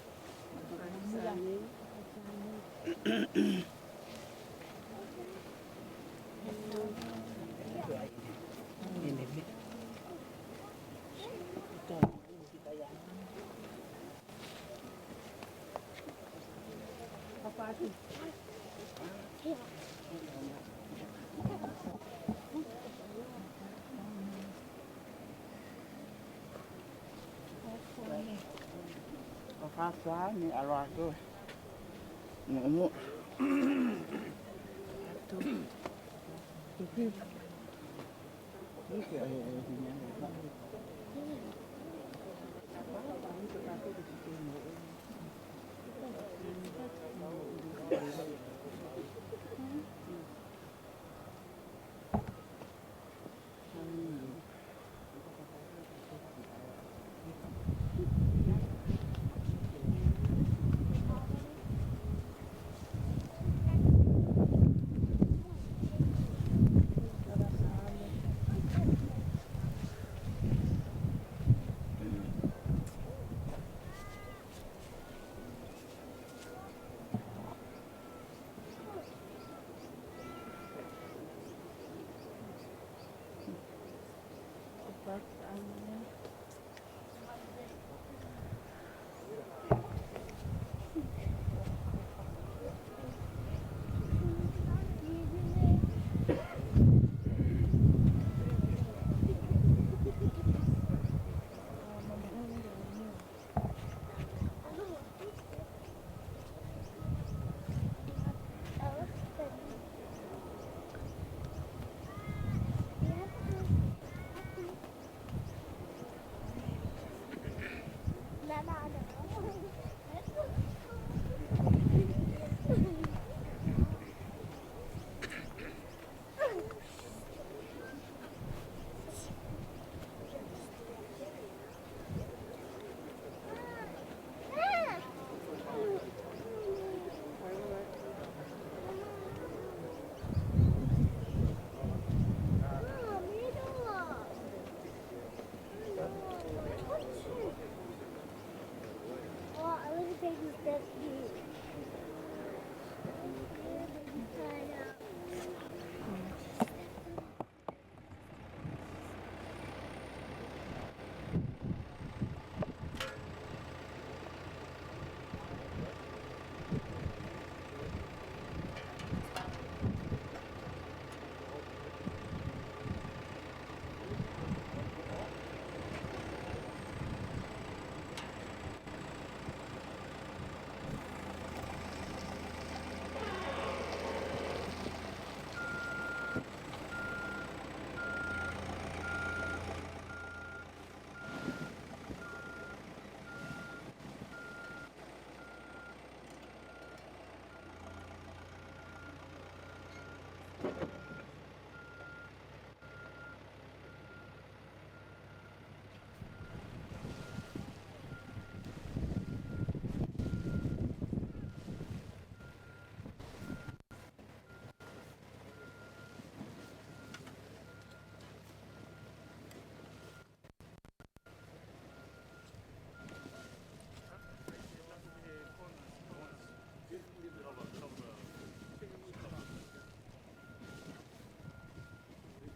Patsane, Alago. No.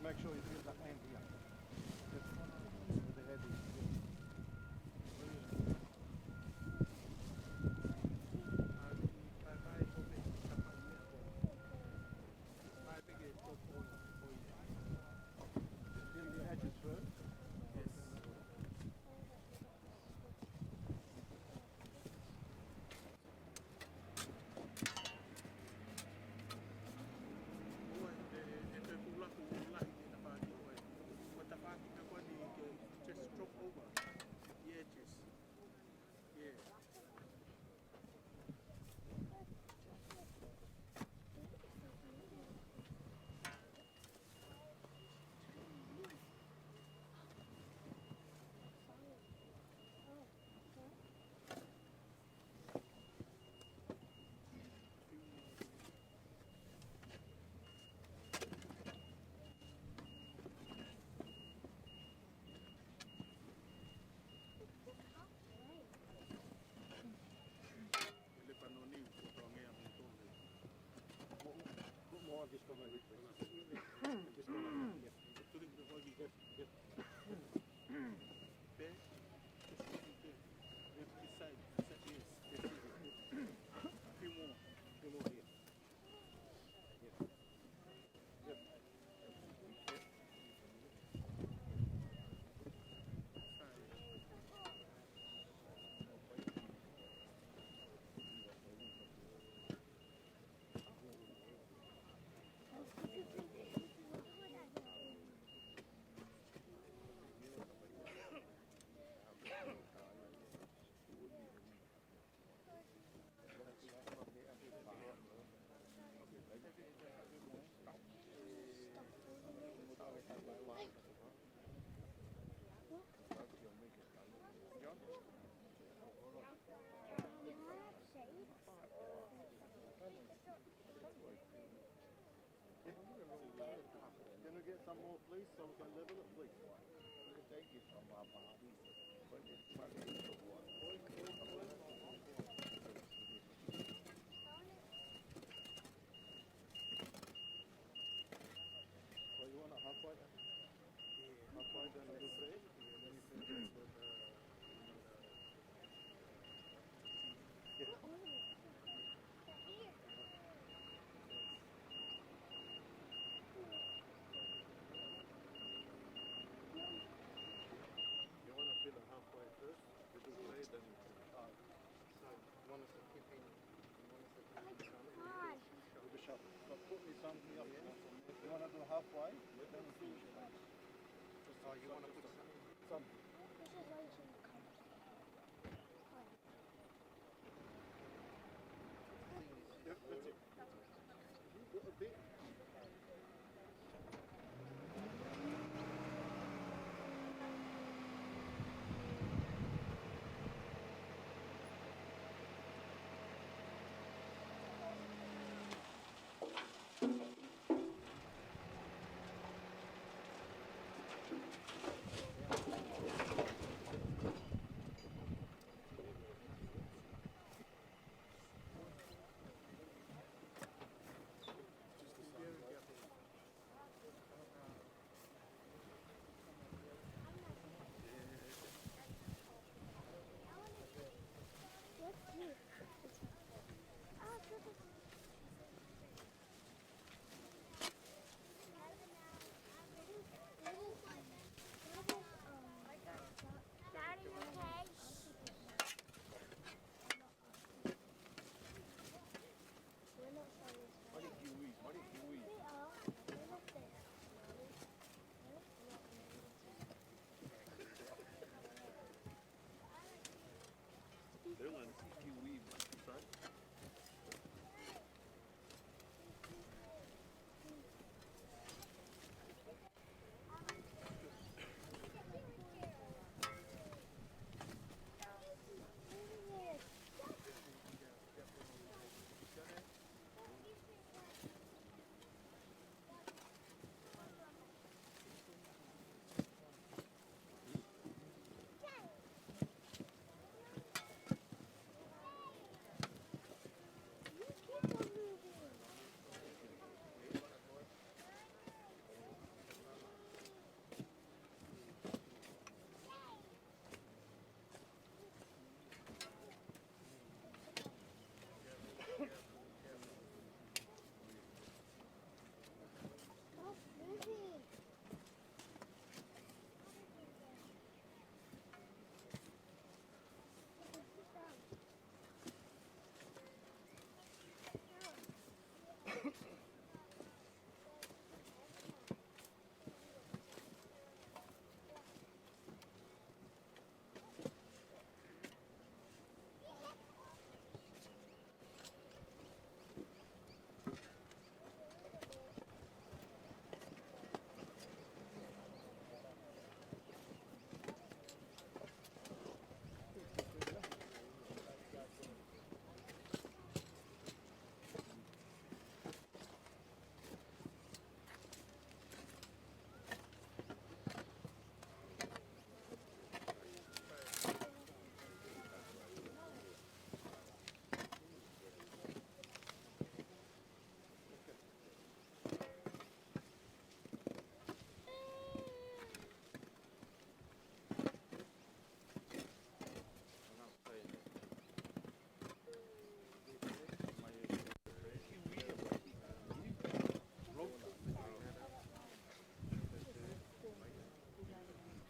Make sure you feel that hand here. With the head is. Feel the edges first. Just drop over the edges. Yeah. Can we get some more, please, so we can level it, please? We can take it from our body, but it's not well, you want a half white? Half white and a little bread? And then you can just put you want to fill it halfway first, with the bread and so you want us to keep in, with the shovel. But put me some here. You want to do halfway, then you finish it. Oh, you want to put some? Yep, that's it. Put a bit.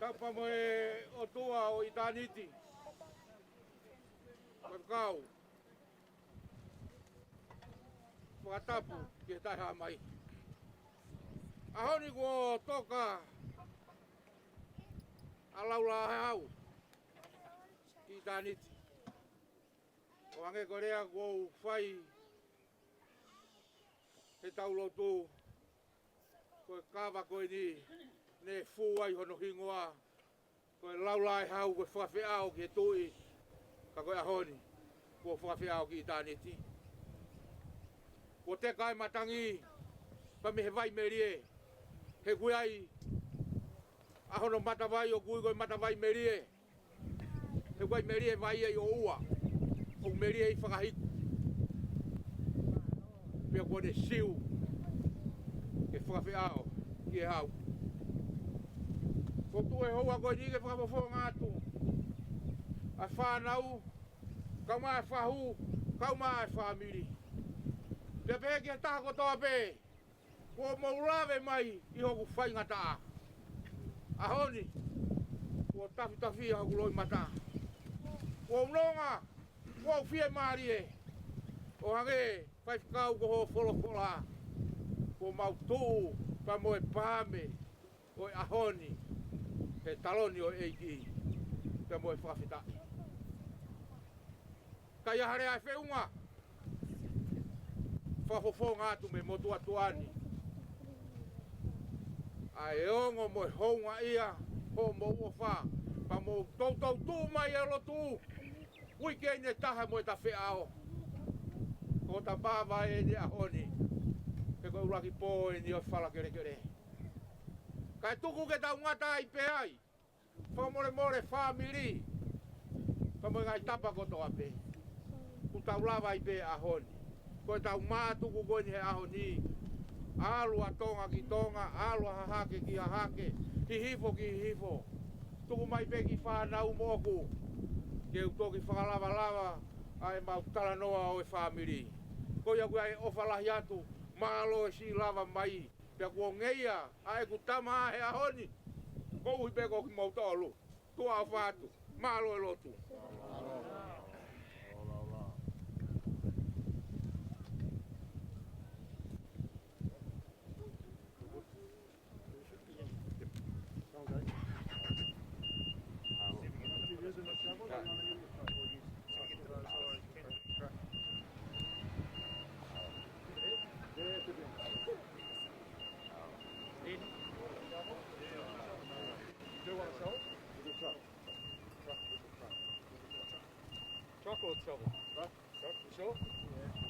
Tapa mo o tua o itaniti. Pagkau. Pagkatapu, kita hamai. Ahoni ko toka. Alaula hau. Itaniti. O ange korea ko fai. He taulotu. Ko kawa ko ni. Ne fuai hono hingoa. Ko laulai hau ko whawhiao ki tui. Ka koe ahoni. Ko whawhiao ki itaniti. Ko te kai matangi. Pa me he vai merie. He kuiai. Ahono matawai o kui koe matawai merie. He kuai merie vai e o ua. O merie i whakahiku. Pea ko ne siu. Ke whawhiao ki e hau. Ko tu e hoa koe ni ke whakapofo ngātu. A whanau, kau mai whahu, kau mai Famili. Pea pēke ki taha ko toa pē. Ko maurawe mai i hoku whai ngata. Ahoni, ko tafi hoku loi mata. Ko unonga, ko whie marie. O hange, whai whakau ko ho wholofola. Ko mautu, pa moe pāme, o ahoni. He taloni o eiki, pe moe whawhita. Kai ahare ai whiunga. Whawhofo ngātu me motu atuani. Ai ongo moe hounga ia, ho mo ua wha. Pa mo tau tū mai e lotu. Wikei ne taha moe ta whiao. Ko ta bāwa e ni ahoni. Pe koe uraki pō e ni o whala kere kere. Kai tuku ke tau ngata ai pe ai. Whamore more Famili. Whamore ngai tapa koto ape. Ku tau lava ai pe ahoni. Koe tau mātuku koe ni he ahoni. Alua tonga ki tonga, alua hahake ki hahake. Hihifo ki hihifo. Tuku mai pe ki whanau moku. Ke utoki whakalava lava. Ai mau talanoa o e Famili. Koe aku ai ofalahi atu. Malo e si lava mai. Pea kua ngeia, ae ku tama he ahoni. Kou hipe ko ki mautolu. Tua o whātu, malo e lotu. Do you want to shovel? With a truck. Truck with a truck. Truck or shovel? Truck. Truck, you sure? Yeah.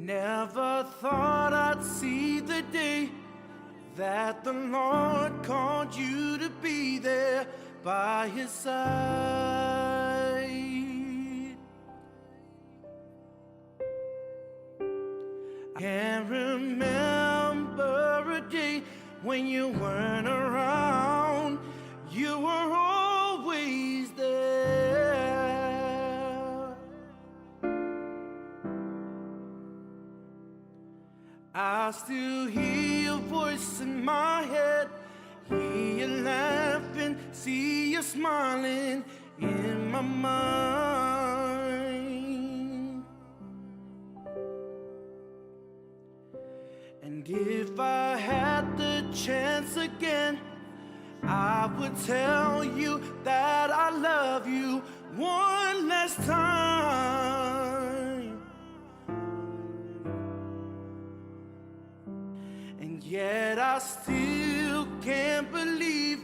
Never thought I'd see the day that the Lord called you to be there by his side. I can't remember a day when you weren't around. You were always there. I still hear your voice in my head, hear you laughing, see you smiling in my mind. And if I had the chance again, I would tell you that I love you one last time. And yet I still can't believe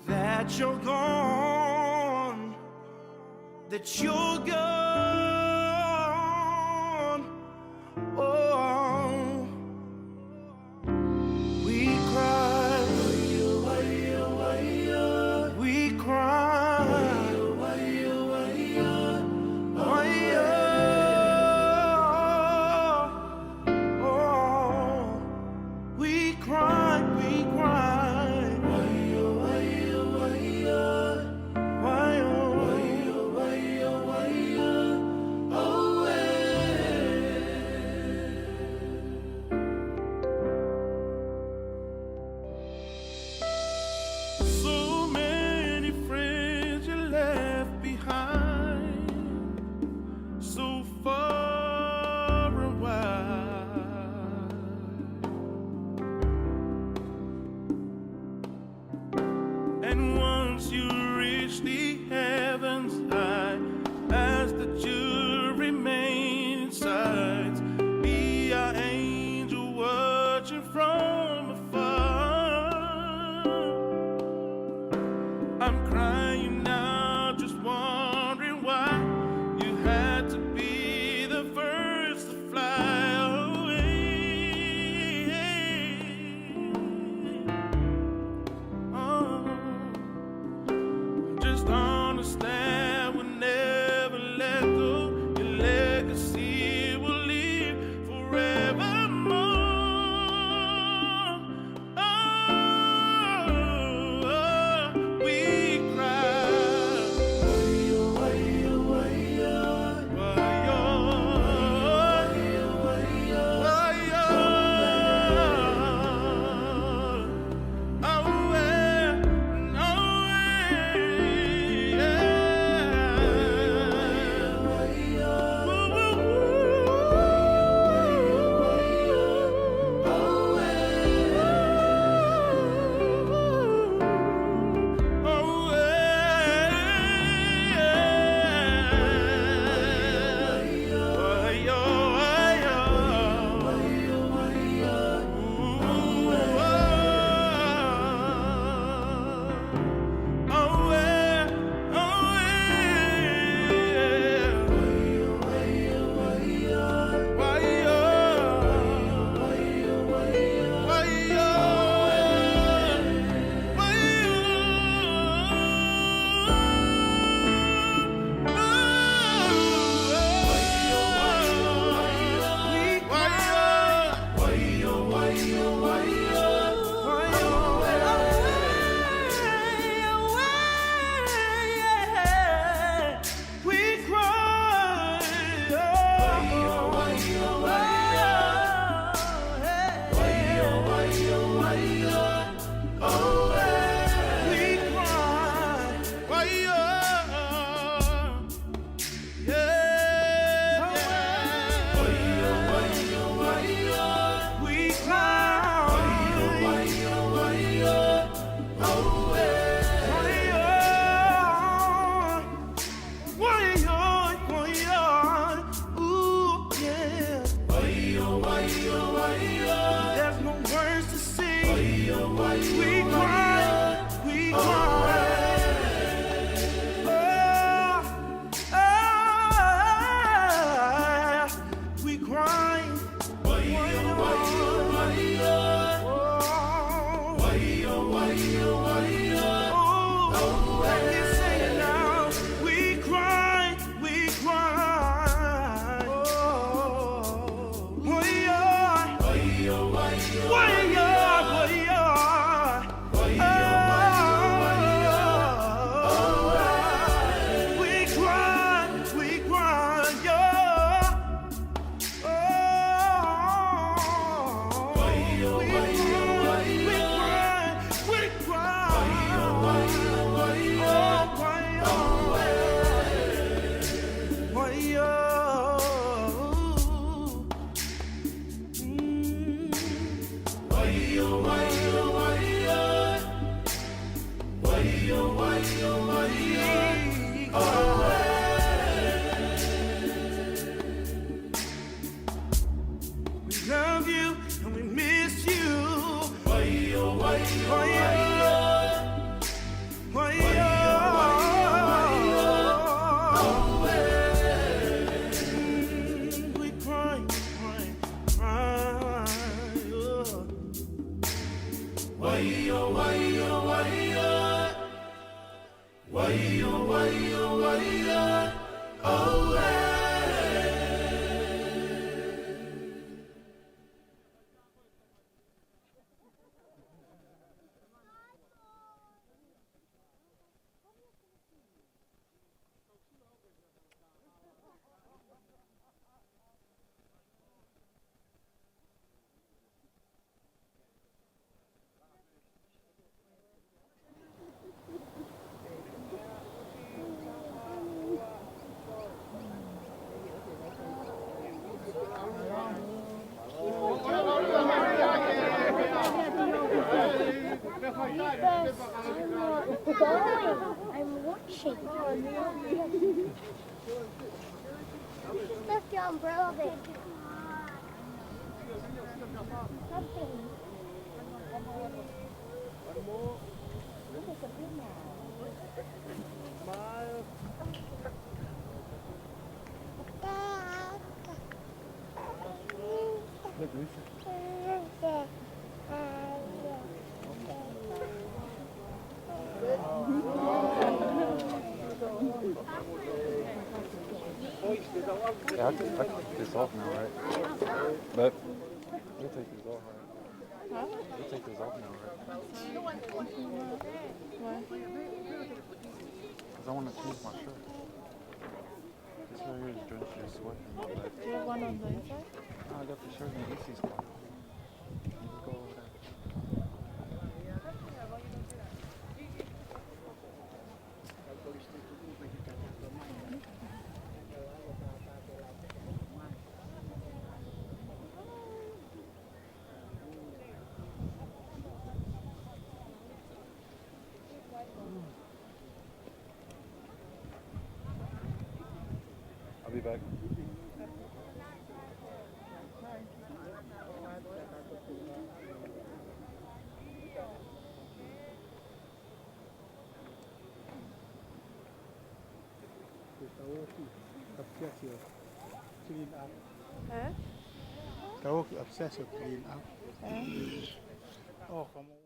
that you're gone, that you're gone. Oh, we cry, we cry, we cry, we cry. So many friends you left behind, so far and wide. And once you reach the heavens, I ask that you remain inside, be our angel watching from afar. I'm crying now, just wondering why you had to be the first to fly away. Oh, just understand we'll never let go. Your legacy will live forevermore. Oh, we cry. We cry. I'm watching. Lift your umbrella there. Yeah, I can take this off now, right? But we'll take this off, right? Huh? We'll take this off now, right? Why? Because I want to change my shirt. This right here is drenched in sweat. Do you have one on the inside? No, I got the shirt in the AC spot. You just go over there. I'll be back. Clean up. Huh? Karaoke obsessive clean up. Huh? Oh, come on.